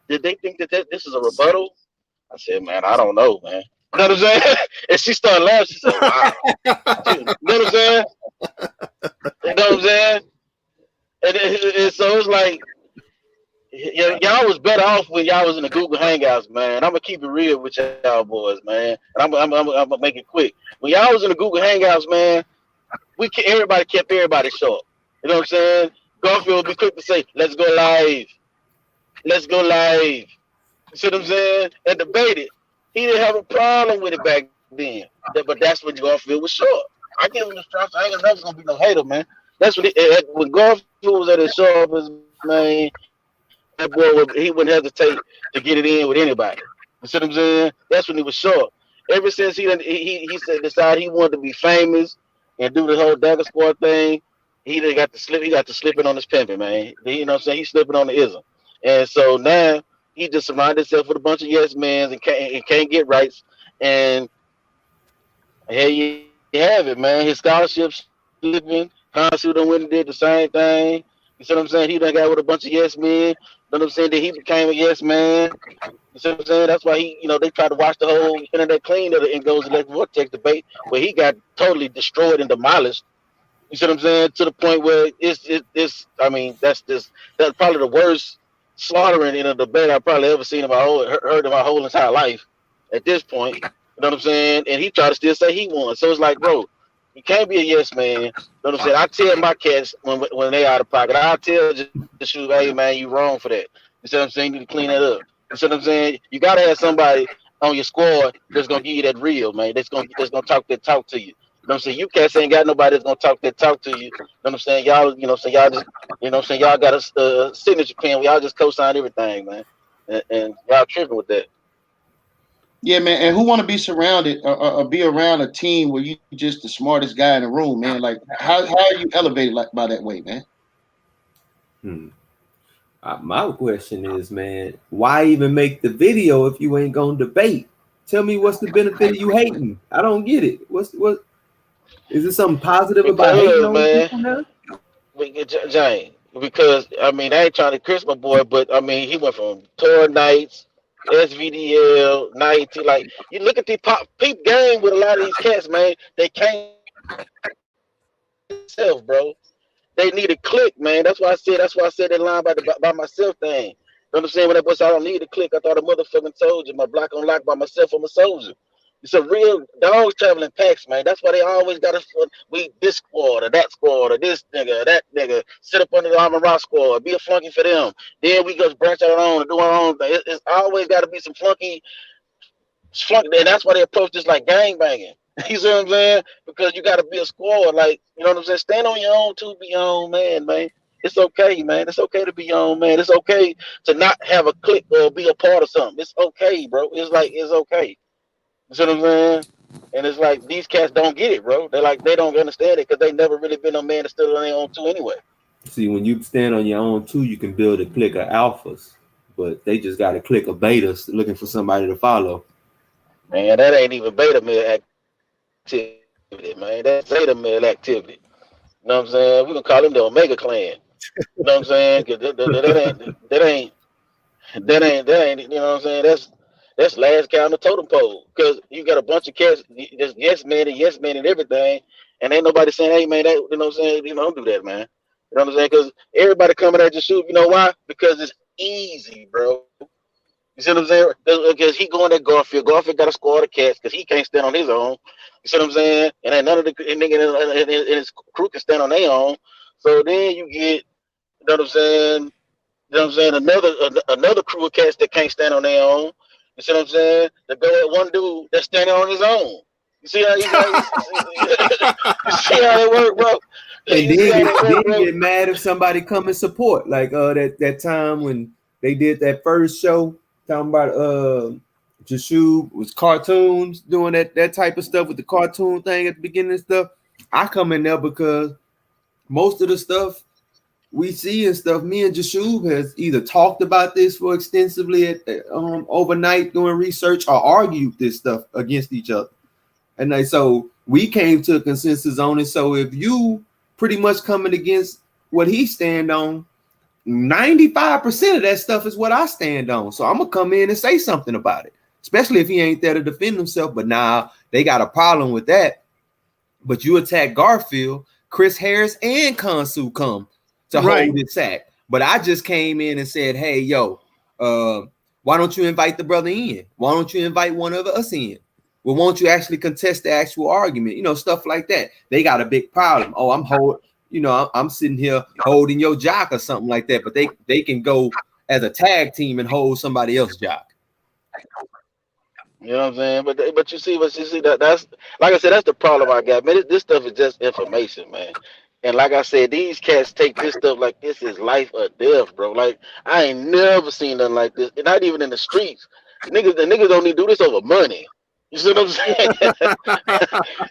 did they think that this is a rebuttal? I said, man, I don't know, man. You know what I'm saying? And she started laughing. She said, wow. You know what I'm saying? You know what I'm saying? And so it's like, y'all was better off when y'all was in the Google Hangouts, man. I'm gonna keep it real with y'all boys, man. And I'm gonna make it quick. When y'all was in the Google Hangouts, man, everybody kept everybody short. You know what I'm saying? Garfield would be quick to say, "Let's go live. Let's go live." You see what I'm saying? And debate it. He didn't have a problem with it back then, but that's when Garfield was short. I give him the strength. I ain't never gonna be no hater, man. That's when Garfield was at his sharpest, man. That boy he wouldn't hesitate to get it in with anybody. You see what I'm saying? That's when he was short. Ever since he decided he wanted to be famous and do the whole Dagger Squad thing, he got to slip. He got to slipping on his pimping, man. You know what I'm saying? He's slipping on the ism, and so now he just surrounded himself with a bunch of yes men and can't get rights. And here you have it, man. His scholarships slipping. Konsu done went and did the same thing. You see what I'm saying? He done got with a bunch of yes men. You know what I'm saying? That he became a yes man. You see what I'm saying? That's why they tried to watch the whole internet clean of the Ngo's Electric Vortex debate, where he got totally destroyed and demolished. You see what I'm saying? To the point where it's I mean, that's probably the worst slaughtering in a debate I've probably ever seen heard in my whole entire life at this point. You know what I'm saying? And he tried to still say he won. So it's like, bro, you can't be a yes man. You know what I'm saying? I tell my cats when they out of pocket, I tell just shoot, hey man, you wrong for that. You see what I'm saying? You need to clean that up. You see what I'm saying? You gotta have somebody on your squad that's gonna give you that real, man. That's gonna talk that talk to you. You know what I'm saying? You cats ain't got nobody that's gonna talk that talk to you. You know what I'm saying? Y'all, you know what I'm saying? Y'all just, you know what I'm saying? Y'all got a signature pen. Y'all just co-sign everything, man. And y'all tripping with that. Yeah, man. And who want to be surrounded or be around a team where you just the smartest guy in the room, man? Like, how are you elevated like by that way, man? My question is, man, why even make the video if you ain't gonna debate? Tell me what's the benefit of you hating? I don't get it. What is there something positive about hating on people now? Jane, because I mean, I ain't trying to curse my boy, but I mean, he went from tour nights, SVDL, 90. Like, you look at the peep game with a lot of these cats, man. They can't self, bro. They need a click, man. That's why I said that line by myself thing. You understand what that was? I don't need to click. I thought a motherfucking told you. My block on lock by myself. I'm a soldier. It's a real dogs traveling packs, man. That's why they always got us. We this squad or that squad or this nigga or that nigga. Sit up under the Armor Rock squad. Be a flunky for them. Then we just branch out our own and do our own thing. It's always got to be some flunky, and that's why they approach this like gang banging. You see what I'm saying? Because you got to be a squad. Like, you know what I'm saying? Stand on your own to be your own man, man. It's okay, man. It's okay to be your own man. It's okay to not have a clique or be a part of something. It's okay, bro. It's like, it's okay. You see what I'm saying? And it's like these cats don't get it, bro. They're like, they don't understand it because they never really been a man to still on their own too anyway. See, when you stand on your own too, you can build a clique of alphas, but they just got a clique of betas looking for somebody to follow. Man, that ain't even beta male activity, man. That's zeta male activity. You know what I'm saying? We gonna call them the Omega Clan. You know what I'm saying? 'Cause that ain't. You know what I'm saying? That's last guy on the totem pole. Because you got a bunch of cats, just yes men and everything, and ain't nobody saying, hey man, that, you know what I'm saying? You know, don't do that, man. You know what I'm saying? Because everybody coming at you shoot. You know why? Because it's easy, bro. You see what I'm saying? Because he going at Garfield. Garfield got a squad of cats because he can't stand on his own. You see what I'm saying? And then none of the nigga and his crew can stand on their own. So then you get, you know what I'm saying? You know what I'm saying? Another crew of cats that can't stand on their own. You see what I'm saying? They go at one dude that's standing on his own. You see how you see how it work, bro? And then get mad if somebody come and support. Like that time when they did that first show talking about Jashub was cartoons doing that type of stuff with the cartoon thing at the beginning and stuff. I come in there because most of the stuff we see and stuff, me and Jashub has either talked about this for extensively at overnight doing research or argued this stuff against each other. And so we came to a consensus on it. So if you pretty much coming against what he stand on, 95% of that stuff is what I stand on. So I'm gonna come in and say something about it, especially if he ain't there to defend himself. But now they got a problem with that. But you attack Garfield, Chris Harris, and Khonshu come to hold it sack. But I just came in and said, hey, yo, why don't you invite the brother in? Why don't you invite one of us in? Well, won't you actually contest the actual argument? You know, stuff like that. They got a big problem. Oh, I'm sitting here holding your jock or something like that. But they can go as a tag team and hold somebody else's jock. You know what I'm saying? But you see that's like I said, that's the problem I got, man. This stuff is just information, man. And like I said, these cats take this stuff like this is life or death, bro. Like I ain't never seen nothing like this, and not even in the streets. The niggas don't need to do this over money. You see what I'm saying? You know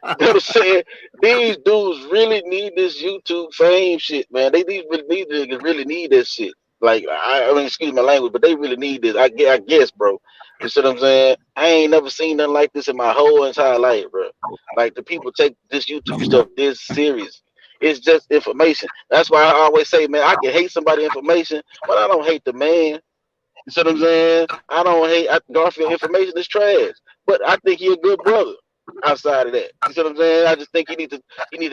what I'm saying? These dudes really need this YouTube fame shit, man. These niggas really need this shit. Like I mean, excuse my language, but they really need this. I guess, bro. You see what I'm saying? I ain't never seen nothing like this in my whole entire life, bro. Like the people take this YouTube stuff this serious. It's just information. That's why I always say, man, I can hate somebody information, but I don't hate the man. You see what I'm saying? I don't hate Garfield. Information is trash, but I think he a good brother. Outside of that, you see what I'm saying? I just think he need to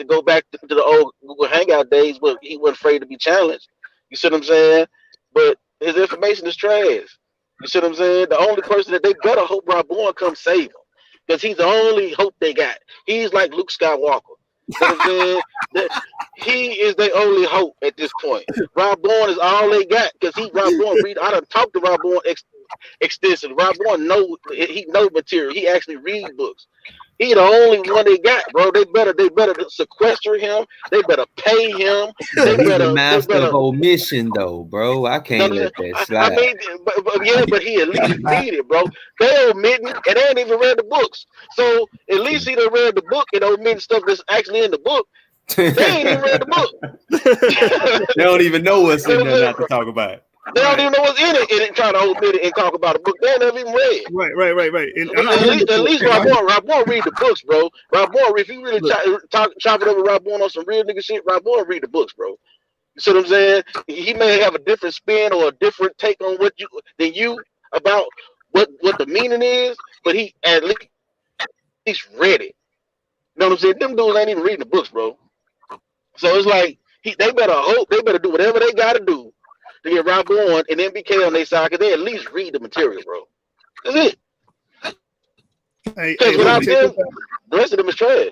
go back to the old Google Hangout days where he wasn't afraid to be challenged. You see what I'm saying? But his information is trash. You see what I'm saying? The only person that they better hope Rob Bourne come save him, because he's the only hope they got. He's like Luke Skywalker. You know what I'm saying? He is their only hope at this point. Rob Bourne is all they got, because Rob Bourne read. I done talked to Rob Bourne extensively. Rob Bourne know material. He actually read books. He the only one they got, bro. They better sequester him. They better pay him. He's the master of omission, though, bro. I can't let that slide. I mean, but he at least read it, bro. They omitting, and they ain't even read the books. So at least he done read the book and omitting stuff that's actually in the book. They ain't even read the book. They don't even know what's in there not to talk about. They don't even know what's in it, and trying to omit it and talk about a book they never even read. Right. And at least Rob Bourne read the books, bro. Rob Bourne, if you really chop it over Rob Bourne on some real nigga shit, Rob Bourne read the books, bro. You see what I'm saying? He may have a different spin or a different take on than you about what the meaning is, but he at least read it. You know what I'm saying? Them dudes ain't even reading the books, bro. So it's like they better do whatever they gotta do to get Rob on and MBK on their side because they at least read the material, bro. That's it. Because without them, the rest of them is trash.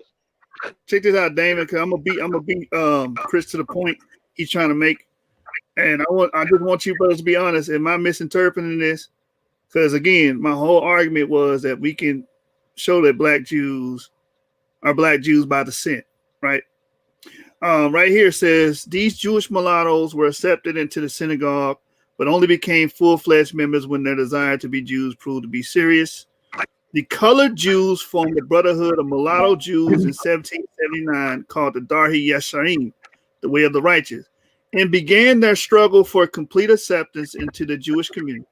Check this out, Damon. Because I'm gonna beat Chris to the point he's trying to make, and I just want you brothers to be honest. Am I misinterpreting this? Because again, my whole argument was that we can show that black Jews are black Jews by descent, right? Right here says these Jewish mulattoes were accepted into the synagogue, but only became full-fledged members when their desire to be Jews proved to be serious. The colored Jews formed a brotherhood of mulatto Jews in 1779 called the Darhi Yesharim, the Way of the Righteous, and began their struggle for complete acceptance into the Jewish community.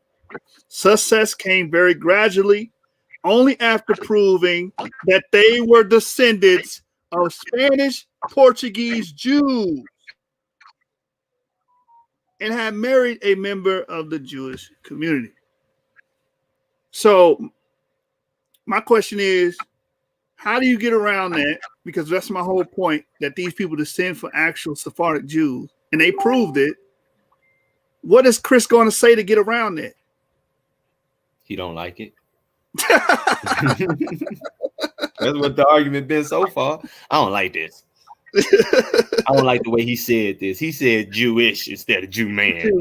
Success came very gradually, only after proving that they were descendants of Spanish Portuguese Jews and had married a member of the Jewish community. So my question is, how do you get around that? Because that's my whole point, that these people descend from actual Sephardic Jews, and they proved it. What is Chris going to say to get around that? He don't like it. That's what the argument been so far. I don't like this. I don't like the way he said this. He said Jewish instead of Jew man.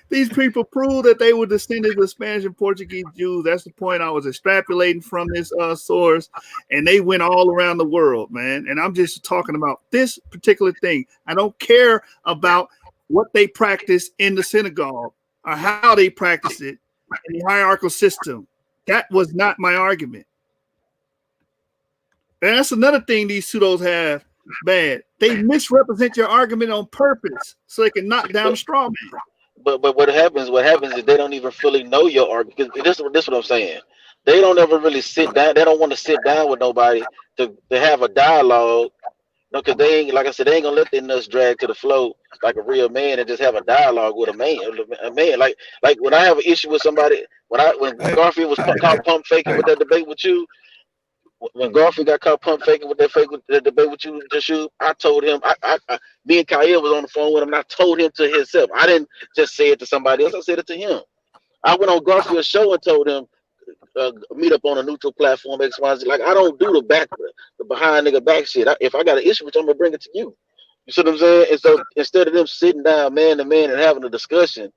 These people proved that they were descendants of Spanish and Portuguese Jews. That's the point I was extrapolating from this source, and they went all around the world, man. And I'm just talking about this particular thing. I don't care about what they practice in the synagogue or how they practice it in the hierarchical system. That was not my argument. And that's another thing these pseudos have bad. They misrepresent your argument on purpose so they can knock down the straw man. But what happens is they don't even fully know your argument. This is what I'm saying. They don't ever really sit down. They don't want to sit down with nobody to have a dialogue. No, because they ain't, like I said, they ain't gonna let their nuts drag to the flow like a real man and just have a dialogue with a man. A man, like when I have an issue with somebody, when Garfield was caught pump faking with that debate with you, when Garfield got caught pump faking with that debate with you, Jashu, I told him, me and Kyle was on the phone with him, and I told him to himself. I didn't just say it to somebody else. I said it to him. I went on Garfield's show and told him, meet up on a neutral platform, XYZ. Like, I don't do the behind nigga back shit. If I got an issue with you, I'm gonna bring it to you. You see what I'm saying? And so instead of them sitting down man to man and having a discussion,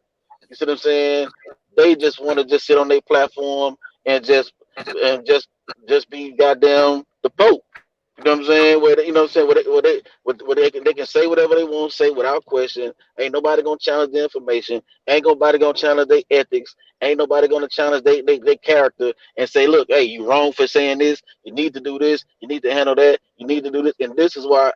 you see what I'm saying? They just want to just sit on their platform and just be goddamn the Pope. You know what I'm saying? Where they can say whatever they want to say without question. Ain't nobody gonna challenge the information. Ain't nobody gonna challenge their ethics. Ain't nobody gonna challenge their character and say, look, hey, you wrong for saying this. You need to do this. You need to handle that. You need to do this. And this is why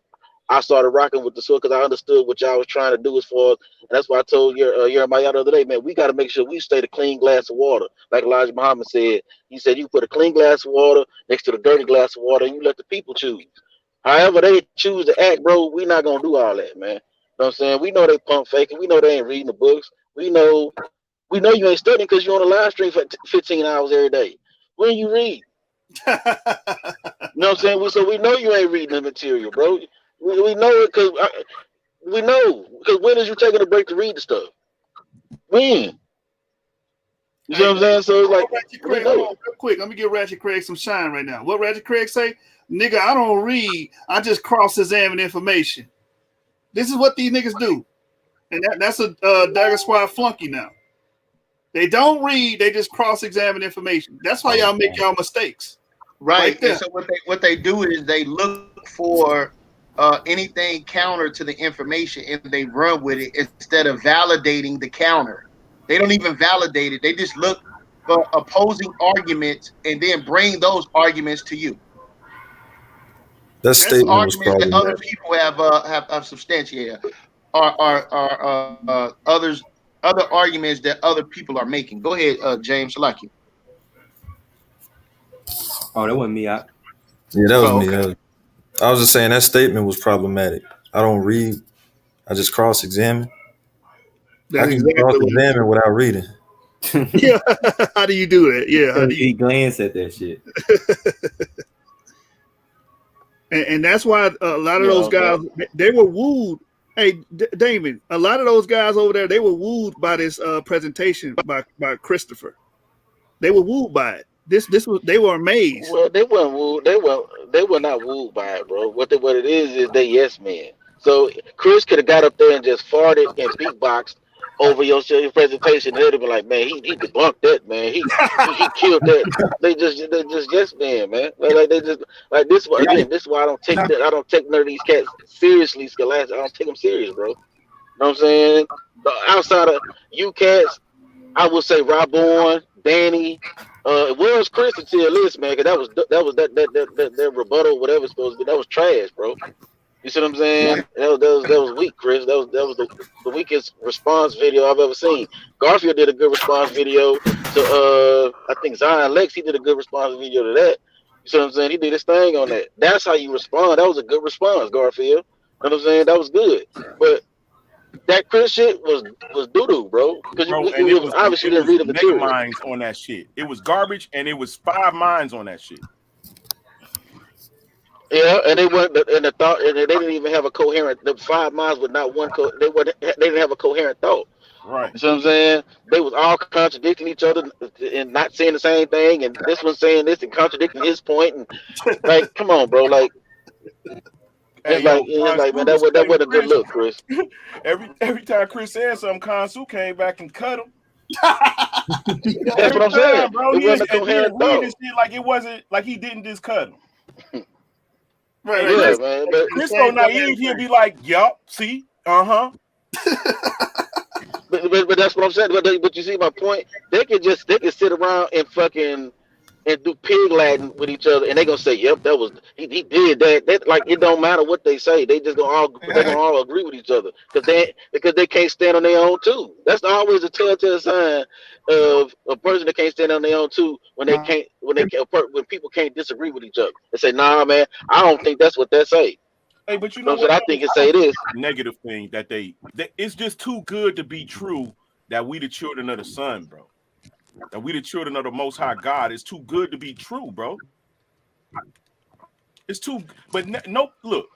I started rocking with the sword, because I understood what y'all was trying to do as far as, and that's why I told Jeremiah the other day, man, we got to make sure we stay the clean glass of water. Like Elijah Muhammad said, he said, you put a clean glass of water next to the dirty glass of water and you let the people choose. However they choose to act, bro, we not going to do all that, man. You know what I'm saying? We know they pump faking. We know they ain't reading the books. We know you ain't studying because you're on a live stream for 15 hours every day. When you read? You know what I'm saying? So we know you ain't reading the material, bro. We know it because when is you taking a break to read the stuff? When? You see what I'm saying? So it's like, Craig, hold on, real quick. Let me give Ratchet Craig some shine right now. What Ratchet Craig say? Nigga, I don't read. I just cross-examine information. This is what these niggas do. And that's a Dagger Squad flunky now. They don't read. They just cross-examine information. That's why y'all make y'all mistakes. Right. And so what they do is they look for anything counter to the information and they run with it instead of validating the counter. They don't even validate it. They just look for opposing arguments and then bring those arguments to you. That statement was arguments that other people have substantiated are other arguments that other people are making. Go ahead, James. I like you. Oh, that wasn't me. Yeah, that was me. Okay. I was just saying that statement was problematic. I don't read. I just cross-examine. I can cross-examine without reading. Yeah, how do you do that? Yeah, how do you glance at that shit? and that's why a lot of those guys, they were wooed Hey, Damon, a lot of those guys over there, they were wooed by this presentation by Christopher. They were wooed by it. This was they were amazed. Well, they weren't wooed. They were not wooed by it, bro. What it is they yes men. So Chris could have got up there and just farted and beatboxed over your presentation. They'd have been like, man, he debunked that, man. He killed that. They just yes men, man. Like they just like this. Again, this is why I don't take none of these cats seriously. Scholastic, I don't take them serious, bro. You know what I'm saying? But outside of you cats, I would say Rob Bourne, Danny. It was Chris until this, man, because that rebuttal, whatever it's supposed to be, that was trash, bro. You see what I'm saying? That was weak, Chris. That was the weakest response video I've ever seen. Garfield did a good response video to I think Zion Lex, he did a good response video to that. You see what I'm saying? He did his thing on that. That's how you respond. That was a good response, Garfield. You know what I'm saying? That was good. But that Chris shit was doo-doo, bro. Because you obviously didn't read the material. Minds on that shit. It was garbage, and it was 5 minds on that shit. Yeah, and they weren't, and the thought, and they didn't even have a coherent. The 5 minds with not one. They didn't have a coherent thought. Right. You see what I'm saying? They was all contradicting each other and not saying the same thing, and this one saying this and contradicting his point, and like, come on, bro, like. It's like, man, that wasn't a good look, Chris. Every time Chris said something, Kansu came back and cut him. That's what I'm saying, bro. It wasn't a coherent thought. Like it wasn't like he didn't just cut him. Right, yeah, man. But Chris so naive, he'll be like, "Yup, see, But that's what I'm saying. But you see my point. They can sit around and fucking and do pig Latin with each other, and they gonna say, "Yep, that was he did that." That like it don't matter what they say. They just gonna all agree with each other because they can't stand on their own too. That's always a telltale sign of a person that can't stand on their own too when people can't disagree with each other. They say, "Nah, man, I don't think that's what they say." Hey, but you know what? I think it say this negative thing that it's just too good to be true that we the children of the sun, bro. That we the children of the Most High God. It's too good to be true, bro. It's too, but no, look,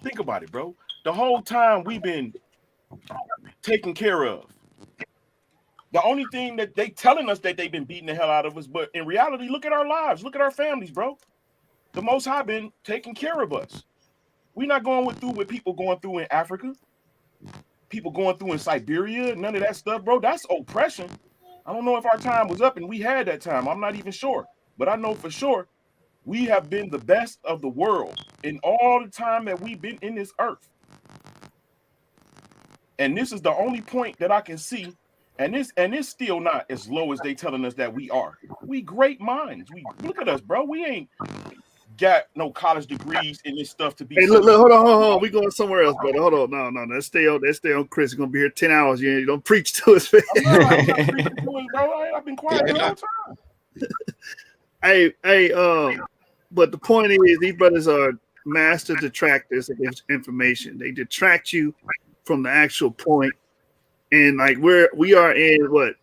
think about it, bro. The whole time we've been taken care of. The only thing that they telling us that they've been beating the hell out of us, but in reality, look at our lives, look at our families, bro. The Most High been taking care of us. We're not going through what people going through in Africa, people going through in Siberia, none of that stuff, bro. That's oppression. I don't know if our time was up and we had that time. I'm not even sure. But I know for sure we have been the best of the world in all the time that we've been in this earth. And this is the only point that I can see. And it's still not as low as they telling us that we are. We great minds. We look at us, bro. We ain't got no college degrees in this stuff to be. Hey, look, hold on. We going somewhere else, brother. Hold on. No. Let's stay on Chris. He's gonna be here 10 hours. You don't preach to us, man. I'm not preaching to us, bro. I've been quiet the whole time. Hey, but the point is, these brothers are master detractors of information. They detract you from the actual point. And like we are in what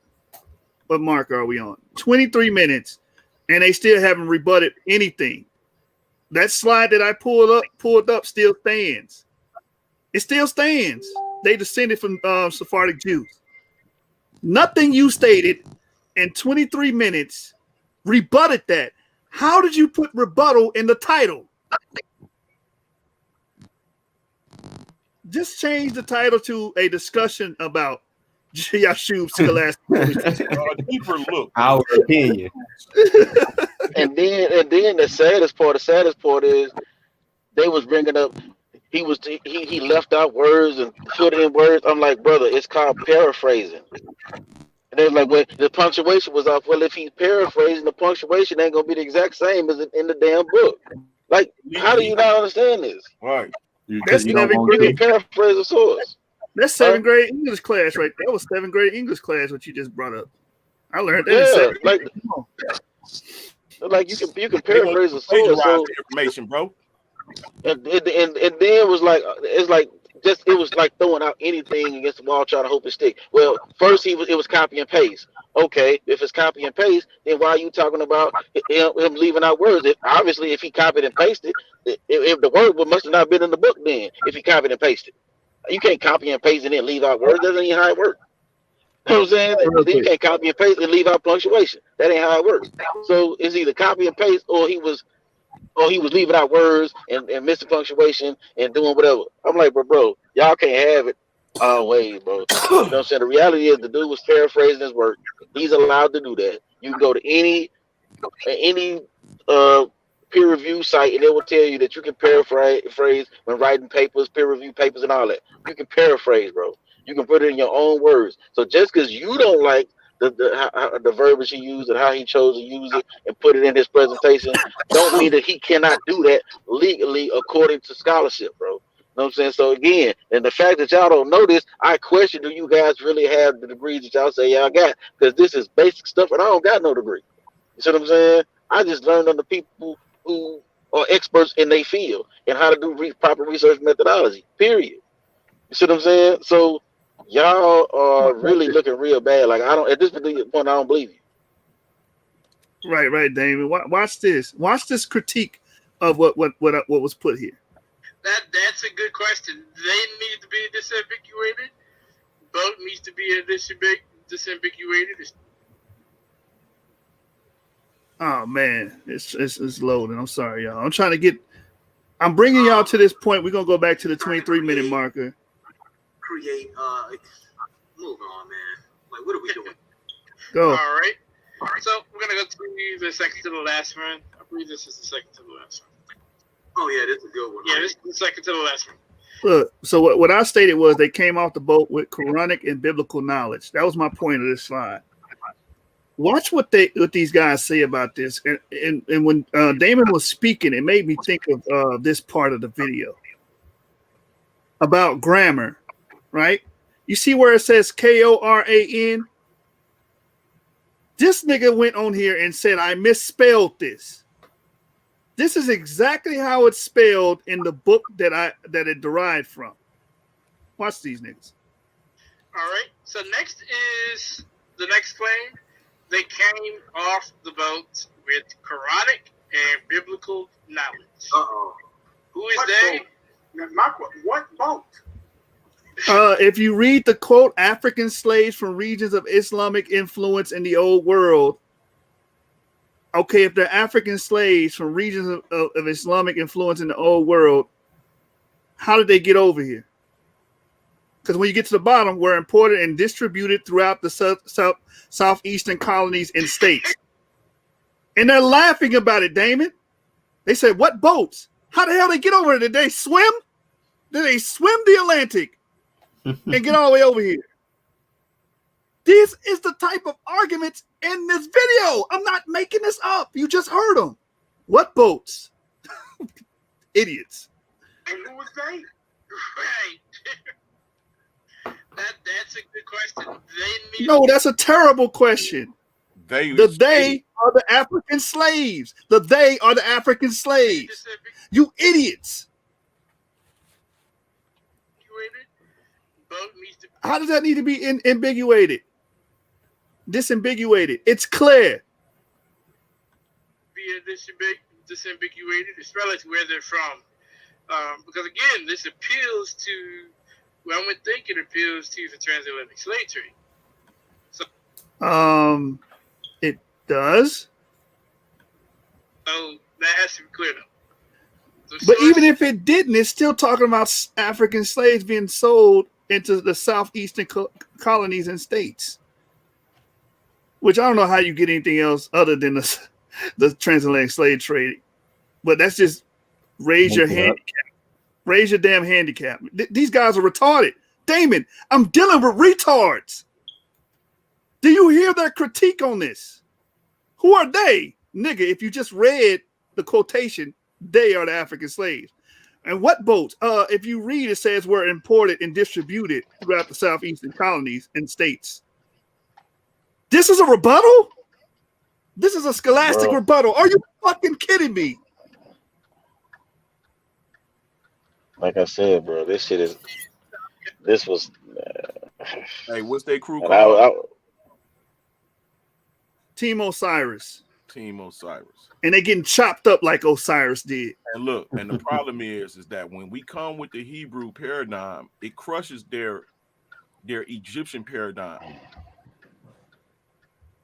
mark are we on? 23 minutes, and they still haven't rebutted anything. That slide that I pulled up still stands. It still stands. They descended from Sephardic Jews. Nothing you stated in 23 minutes rebutted that. How did you put rebuttal in the title? Just change the title to a discussion about Yashub's scholastic. Deeper look. Our opinion. And then the saddest part is they was bringing up he left out words and put in words. I'm like, brother, it's called paraphrasing. And they was like, well, the punctuation was off. Well, if he's paraphrasing, the punctuation ain't gonna be the exact same as in the damn book. Like, how do you not understand this? Right. You can paraphrase a source. That's 7th grade English class, right? That was 7th grade English class. What you just brought up. I learned that. Yeah, like you can paraphrase a source. So, information, bro. And then it was like throwing out anything against the wall, trying to hope it stick. Well, first it was copy and paste. Okay, if it's copy and paste, then why are you talking about him leaving out words? If he copied and pasted, if the word must have not been in the book, then if he copied and pasted. You can't copy and paste and then leave out words. That ain't how it works. You know what I'm saying? Then you can't copy and paste and leave out punctuation. That ain't how it works. So it's either copy and paste or he was leaving out words and missing punctuation and doing whatever. I'm like, bro, y'all can't have it always, bro. You know what I'm saying? The reality is the dude was paraphrasing his work. He's allowed to do that. You can go to any peer review site and it will tell you that you can paraphrase when writing papers, peer review papers and all that. You can paraphrase, bro. You can put it in your own words. So just because you don't like the verbiage he used and how he chose to use it and put it in his presentation, don't mean that he cannot do that legally according to scholarship, bro. You know what I'm saying? So again, and the fact that y'all don't know this, I question, do you guys really have the degrees that y'all say y'all got? Because this is basic stuff and I don't got no degree. You see what I'm saying? I just learned under people who are experts in their field and how to do proper research methodology, period. You see what I'm saying? So y'all are really looking real bad. Like, I don't, at this particular point, I don't believe you. Right, David. Watch this. Watch this critique of what was put here. That's a good question. They need to be disambiguated. Both needs to be disambiguated. Oh man, it's loading. I'm sorry, y'all. I'm bringing y'all to this point. We're gonna go back to the 23-minute marker. Create move on, man. Like, what are we doing? Go. All right. So we're gonna go to the second to the last one. I believe this is the second to the last one. Oh yeah, this is a good one. Yeah, this is the second to the last one. Look, so what I stated was they came off the boat with Quranic and biblical knowledge. That was my point of this slide. Watch what these guys say about this, and when Damon was speaking, it made me think of this part of the video about grammar, right? You see where it says Koran? This nigga went on here and said I misspelled this. This is exactly how it's spelled in the book that it derived from. Watch these niggas. All right. So next is the next claim. They came off the boat with Quranic and biblical knowledge. Who is they? What boat? If you read the quote, African slaves from regions of Islamic influence in the old world. Okay, if they're African slaves from regions of Islamic influence in the old world, how did they get over here? Because when you get to the bottom, we're imported and distributed throughout the southeastern colonies and states. And they're laughing about it, Damon. They said, what boats? How the hell did they get over there? Did they swim? Did they swim the Atlantic and get all the way over here? This is the type of arguments in this video. I'm not making this up. You just heard them. What boats? Idiots. And who was they? Right. That's a good question. No, that's a terrible question. They are the African slaves. They are the African slaves. You idiots. How does that need to be ambiguated? Disambiguated. It's clear. Be disambiguated. It's relative where they're from. Because again, this appeals to, well, I would think it appeals to the transatlantic slave trade. So, it does. So that has to be clear though. But even if it didn't, it's still talking about African slaves being sold into the southeastern colonies and states. Which I don't know how you get anything else other than the transatlantic slave trade. But that's just raise your handicap. Raise your damn handicap. These guys are retarded. Damon, I'm dealing with retards. Do you hear their critique on this? Who are they? Nigga, if you just read the quotation, they are the African slaves. And what boats? If you read, it says were imported and distributed throughout the southeastern colonies and states. This is a rebuttal? This is a scholastic rebuttal. Are you fucking kidding me? Like I said, bro, this was. Hey, what's their crew called? Team Osiris. Team Osiris. And they getting chopped up like Osiris did. And look, and the problem is that when we come with the Hebrew paradigm, it crushes their Egyptian paradigm.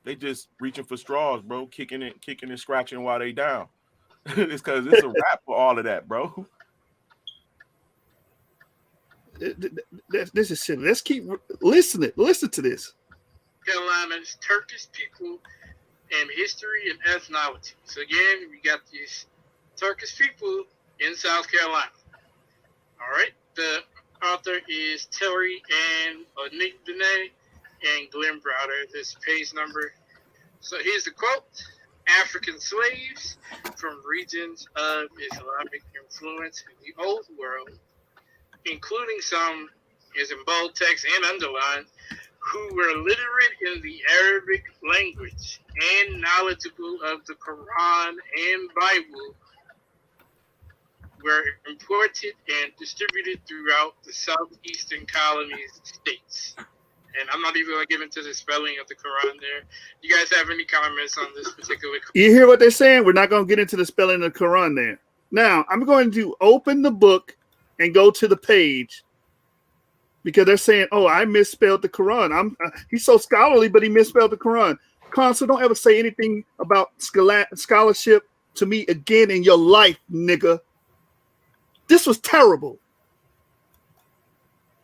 They just reaching for straws, bro, kicking and scratching while they down. It's because it's a wrap for all of that, bro. This is silly. Let's keep listening. Listen to this. Carolina's Turkish people and history and ethnology. So again, we got these Turkish people in South Carolina. All right. The author is Terry and Nick Benet and Glenn Browder. This page number. So here's the quote. African slaves from regions of Islamic influence in the Old World, including some, is in bold text and underlined, who were literate in the Arabic language and knowledgeable of the Quran and Bible, were imported and distributed throughout the southeastern colonies states. And I'm not even going to get into the spelling of the Quran there. You guys have any comments on this particular? You hear what they're saying? We're not going to get into the spelling of the Quran there. Now, I'm going to open the book and go to the page because they're saying, oh, I misspelled the Quran. He's so scholarly, but he misspelled the Quran. Consul, don't ever say anything about scholarship to me again in your life, nigga. This was terrible.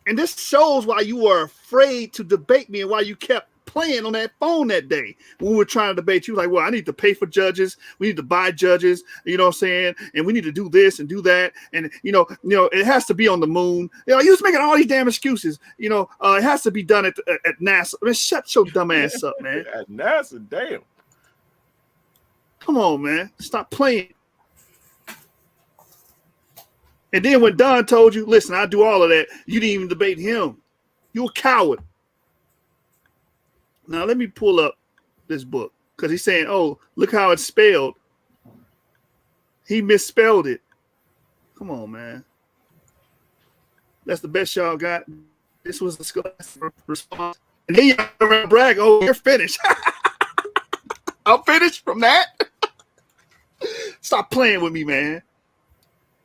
And this shows why you were afraid to debate me and why you kept playing on that phone that day when we were trying to debate you. Like, well, I need to pay for judges. We need to buy judges. You know what I'm saying? And we need to do this and do that. And, you know, it has to be on the moon. You know, you was making all these damn excuses. You know, it has to be done at NASA. Man, shut your dumb ass up, man. At NASA, damn. Come on, man. Stop playing. And then when Don told you, listen, I do all of that, you didn't even debate him. You're a coward. Now, let me pull up this book because he's saying, oh, look how it's spelled. He misspelled it. Come on, man. That's the best y'all got. This was the response. And then y'all brag, oh, you're finished. I'm finished from that. Stop playing with me, man.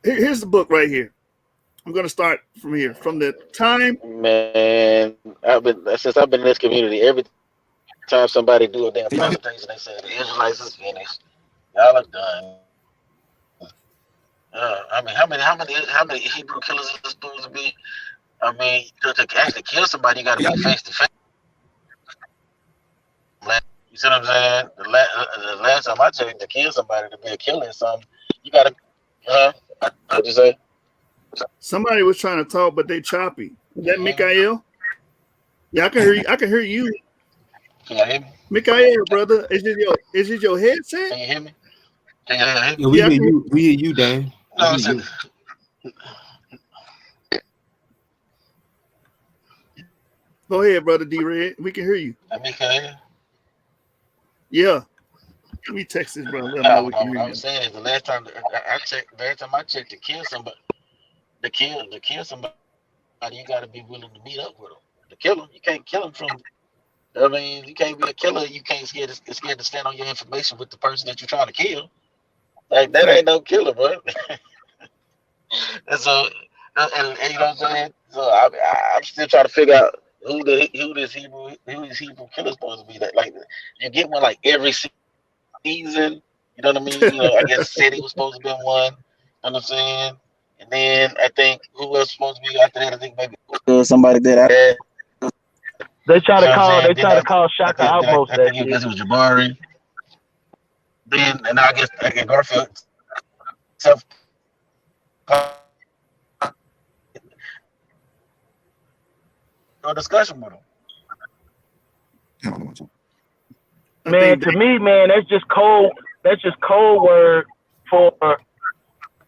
Here's the book right here. I'm going to start from here. From the time. Man, since I've been in this community, every time somebody do a damn presentation, they say the Israelites is finished. Y'all are done. I mean, how many Hebrew killers is this supposed to be? I mean, to actually kill somebody, you got to be face to face. You see what I'm saying? The last time I checked, to kill somebody, to be a killer or something, you got to. What'd you say? Somebody was trying to talk, but they choppy. Is that Mikael? Yeah, I can hear you. I can hear you. Can you hear me? Mikael, brother, is it your headset? Can you hear me? Can you hear me? Yeah, we hear you. We hear you, Dan. No, Go ahead, brother D-Red. We can hear you. Mikael? Yeah. Let me text this brother. No, I'm saying is the last time I checked, to kill somebody, you got to be willing to meet up with them. To kill them, you can't kill them from. I mean, you can't be a killer. You can't scared to stand on your information with the person that you're trying to kill. Like that ain't no killer, bro. And so, and you know what I'm saying. So I'm still trying to figure out who this Hebrew killer supposed to be. That like you get one like every season. You know what I mean? You know, I guess City was supposed to be one. You know what I'm saying? And then I think who else supposed to be after that? I think maybe somebody that I had. They try to call Shaka Outpost I think it was Jabari. Then and I guess Garfield self a discussion with him. Man, to me, man, that's just cold word for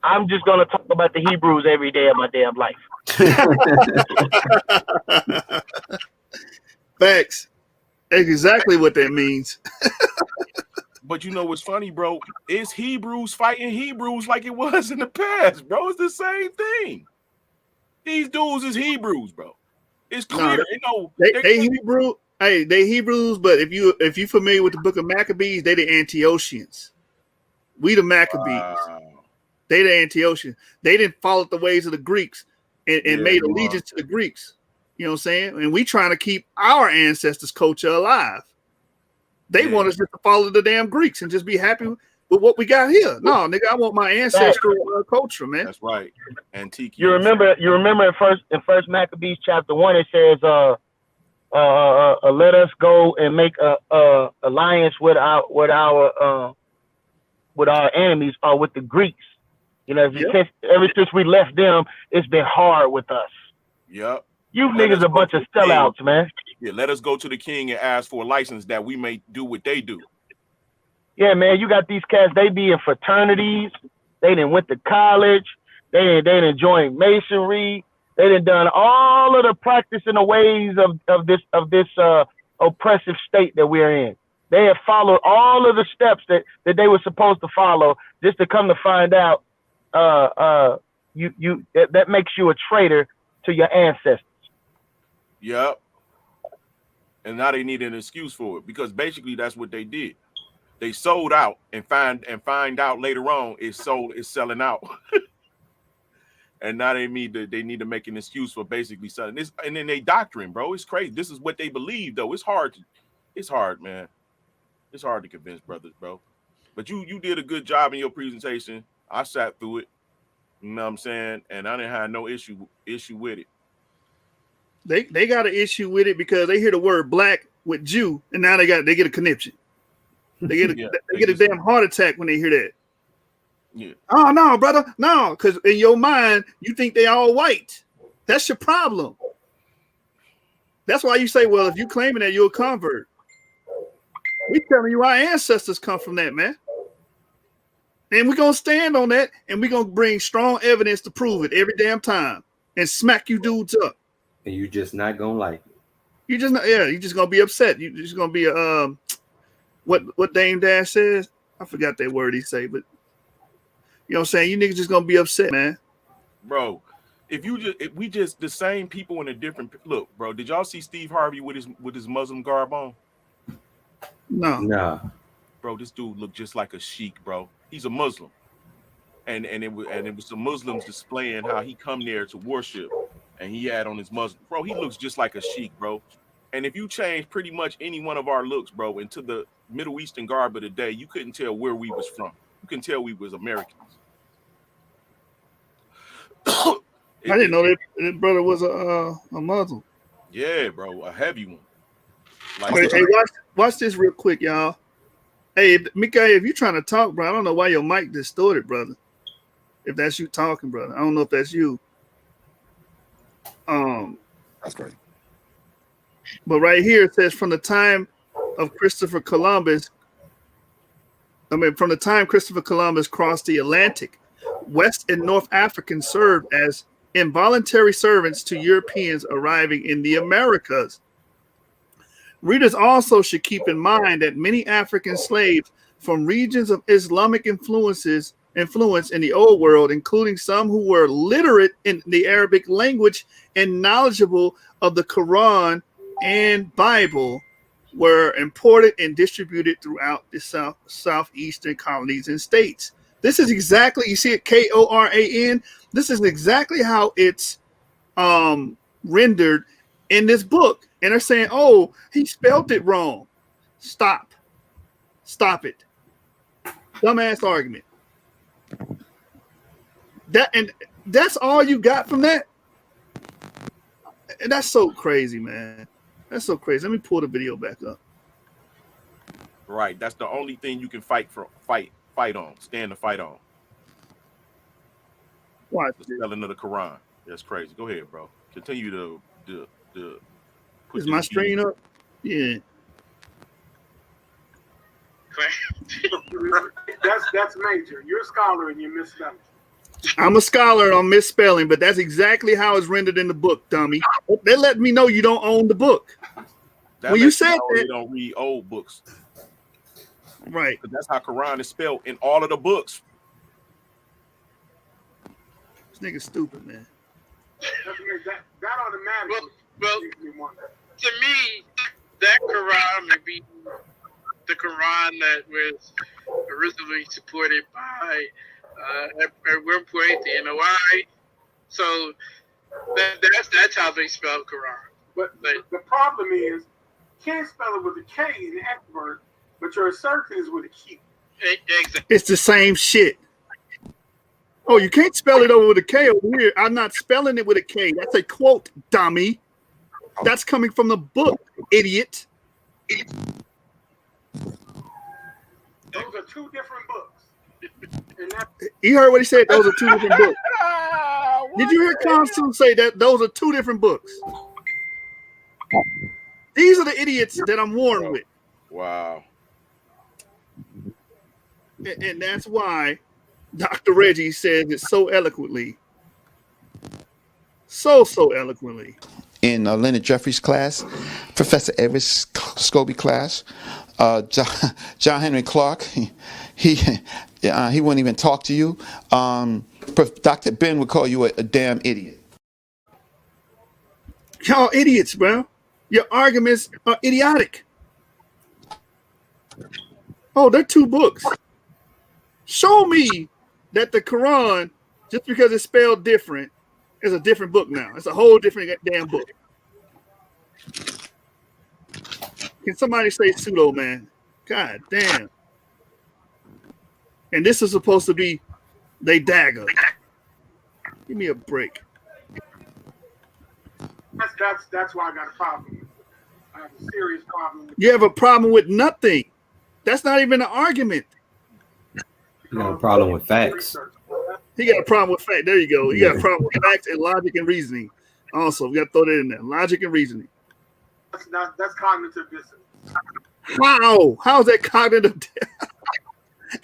I'm just gonna talk about the Hebrews every day of my damn life. Facts. That's exactly what that means. But you know what's funny, bro? It's Hebrews fighting Hebrews like it was in the past, bro. It's the same thing. These dudes is Hebrews, bro. It's clear. No, they Hebrew. Hey, they Hebrews, but if you familiar with the book of Maccabees, they the Antiochians. We the Maccabees. They the Antiochians. They didn't follow the ways of the Greeks and made allegiance to the Greeks. You know what I'm saying? And we trying to keep our ancestors' culture alive. They want us just to follow the damn Greeks and just be happy with what we got here. No, nigga, I want my ancestral culture, man. That's right. Antique. You remember in first Maccabees chapter 1, it says, let us go and make a alliance with our enemies or with the Greeks. You know, ever since we left them, it's been hard with us. Yep. You niggas a bunch of sellouts, man. Yeah, let us go to the king and ask for a license that we may do what they do. Yeah, man, you got these cats, they be in fraternities, they done went to college, they done joined masonry, they done all of the practice and the ways of this oppressive state that we're in. They have followed all of the steps that they were supposed to follow, just to come to find out that makes you a traitor to your ancestors. Yep. And now they need an excuse for it, because basically that's what they did. They sold out and find out later on it's selling out. And now they need to make an excuse for basically selling this. And then they doctrine, bro. It's crazy. This is what they believe, though. It's hard, man. It's hard to convince brothers, bro. But you did a good job in your presentation. I sat through it. You know what I'm saying? And I didn't have no issue with it. They got an issue with it because they hear the word black with Jew, and now they get a conniption. They get a damn heart attack when they hear that. Yeah. Oh no, brother, no, because in your mind you think they all white. That's your problem. That's why you say, well, if you claiming that you're a convert, we telling you our ancestors come from that, man. And we're gonna stand on that, and we're gonna bring strong evidence to prove it every damn time and smack you dudes up. And you just not gonna like it. You just you're just gonna be upset. You're just gonna be a what Dame Dash says. I forgot that word he say, but you know what I'm saying? You niggas just gonna be upset, man. Bro, if we just the same people in a different look, bro. Did y'all see Steve Harvey with his Muslim garb on? No. Nah. Bro, this dude looked just like a sheik, bro. He's a Muslim. And it was the Muslims displaying how he come there to worship, and he had on his Muslim. Bro, he looks just like a sheik, bro. And if you change pretty much any one of our looks, bro, into the Middle Eastern garb of the day, you couldn't tell where we was from. You can tell we was Americans. I didn't know that brother was a Muslim. Yeah, bro, a heavy one. Like, hey, watch this real quick, y'all. Hey, Mikael, if you're trying to talk, bro, I don't know why your mic distorted, brother. If that's you talking, brother, I don't know if that's you. That's great. But right here it says from the time Christopher Columbus crossed the Atlantic, West and North Africans served as involuntary servants to Europeans arriving in the Americas. Readers also should keep in mind that many African slaves from regions of Islamic influence in the old world, including some who were literate in the Arabic language and knowledgeable of the Quran and Bible, were imported and distributed throughout the southeastern colonies and states. This is exactly, you see it, Koran. This is exactly how it's rendered in this book. And they're saying, oh, he spelled it wrong. Stop it. Dumbass argument. That's all you got from that? And that's so crazy, man. That's so crazy. Let me pull the video back up. Right. That's the only thing you can fight on. Stand to fight on. What? The spelling of the Quran. That's crazy. Go ahead, bro. Continue to Is my screen up? Yeah. That's major. You're a scholar and you're misspelling. I'm a scholar on misspelling, but that's exactly how it's rendered in the book, dummy. They let me know you don't own the book. When you said that, you don't read old books, right? Because that's how Quran is spelled in all of the books. This nigga's stupid, man. That automatically. Well, to me, that Quran may be the Quran that was originally supported by at one point the NOI. So that's how they spell Quran. But the problem is, you can't spell it with a K in the expert, but your assertion is with a Q. Exactly. It's the same shit. Oh, you can't spell it over with a K over here. I'm not spelling it with a K. That's a quote, dummy. That's coming from the book, idiot. Those are two different books. And You heard what he said? Those are two different books. Did you hear Consul say that those are two different books? These are the idiots that I'm warned with. Wow. And that's why Dr. Reggie says it so eloquently. So eloquently. In Leonard Jeffries' class, Professor Everest Scobie class, John Henry Clark, he wouldn't even talk to you. Dr. Ben would call you a damn idiot. Y'all idiots, bro. Your arguments are idiotic. Oh, they're two books. Show me that the Quran, just because it's spelled different, is a different book now. It's a whole different damn book. Can somebody say pseudo, man? God damn. And this is supposed to be they dagger. Give me a break. That's why I got a problem. I have a serious problem. You have a problem with nothing. That's not even an argument. You got a problem with facts. He got a problem with fact. There you go. You got a problem with facts and logic and reasoning. Also, we got to throw that in there. Logic and reasoning. That's cognitive dissonance. How is that cognitive?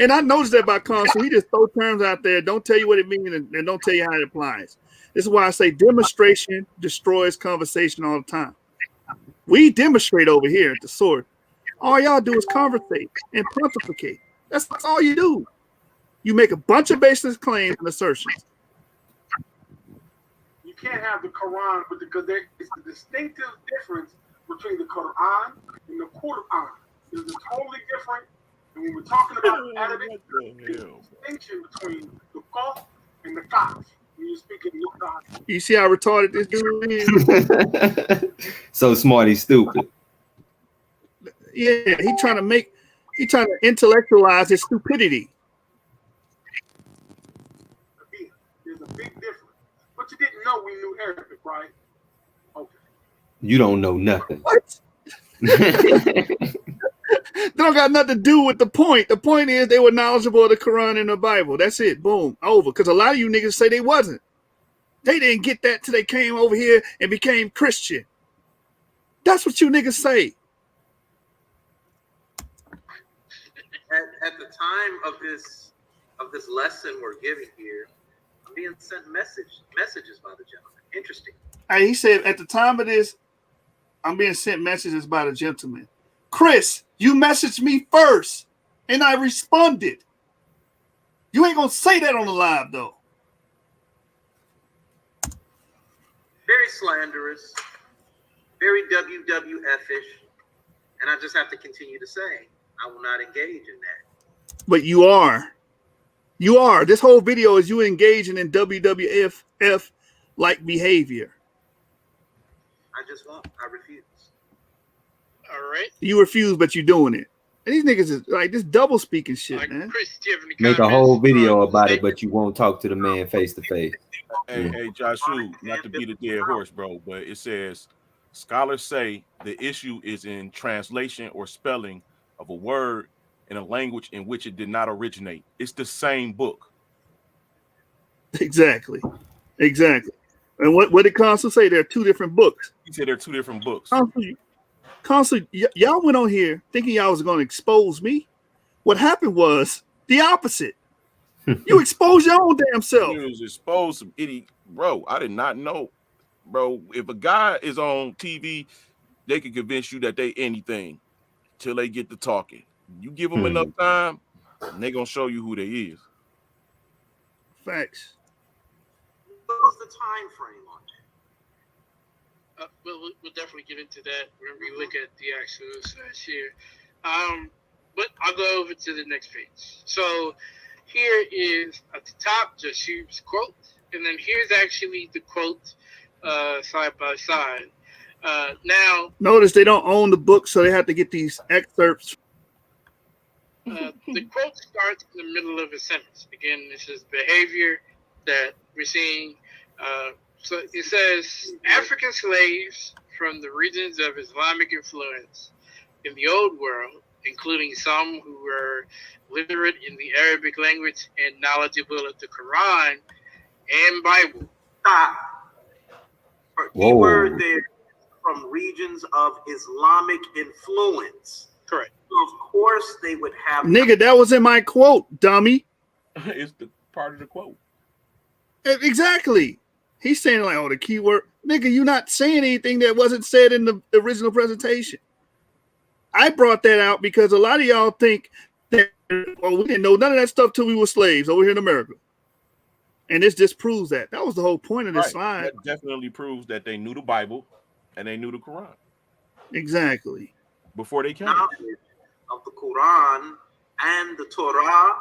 And I noticed that about Consul. He just throw terms out there, don't tell you what it means, and don't tell you how it applies. This is why I say demonstration destroys conversation all the time. We demonstrate over here at the sword. All y'all do is conversate and pontificate. That's all you do. You make a bunch of baseless claims and assertions. You can't have the Quran because there is a distinctive difference between the Quran and the Quran. It's totally different. And when we're talking about Arabic, there's a distinction between the Qaf and the Kaf. When you're speaking Quran. You see how retarded this dude is? So smart, he's stupid. Yeah, he's trying to intellectualize his stupidity. There's a big difference. But you didn't know we knew Arabic, right? Okay. You don't know nothing. What? They don't got nothing to do with the point. The point is they were knowledgeable of the Quran and the Bible. That's it. Boom. Over. Because a lot of you niggas say they wasn't. They didn't get that till they came over here and became Christian. That's what you niggas say. At the time of this lesson we're giving here, I'm being sent messages by the gentleman. Interesting. Hey, he said at the time of this, I'm being sent messages by the gentleman. Chris, you messaged me first, and I responded. You ain't gonna say that on the live though. Very slanderous, very WWF-ish, and I just have to continue to say, I will not engage in that. But you are. You are. This whole video is you engaging in WWF-like behavior. I just won't. I refuse. All right. You refuse, but you're doing it. And these niggas is like this double speaking shit, man. Chris, do you have any Make a comments? whole video about it, but you won't talk to the man face to face. Hey, Joshua, not to beat a dead horse, bro, but it says scholars say the issue is in translation or spelling of a word in a language in which it did not originate. It's the same book. Exactly. And what did Consul say? There are two different books. He said there are two different books. Consul, y'all went on here thinking y'all was going to expose me. What happened was the opposite. You exposed your own damn self. You was exposed some idiot, bro. I did not know, bro. If a guy is on TV, they can convince you that they anything till they get to talking. You give them enough time, and they gonna show you who they is. Facts. What was the time frame on we'll definitely get into that when we look at the actual source here. But I'll go over to the next page. So here is at the top Jashub's quote, and then here's actually the quote side by side. Now, notice they don't own the book, so they have to get these excerpts. the quote starts in the middle of a sentence. Again, this is behavior that we're seeing. So it says, African slaves from the regions of Islamic influence in the Old World, including some who were literate in the Arabic language and knowledgeable of the Quran and Bible. Stop. Keyword there, from regions of Islamic influence. Correct. So of course they would have. Nigga, that was in my quote, dummy. It's the part of the quote. Exactly. He's saying like, oh, the keyword. Nigga, you not saying anything that wasn't said in the original presentation. I brought that out because a lot of y'all think that, oh, we didn't know none of that stuff till we were slaves over here in America. And this disproves that. That was the whole point of this slide. That definitely proves that they knew the Bible and they knew the Quran. Exactly. Before they came. Knowledge of the Quran and the Torah,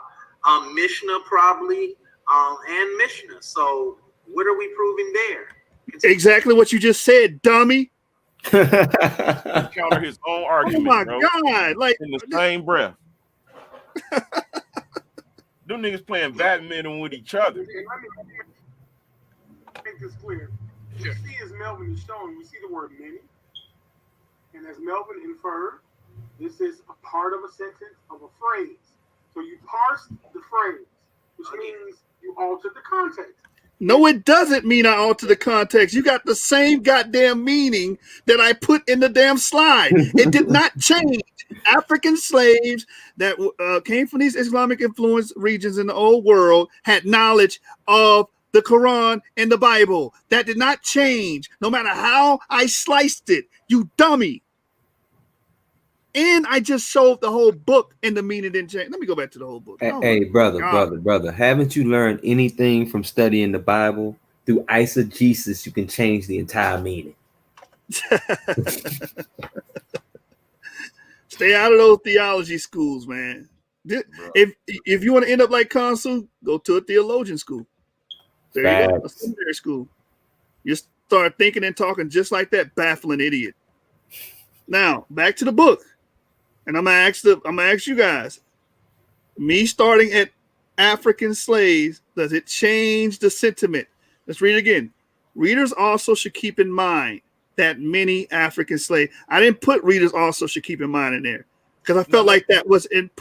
Mishnah probably, and Mishnah. So what are we proving there? Exactly what you just said, dummy. Counter his own argument. Oh my bro. God! Like in the same breath. Them niggas playing badminton with each other. Let me make this clear. You see, as Melvin is showing, we see the word many. And as Melvin inferred, this is a part of a sentence of a phrase. So you parse the phrase, which means you alter the context. No, it doesn't mean I alter the context. You got the same goddamn meaning that I put in the damn slide. It did not change. African slaves that came from these Islamic influenced regions in the old world had knowledge of the Quran and the Bible. That did not change, no matter how I sliced it. You dummy. And I just showed the whole book and the meaning didn't change. Let me go back to the whole book. Hey, brother, haven't you learned anything from studying the Bible? Through eisegesis, you can change the entire meaning. Stay out of those theology schools, man. If you want to end up like Consul, go to a theologian school. There you go, a seminary school. You start thinking and talking just like that baffling idiot. Now, back to the book. And I'm gonna ask you guys, me starting at African slaves, does it change the sentiment? Let's read it again. Readers also should keep in mind that many African slaves. I didn't put readers also should keep in mind in there because I felt like that wasn't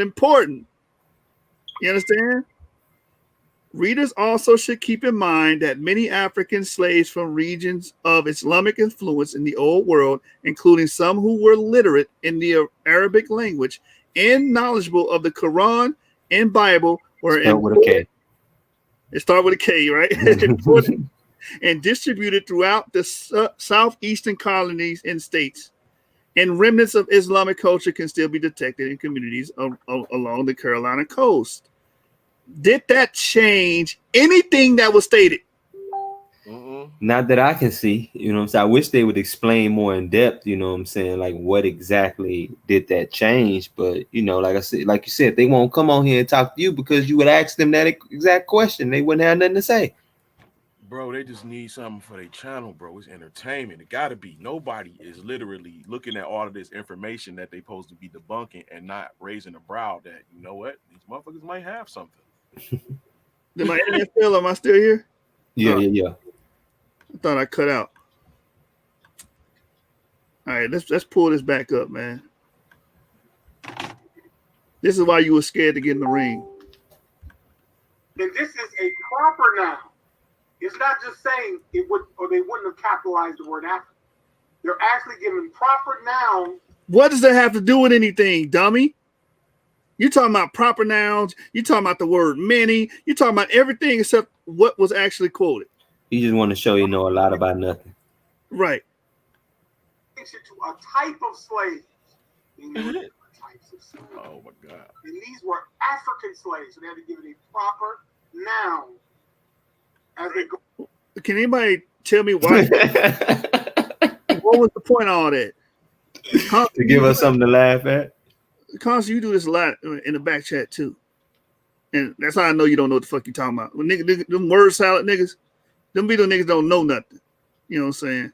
important. You understand? Readers also should keep in mind that many African slaves from regions of Islamic influence in the old world, including some who were literate in the Arabic language and knowledgeable of the Quran and Bible, were imported. It started with a K, right? And distributed throughout the southeastern colonies and states. And remnants of Islamic culture can still be detected in communities along the Carolina coast. Did that change anything that was stated? Not that I can see, you know what I'm saying? I wish they would explain more in depth, you know what I'm saying? Like what exactly did that change? But you know, like I said, like you said, they won't come on here and talk to you because you would ask them that exact question. They wouldn't have nothing to say. Bro, they just need something for their channel, bro. It's entertainment. It gotta be. Nobody is literally looking at all of this information that they supposed to be debunking and not raising a brow that, you know what, these motherfuckers might have something. Did my internet fail? Am I still here? Yeah. I thought I cut out. All right, let's pull this back up, man. This is why you were scared to get in the ring. Then this is a proper noun. It's not just saying it would, or they wouldn't have capitalized the word African. They're actually giving proper nouns. What does that have to do with anything, dummy? You're talking about proper nouns. You're talking about the word many. You're talking about everything except what was actually quoted. You just want to show you know a lot about nothing. Right. To a type of slave. Oh my God. And these were African slaves, so they had to give it a proper noun. As they go. Can anybody tell me why? What was the point of all that? To give us something to laugh at. Constantly, you do this a lot in the back chat too. And that's how I know you don't know what the fuck you talking about. When nigga, them word salad niggas, them be the niggas don't know nothing. You know what I'm saying?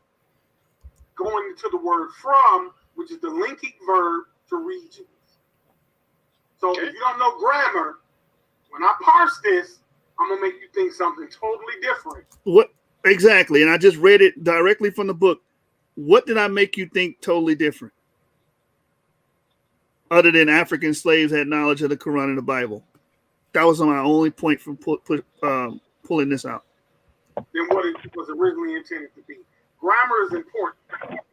Going to the word from, which is the linking verb to regions. So if you don't know grammar, when I parse this, I'm gonna make you think something totally different. What exactly? And I just read it directly from the book. What did I make you think totally different? Other than African slaves had knowledge of the Quran and the Bible. That was my only point from pulling this out. Than what it was originally intended to be. Grammar is important.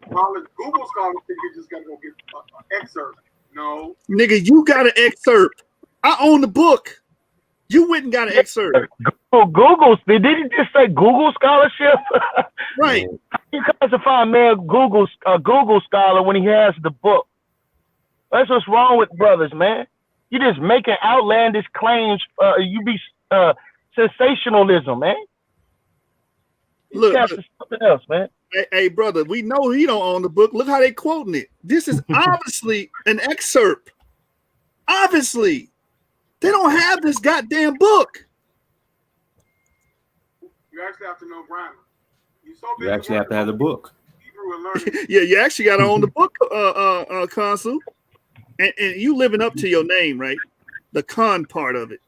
While the Google scholars think you just got to go get an excerpt. No. Nigga, you got an excerpt. I own the book. You went and got an excerpt. Google, did he just say Google scholarship? Right. You classify a man Google scholar when he has the book. That's what's wrong with brothers, man. You just making outlandish claims. You be sensationalism, man. Look, something else, man. Hey, brother, we know he don't own the book. Look how they quoting it. This is obviously an excerpt. Obviously, they don't have this goddamn book. You actually have to know grammar. You actually have to have the book. Yeah, you actually got to own the book, Consul. And you living up to your name, right? The con part of it.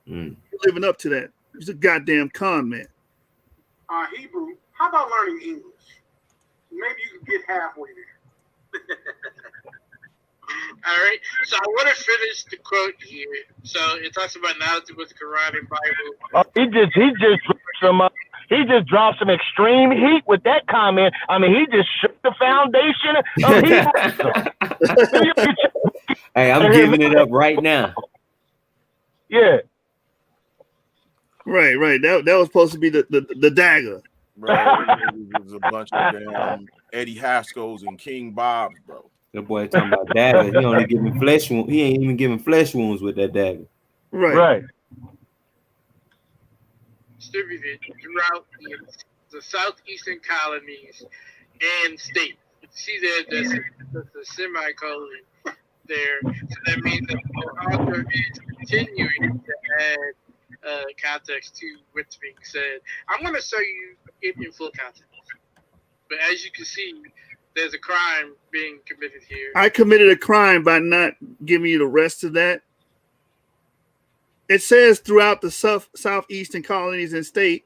You're living up to that. He's a goddamn con man. Hebrew. How about learning English? Maybe you can get halfway there. All right. So I want to finish the quote here. So it talks about knowledge with the Quran and Bible. Oh, he just dropped some extreme heat with that comment. I mean, he just shook the foundation of Hebrew. Hey, I'm giving it up right now. Yeah. Right. That was supposed to be the dagger. Bro, it was a bunch of damn Eddie Haskell's and King Bob's, bro. That boy talking about dagger. He only giving flesh wounds. He ain't even giving flesh wounds with that dagger. Right. Distributed throughout the southeastern colonies and states. You see there's the semicolon there. So that means that the author is continuing to add context to what's being said. I'm going to show you it in full context. But as you can see, there's a crime being committed here. I committed a crime by not giving you the rest of that. It says throughout the southeastern colonies and state.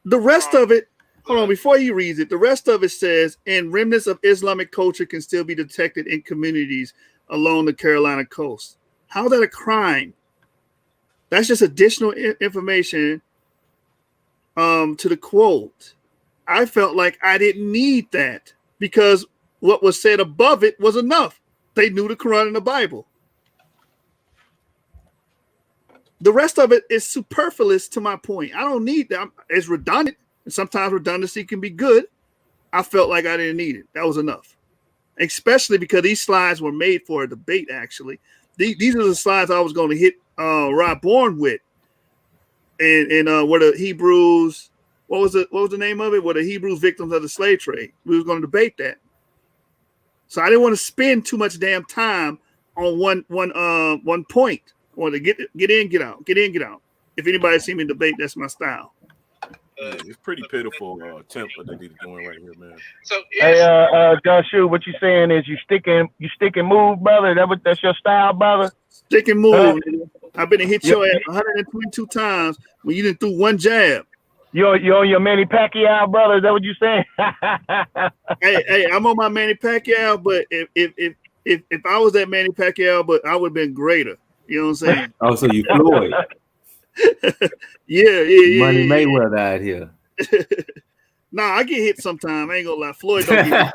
The rest of it, hold on, before he reads it, the rest of it says, and remnants of Islamic culture can still be detected in communities along the Carolina coast. How's that a crime? That's just additional information to the quote. I felt like I didn't need that because what was said above it was enough. They knew the Quran and the Bible. The rest of it is superfluous to my point. I don't need that. It's redundant. And sometimes redundancy can be good. I felt like I didn't need it. That was enough. Especially because these slides were made for a debate, actually. These are the slides I was going to hit Rob Bourne with. And were the Hebrews, what was the name of it? Were the Hebrews victims of the slave trade? We was going to debate that. So I didn't want to spend too much damn time on one point. I want to get in, get out. If anybody see me debate, that's my style. Yeah, it's pretty pitiful attempt that they're doing right here, man. So hey, Joshua, what you saying is you stick and move, brother? That's your style, brother? Stick and move. I've been to hit your ass 122 times when you didn't do one jab. You're on your Manny Pacquiao, brother. Is that what you saying? hey, I'm on my Manny Pacquiao, but if I was that Manny Pacquiao, but I would have been greater. You know what I'm saying? Oh, so you Floyd. Yeah. Money Mayweather out here. Nah, I get hit sometimes. I ain't gonna lie. Floyd don't get hit.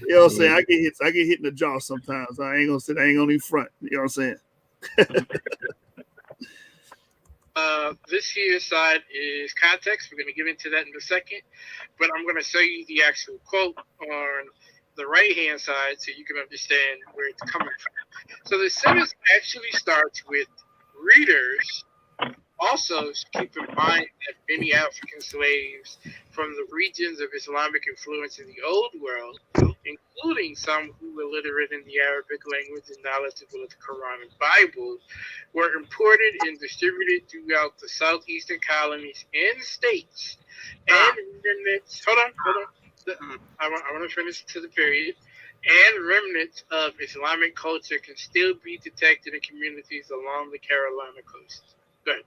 You know what I'm saying? I get hit in the jaw sometimes. I ain't gonna even front. You know what I'm saying? This here side is context. We're going to get into that in a second, but I'm going to show you the actual quote on the right-hand side so you can understand where it's coming from. So the sentence actually starts with readers Also, keep in mind that many African slaves from the regions of Islamic influence in the Old World, including some who were literate in the Arabic language and knowledgeable of the Quran and Bible, were imported and distributed throughout the southeastern colonies and states. And remnants, hold on. I want to finish to the period. And remnants of Islamic culture can still be detected in communities along the Carolina coast. Go ahead.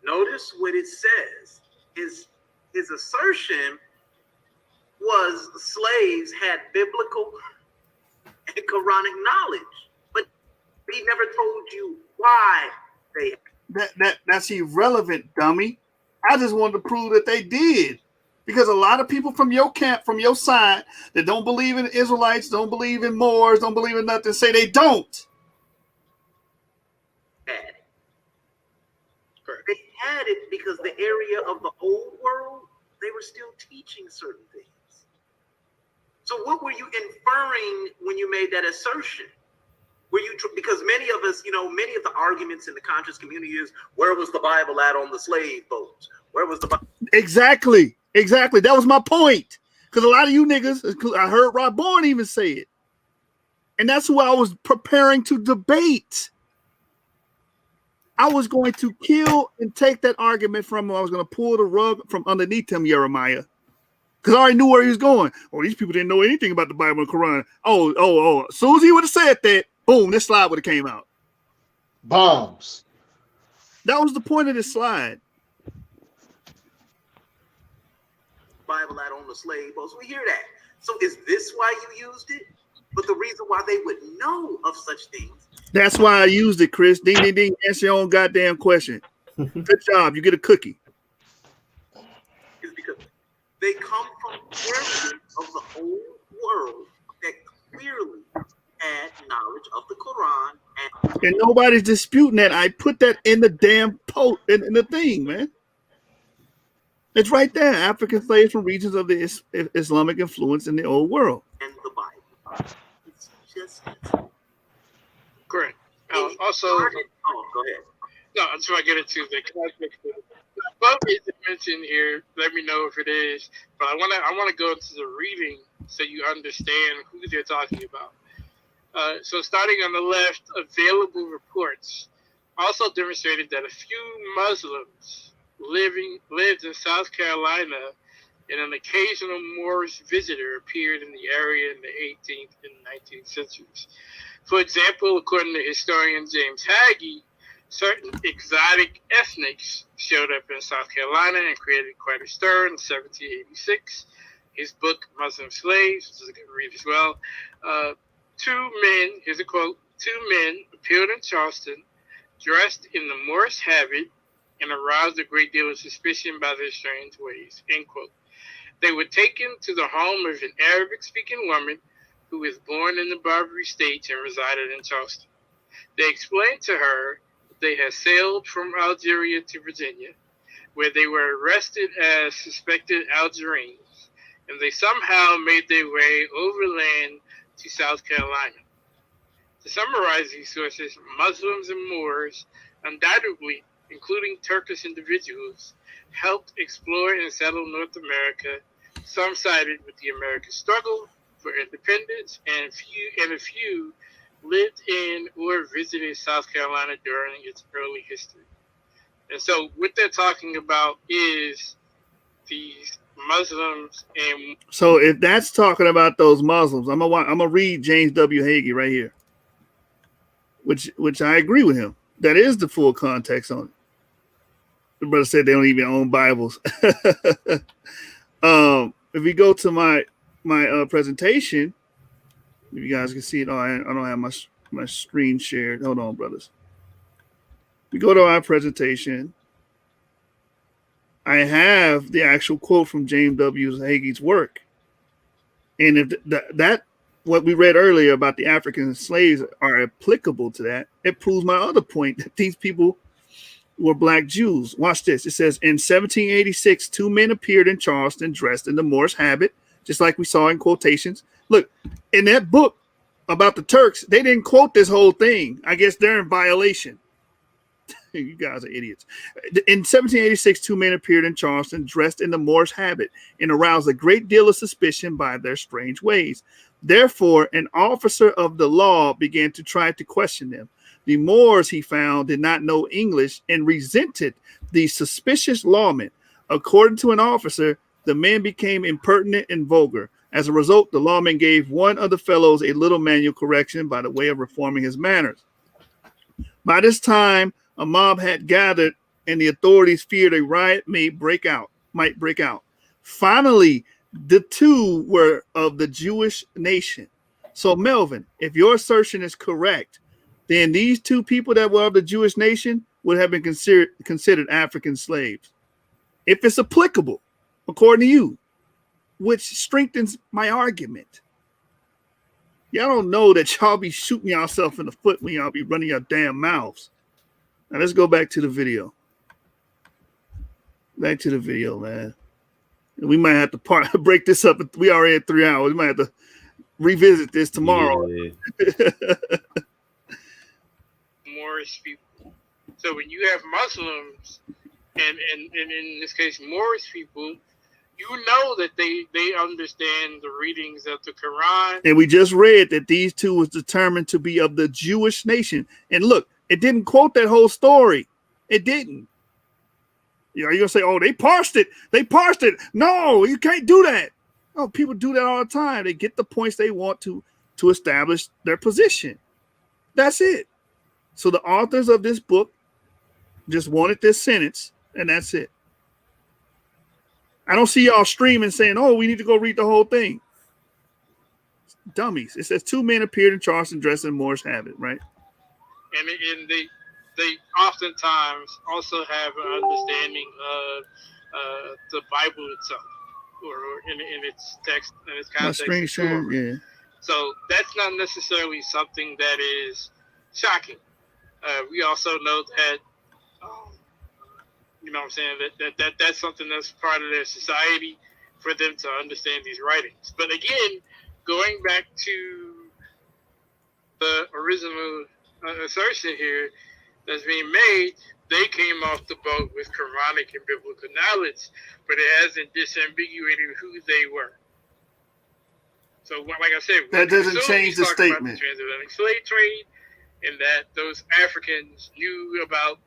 Notice what it says. His assertion was slaves had biblical and Quranic knowledge, but he never told you why they. That's irrelevant, dummy. I just wanted to prove that they did. Because a lot of people from your camp, from your side, that don't believe in Israelites, don't believe in Moors, don't believe in nothing, say they don't. They had it because the area of the old world, they were still teaching certain things. So what were you inferring when you made that assertion? Were you because many of us, many of the arguments in the conscious community is, where was the Bible at on the slave boats? Where was the Bible? Exactly. That was my point. Because a lot of you niggas, I heard Rob Bourne even say it. And that's who I was preparing to debate. I was going to kill and take that argument from him. I was going to pull the rug from underneath him, Jeremiah. Because I already knew where he was going. Oh, these people didn't know anything about the Bible and Quran. Oh. As soon as he would have said that, boom, this slide would have came out. Bombs. That was the point of this slide. Bible out on the slave boats. We hear that. So is this why you used it? But the reason why they would know of such things. That's why I used it, Chris. Ding, ding, ding. Answer your own goddamn question. Good job. You get a cookie. Is because they come from areas of the old world that clearly had knowledge of the Quran. And nobody's disputing that. I put that in the damn post in the thing, man. It's right there. African slaves from regions of the Islamic influence in the old world. And the Bible. It's just correct. Also, go ahead. No, I just want to get into the context. Both is mentioned here. Let me know if it is. But I want to go into the reading so you understand who they're talking about. So starting on the left, available reports also demonstrated that a few Muslims lived in South Carolina, and an occasional Moorish visitor appeared in the area in the 18th and 19th centuries. For example, according to historian James Hagee, certain exotic ethnics showed up in South Carolina and created quite a stir in 1786. His book, Muslim Slaves, which is a good read as well. Here's a quote, 2 men appeared in Charleston, dressed in the Moorish habit, and aroused a great deal of suspicion by their strange ways, end quote. They were taken to the home of an Arabic-speaking woman who was born in the Barbary States and resided in Charleston. They explained to her that they had sailed from Algeria to Virginia, where they were arrested as suspected Algerines, and they somehow made their way overland to South Carolina. To summarize these sources, Muslims and Moors undoubtedly, including Turkish individuals, helped explore and settle North America. Some sided with the American struggle for independence, and a few lived in or visited South Carolina during its early history. And so what they're talking about is these Muslims. And so if that's talking about those Muslims, I'm gonna read James W. Hagee right here, which I agree with him. That is the full context on it. The brother said they don't even own Bibles. If we go to my presentation, if you guys can see it. Oh, I don't have my screen shared. Hold on, brothers. We go to our presentation. I have the actual quote from James W. Hagee's work. And if that what we read earlier about the African slaves are applicable to that, it proves my other point that these people were black Jews. Watch this. It says, in 1786, 2 men appeared in Charleston dressed in the Moorish habit, just like we saw in quotations. Look, in that book about the Turks, they didn't quote this whole thing. I guess they're in violation. You guys are idiots. In 1786, two men appeared in Charleston dressed in the Moorish habit and aroused a great deal of suspicion by their strange ways. Therefore, an officer of the law began to try to question them. The Moors, he found, did not know English and resented the suspicious lawmen. According to an officer, the men became impertinent and vulgar. As a result, the lawman gave one of the fellows a little manual correction by the way of reforming his manners. By this time, a mob had gathered, and the authorities feared a riot might break out. Finally, the two were of the Jewish nation. So, Melvin, if your assertion is correct, then these two people that were of the Jewish nation would have been considered African slaves. If it's applicable, according to you, which strengthens my argument. Y'all don't know that y'all be shooting yourself in the foot when y'all be running your damn mouths. Now let's go back to the video. Back to the video, man. We might have to break this up. We already at 3 hours. We might have to revisit this tomorrow. Yeah. Moorish people. So when you have Muslims and in this case Moorish people, you know that they understand the readings of the Quran. And we just read that these two was determined to be of the Jewish nation. And look, it didn't quote that whole story. It didn't. You're going to say, oh, they parsed it. They parsed it. No, you can't do that. Oh, people do that all the time. They get the points they want to establish their position. That's it. So the authors of this book just wanted this sentence, and that's it. I don't see y'all streaming saying, oh, we need to go read the whole thing. Dummies. It says two men appeared in Charleston dressed in Moorish habit, right? And they oftentimes also have an understanding of the Bible itself, or in its text, in its context. Screen sharing, yeah. So that's not necessarily something that is shocking. We also know that, you know what I'm saying, that's something that's part of their society for them to understand these writings. But again, going back to the original assertion here that's being made, they came off the boat with Quranic and biblical knowledge, but it hasn't disambiguated who they were. So, like I said, that doesn't change the statement. About the transatlantic slave trade, and that those Africans knew about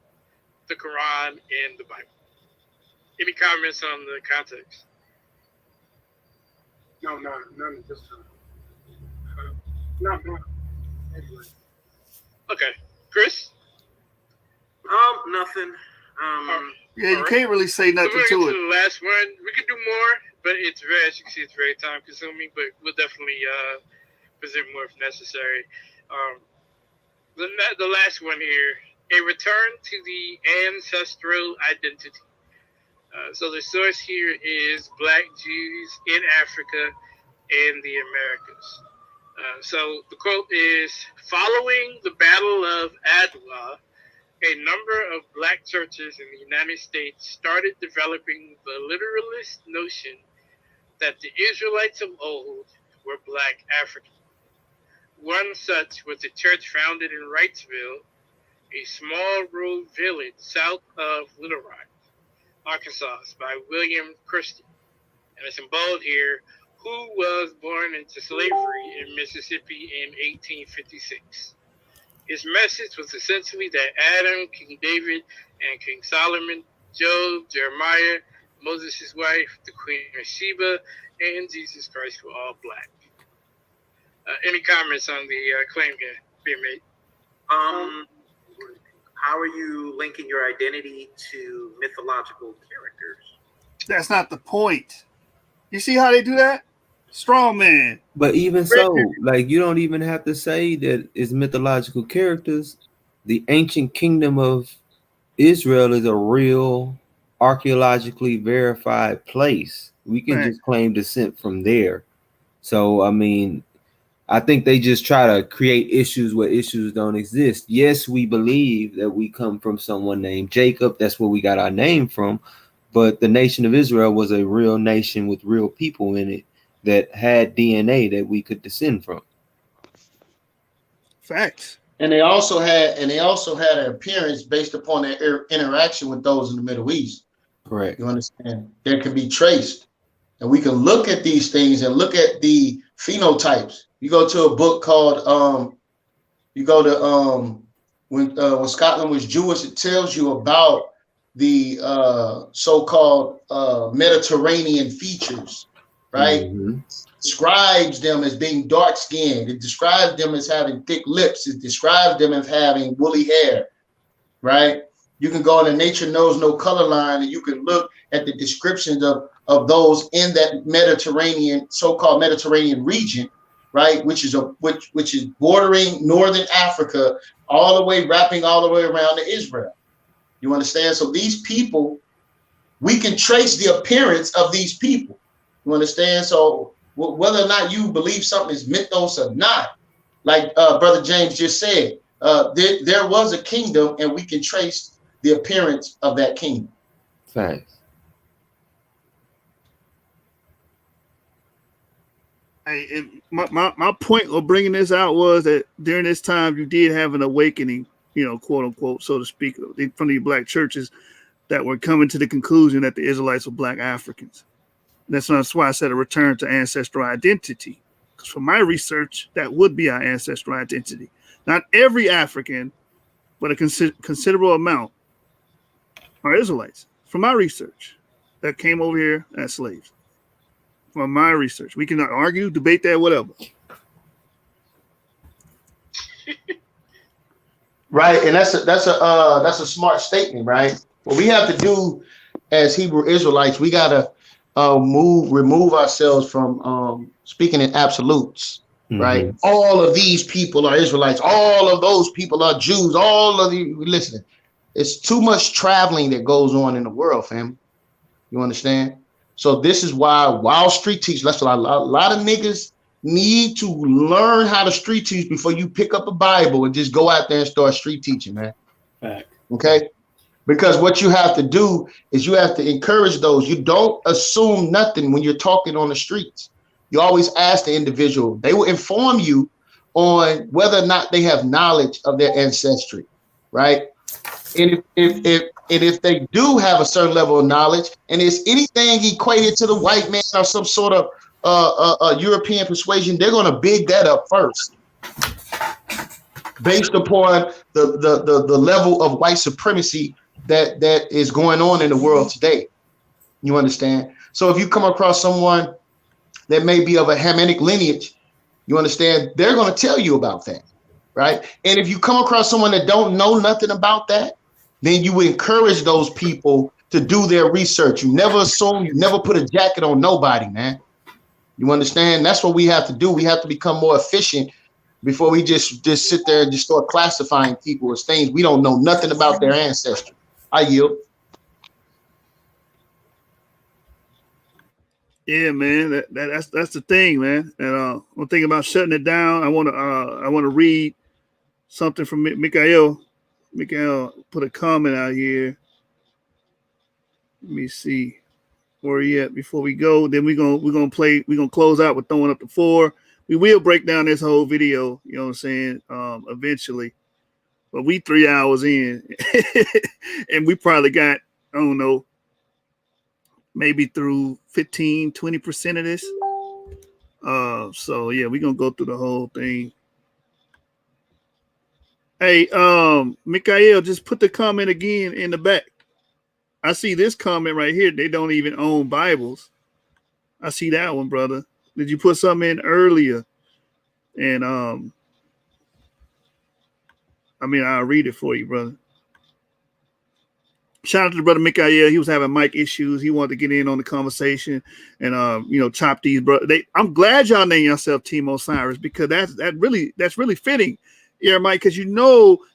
the Quran and the Bible. Any comments on the context? No, none at this time. Not. Anyway. Okay, Chris. Nothing. Yeah, you can't really say nothing to it. The last one, we could do more, but it's very, as you can see, it's very time consuming. But we'll definitely present more if necessary. The last one here, a return to the ancestral identity. So the source here is Black Jews in Africa and the Americas. So the quote is, following the Battle of Adwa, a number of Black churches in the United States started developing the literalist notion that the Israelites of old were Black Africans. One such was a church founded in Wrightsville, a small rural village south of Little Rock, Arkansas, by William Christie. And it's in bold here, who was born into slavery in Mississippi in 1856. His message was essentially that Adam, King David, and King Solomon, Job, Jeremiah, Moses' wife, the Queen of Sheba, and Jesus Christ were all Black. Any comments on the claim here being made? How are you linking your identity to mythological characters? That's not the point. You see how they do that? Strong man. But even so, like, you don't even have to say that it's mythological characters. The ancient kingdom of Israel is a real archaeologically verified place. We can just claim descent from there. So, I mean, I think they just try to create issues where issues don't exist. Yes, we believe that we come from someone named Jacob. That's where we got our name from. But the nation of Israel was a real nation with real people in it that had DNA that we could descend from. Facts. And they also had an appearance based upon their interaction with those in the Middle East. Correct. You understand? That can be traced. And we can look at these things and look at the phenotypes. You go to a book called when Scotland was Jewish, it tells you about the so-called Mediterranean features, right? Mm-hmm. Describes them as being dark-skinned. It describes them as having thick lips. It describes them as having woolly hair, right? You can go on a Nature Knows No Color line and you can look at the descriptions of those in that Mediterranean, so-called Mediterranean region, right? Which is bordering northern Africa, all the way wrapping all the way around to Israel. You understand? So these people, we can trace the appearance of these people. You understand? So whether or not you believe something is mythos or not, like Brother James just said, there was a kingdom, and we can trace the appearance of that kingdom. Thanks. Hey, my point of bringing this out was that during this time you did have an awakening, quote unquote, so to speak, from the black churches that were coming to the conclusion that the Israelites were black Africans. That's why I said a return to ancestral identity. Because from my research, that would be our ancestral identity. Not every African, but a considerable amount are Israelites. From my research, that came over here as slaves. From my research, we can argue, debate that, whatever. Right, and that's a smart statement, right? What we have to do as Hebrew Israelites, we gotta remove ourselves from speaking in absolutes, right? All of these people are Israelites. All of those people are Jews. Listen, it's too much traveling that goes on in the world, fam. You understand? So this is why while street teach, that's what a lot of niggas need to learn how to street teach before you pick up a Bible and just go out there and start street teaching, man. Right. Okay? Because what you have to do is you have to encourage those. You don't assume nothing when you're talking on the streets. You always ask the individual. They will inform you on whether or not they have knowledge of their ancestry, right? And if they do have a certain level of knowledge, and it's anything equated to the white man or some sort of European persuasion, they're going to big that up first, based upon the level of white supremacy that is going on in the world today. You understand? So if you come across someone that may be of a Hamitic lineage, you understand, they're going to tell you about that, right? And if you come across someone that don't know nothing about that, then you encourage those people to do their research. You never assume, you never put a jacket on nobody, man. You understand? That's what we have to do. We have to become more efficient before we just sit there and just start classifying people as things we don't know nothing about their ancestry. I yield. Yeah, man. That's the thing, man. And I'm thinking about shutting it down. I want to read something from Mikael. Mikael put a comment out here. Let me see where he at before we go. Then we're gonna close out with throwing up the 4. We will break down this whole video, you know what I'm saying, eventually. But we 3 hours in, and we probably got, I don't know, maybe through 15, 20% of this. So yeah, we're gonna go through the whole thing. Hey, Mikael, just put the comment again in the back. I see this comment right here. They don't even own Bibles. I see that one, brother. Did you put something in earlier? And I'll read it for you, brother. Shout out to the brother Mikael. He was having mic issues. He wanted to get in on the conversation and chop these brothers. I'm glad y'all name yourself Team Osiris, because that's really fitting. Yeah, Mike, because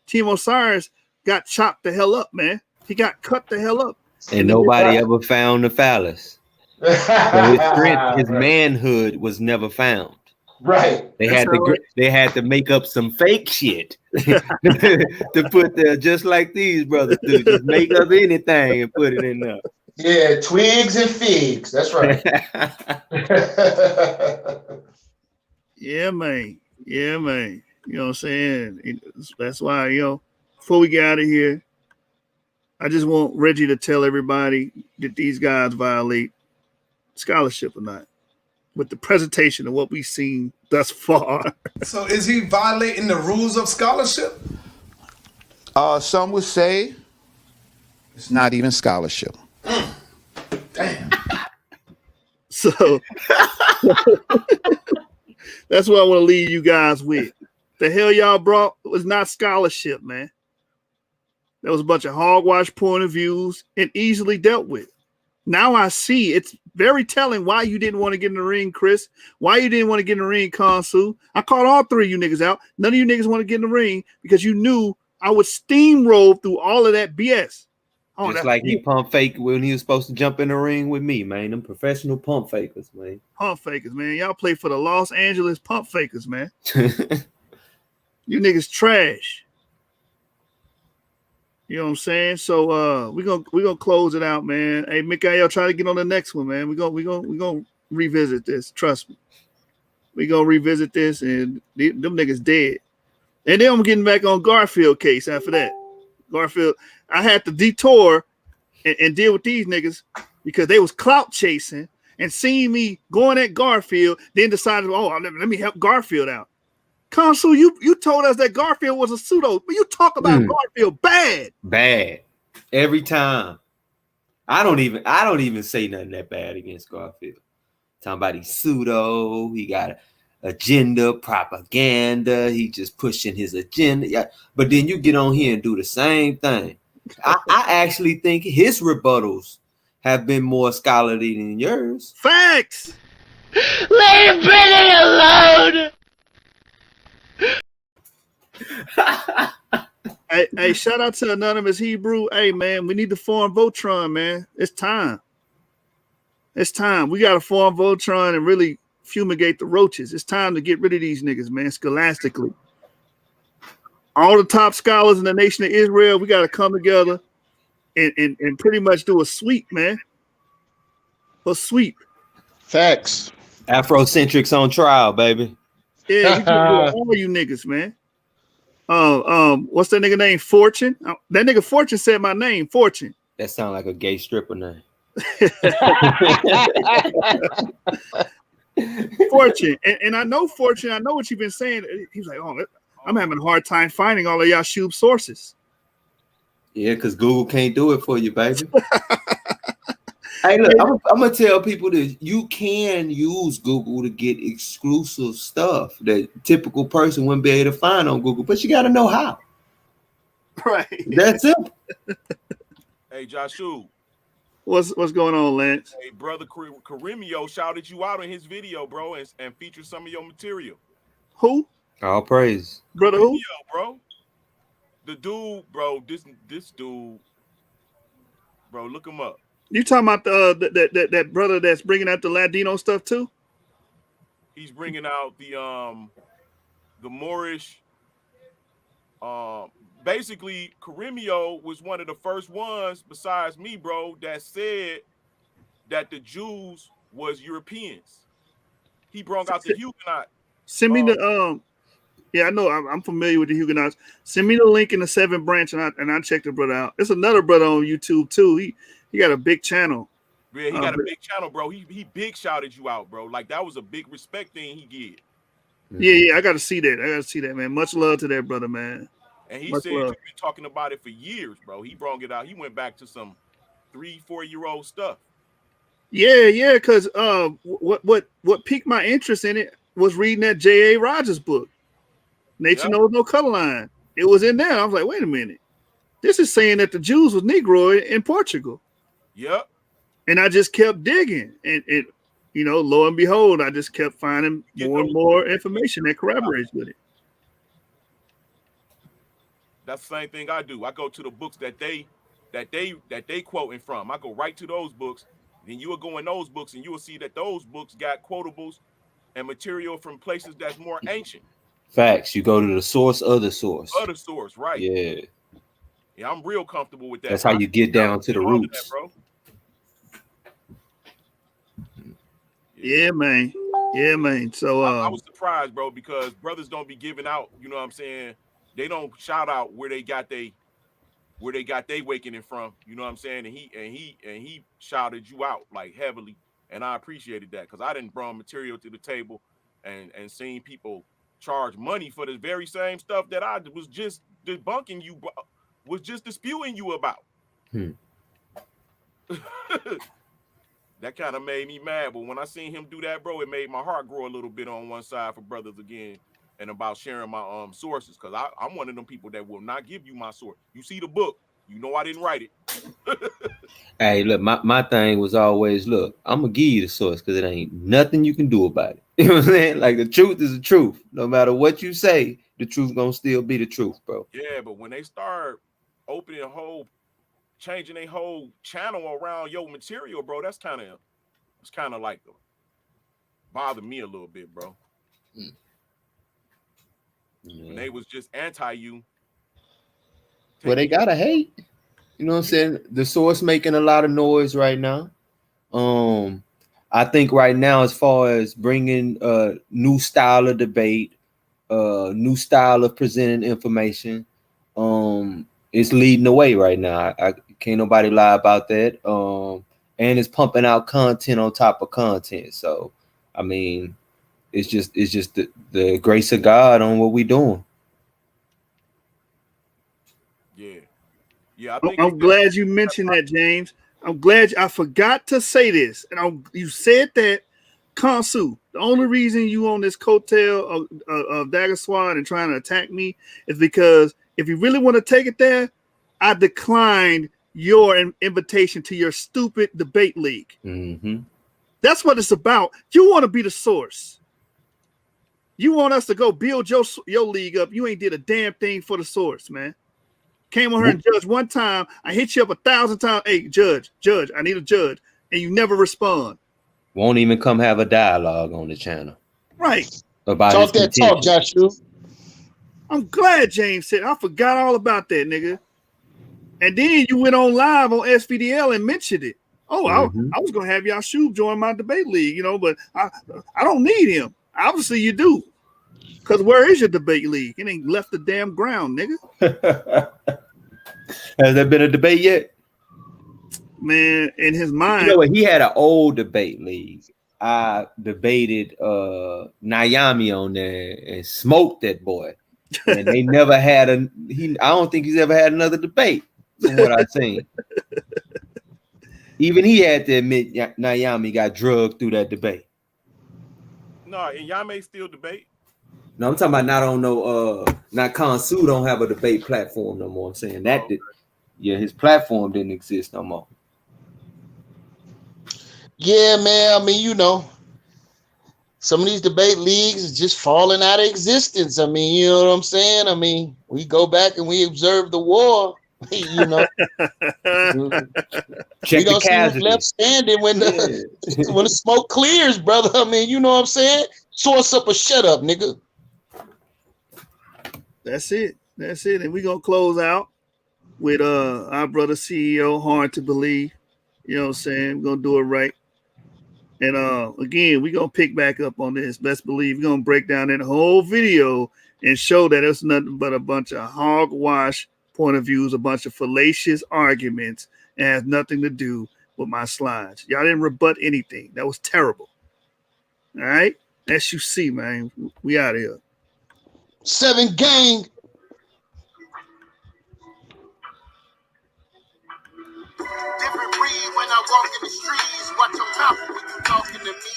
Team Osiris got chopped the hell up, man. He got cut the hell up. And nobody ever found the phallus. So his strength, his manhood was never found. Right. They had to make up some fake shit to put there, just like these brothers do. Just make up anything and put it in there. Yeah, twigs and figs. That's right. Yeah, man. You know what I'm saying? That's why, before we get out of here, I just want Reggie to tell everybody that these guys violate scholarship or not with the presentation of what we've seen thus far. So is he violating the rules of scholarship? Some would say it's not even scholarship. Damn. So that's what I want to leave you guys with. The hell y'all brought was not scholarship, man. That was a bunch of hogwash point of views and easily dealt with. Now I see it's very telling why you didn't want to get in the ring, Chris. Why you didn't want to get in the ring, Konsu. I called all three of you niggas out. None of you niggas want to get in the ring because you knew I would steamroll through all of that BS. Oh, Just like he pump fake when he was supposed to jump in the ring with me, man. Them professional pump fakers, man. Pump fakers, man. Y'all play for the Los Angeles Pump Fakers, man. You niggas trash. You know what I'm saying? So we're gonna close it out, man. Hey, Mikael, try to get on the next one, man. We're gonna revisit this. Trust me. We're gonna revisit this, and them niggas dead. And then I'm getting back on Garfield case after that. Garfield, I had to detour and deal with these niggas because they was clout chasing and seeing me going at Garfield, then decided, let me help Garfield out. Konsu, you told us that Garfield was a pseudo, but you talk about Garfield bad every time. I don't even say nothing that bad against Garfield. Talking about he's pseudo, he got an agenda, propaganda, he just pushing his agenda. Yeah, but then you get on here and do the same thing. I actually think his rebuttals have been more scholarly than yours. Facts. Leave Brittany alone. Hey, shout out to Anonymous Hebrew. Hey, man, we need to form Voltron, man. It's time. It's time. We got to form Voltron and really fumigate the roaches. It's time to get rid of these niggas, man, scholastically. All the top scholars in the nation of Israel, we got to come together and pretty much do a sweep, man. A sweep. Facts. Afrocentrics on trial, baby. Yeah, we can do all you niggas, man. What's that nigga name? Fortune. That nigga Fortune said my name, Fortune. That sound like a gay stripper name. Fortune, and I know Fortune. I know what you've been saying. He's like, I'm having a hard time finding all of y'all Shub sources. Yeah, because Google can't do it for you, baby. Hey, look, I'm gonna tell people that you can use Google to get exclusive stuff that typical person wouldn't be able to find on Google, but you got to know how. Right. That's it. Hey, Joshu. What's going on, Lance? Hey, brother Karimio shouted you out in his video, bro, and featured some of your material. Who? All praise. Brother who? Bro. The dude, bro, this dude, bro, look him up. You talking about that brother that's bringing out the Ladino stuff too? He's bringing out the Moorish. Basically, Karimio was one of the first ones, besides me, bro, that said that the Jews was Europeans. He brought out the Huguenot. Send me the Yeah, I know. I'm familiar with the Huguenots. Send me the link in the 7th branch, and I check the brother out. There's another brother on YouTube too. He got a big channel. Yeah, he got a big channel, bro. He big shouted you out, bro. Like that was a big respect thing he did. Yeah, I got to see that. Man. Much love to that brother, man. And he Much said love. you've been talking about it for years, bro. He brought it out. He went back to some 3-4-year-old stuff. Yeah, because what piqued my interest in it was reading that J.A. Rogers book, Nature Knows No Color Line. It was in there. I was like, wait a minute. This is saying that the Jews was Negroid in Portugal. Yep. And I just kept digging. And it, lo and behold, I just kept finding more and more information that corroborates with it. That's the same thing I do. I go to the books that they quoting from. I go right to those books. Then you will go in those books and you will see that those books got quotables and material from places that's more ancient. Facts. You go to the source of the source. Other source, right? Yeah. Yeah, I'm real comfortable with that. That's how you get down to the roots. That, bro. Yeah, man. Yeah, man. So I was surprised, bro, because brothers don't be giving out. You know what I'm saying? They don't shout out where they got they awakening from. You know what I'm saying? And he shouted you out like heavily, and I appreciated that because I didn't bring material to the table and seen people charge money for the very same stuff that I was just debunking you, was just disputing you about. That kind of made me mad, but when I seen him do that, bro, it made my heart grow a little bit on one side for brothers again, and about sharing my sources, because I'm one of them people that will not give you my source. You see the book, you know I didn't write it. Hey, look, my thing was always, look, I'm gonna give you the source because it ain't nothing you can do about it. You know what I'm saying? Like the truth is the truth. No matter what you say, the truth gonna still be the truth, bro. Yeah, but when they start changing a whole channel around your material, bro, it's kind of like bother me a little bit, bro. Yeah. When they was just anti you. Well, they gotta hate. You know what I'm saying? The source making a lot of noise right now. I think right now, as far as bringing a new style of debate, new style of presenting information, it's leading the way right now. I can't nobody lie about that. And it's pumping out content on top of content. So, I mean, it's just the grace of God on what we doing. Yeah. I think I'm glad you mentioned that, James. I'm glad I forgot to say this, and you said that, Kansu. The only reason you on this coattail of Dagger Squad and trying to attack me is because if you really want to take it there, I declined your invitation to your stupid debate league. Mm-hmm. That's what it's about. You want to be the source. You want us to go build your league up. You ain't did a damn thing for the source, man. Came on her and judge one time. I hit you up 1,000 times. Hey, judge, I need a judge. And you never respond. Won't even come have a dialogue on the channel. Right. About talk that talk, Joshua. I'm glad James said. I forgot all about that, nigga. And then you went on live on SVDL and mentioned it. Oh, I was going to have y'all Shub join my debate league, but I don't need him. Obviously, you do. Because where is your debate league? It ain't left the damn ground, nigga. Has there been a debate yet? Man, in his mind. You know what? He had an old debate league. I debated Nyami on there and smoked that boy. And they never had I don't think he's ever had another debate from what I've seen. Even he had to admit Nyami got drugged through that debate. No, and y'all may still debate. No, I'm talking about not Kansu don't have a debate platform no more. I'm saying that his platform didn't exist no more. Yeah, man. I mean, some of these debate leagues is just falling out of existence. I mean, you know what I'm saying? I mean, we go back and we observe the war. We don't see who's left standing when the smoke clears, brother. I mean, you know what I'm saying? Source up or shut up, nigga. That's it. And we're gonna close out with our brother CEO, Hard to Believe. You know what I'm saying? We're gonna do it right. And again, we're gonna pick back up on this. Best believe we're gonna break down that whole video and show that it's nothing but a bunch of hogwash point of views, a bunch of fallacious arguments, and has nothing to do with my slides. Y'all didn't rebut anything. That was terrible. All right? SUC, man. We out of here. 7 gang. Different breed when I walk in the streets. Watch your mouth when you talking to me.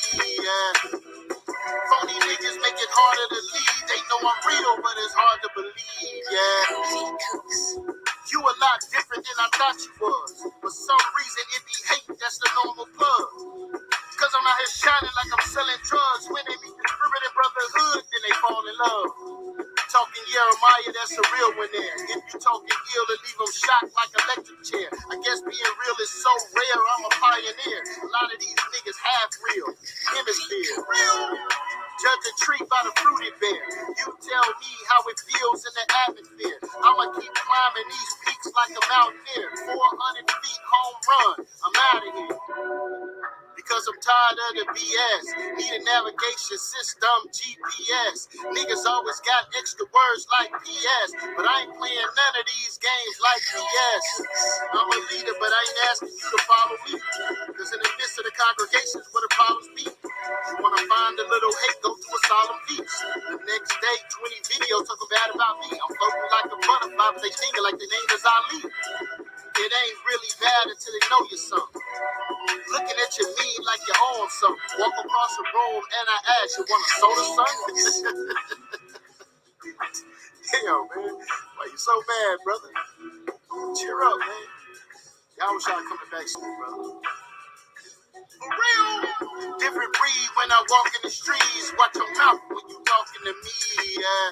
Phony niggas make it harder to lead. They know I'm real, but it's hard to believe. You a lot different than I thought you was. For some reason, it be hate. That's the normal plug. Cause I'm out here shining like I'm selling drugs. When they meet the spirit and brotherhood, then they fall in love. Talking Jeremiah, that's a real one there. If you talking ill, it leave them shocked like electric chair. I guess being real is so rare, I'm a pioneer. A lot of these niggas half real. Hemisphere. Judge a tree by the fruity bear. You tell me how it feels in the atmosphere. I'ma keep climbing these peaks like a mountaineer. 400 feet home run. I'm out of here. because I'm tired of the BS. Need a navigation system, GPS. Niggas always got extra words like PS, but I ain't playing none of these games like PS. I'm a leader, but I ain't asking you to follow me, because in the midst of the congregations where the problems be, you wanna find a little hate, go to a solemn peace. The next day, 20 videos talking bad about me. I'm floating like a butterfly, but they thinking like the name is Ali. It ain't really bad until they know you're something. Looking at you mean like you own something. Walk across the room and I ask you, want a soda, son? Yo, man, why you so mad, brother? Cheer up, man. Y'all wish y'all coming back soon, brother. For real. Different breed when I walk in the streets. Watch your mouth when you talking to me, yeah.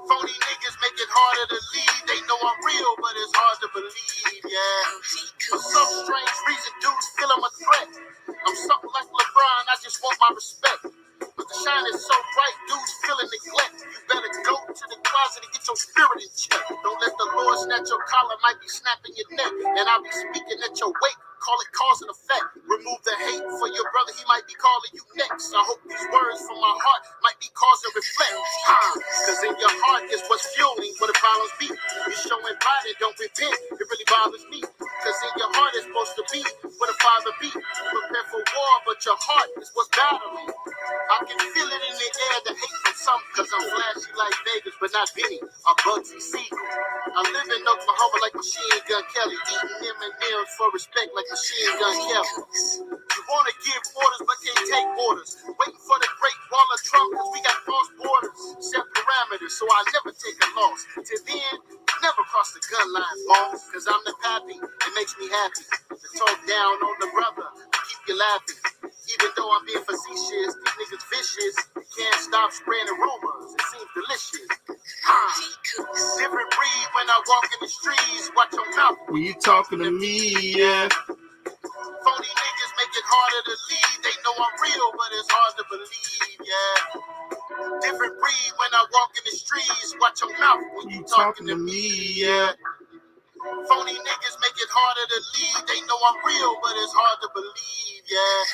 Phony niggas make it harder to leave. They know I'm real, but it's hard to believe, yeah. For some strange reason, dudes feel I'm a threat. I'm something like LeBron, I just want my respect. But the shine is so bright, dudes feeling neglect. You better go to the closet and get your spirit in check. Don't let the Lord snatch your collar, might be snapping your neck. And I'll be speaking at your wake. Call it cause and effect. Remove the hate for your brother, he might be calling you next. I hope these words from my heart might be cause and reflect. Cause in your heart is what's fueling where the problems be. You showing body, don't repent, it really bothers me. Cause in your heart is supposed to be where the Father be. Prepare for war, but your heart is what's battling. I can feel it in the air, the hate from some, cause I'm flashy like Vegas, but not Benny or Bugsy Siegel. I live in Oklahoma like Machine Gun Kelly, eating M&M's for respect like Machine Gun Kelly. You wanna give orders, but can't take orders. Waiting for the great wall of Trump, cause we got false borders, set parameters, so I never take a loss. Till then, never cross the gun line, boss, cause I'm the pappy, it makes me happy to talk down on the brother, keep you laughing. Even though I'm being facetious, these niggas vicious. Can't stop spreading rumors. It seems delicious. Different breed when I walk in the streets. Watch your mouth when you talking to me, yeah. Phony niggas make it harder to leave. They know I'm real, but it's hard to believe, yeah. Different breed when I walk in the streets. Watch your mouth when you talking to me, yeah. Phony niggas make it harder to leave. They know I'm real, but it's hard to believe, yeah.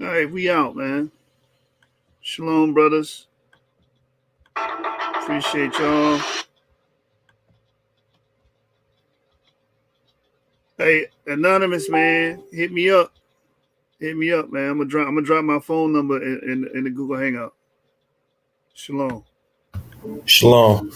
All right, we out, man. Shalom, brothers. Appreciate y'all. Hey, Anonymous, man, hit me up. Hit me up, man. I'm gonna drop my phone number in the Google Hangout. Shalom. Shalom.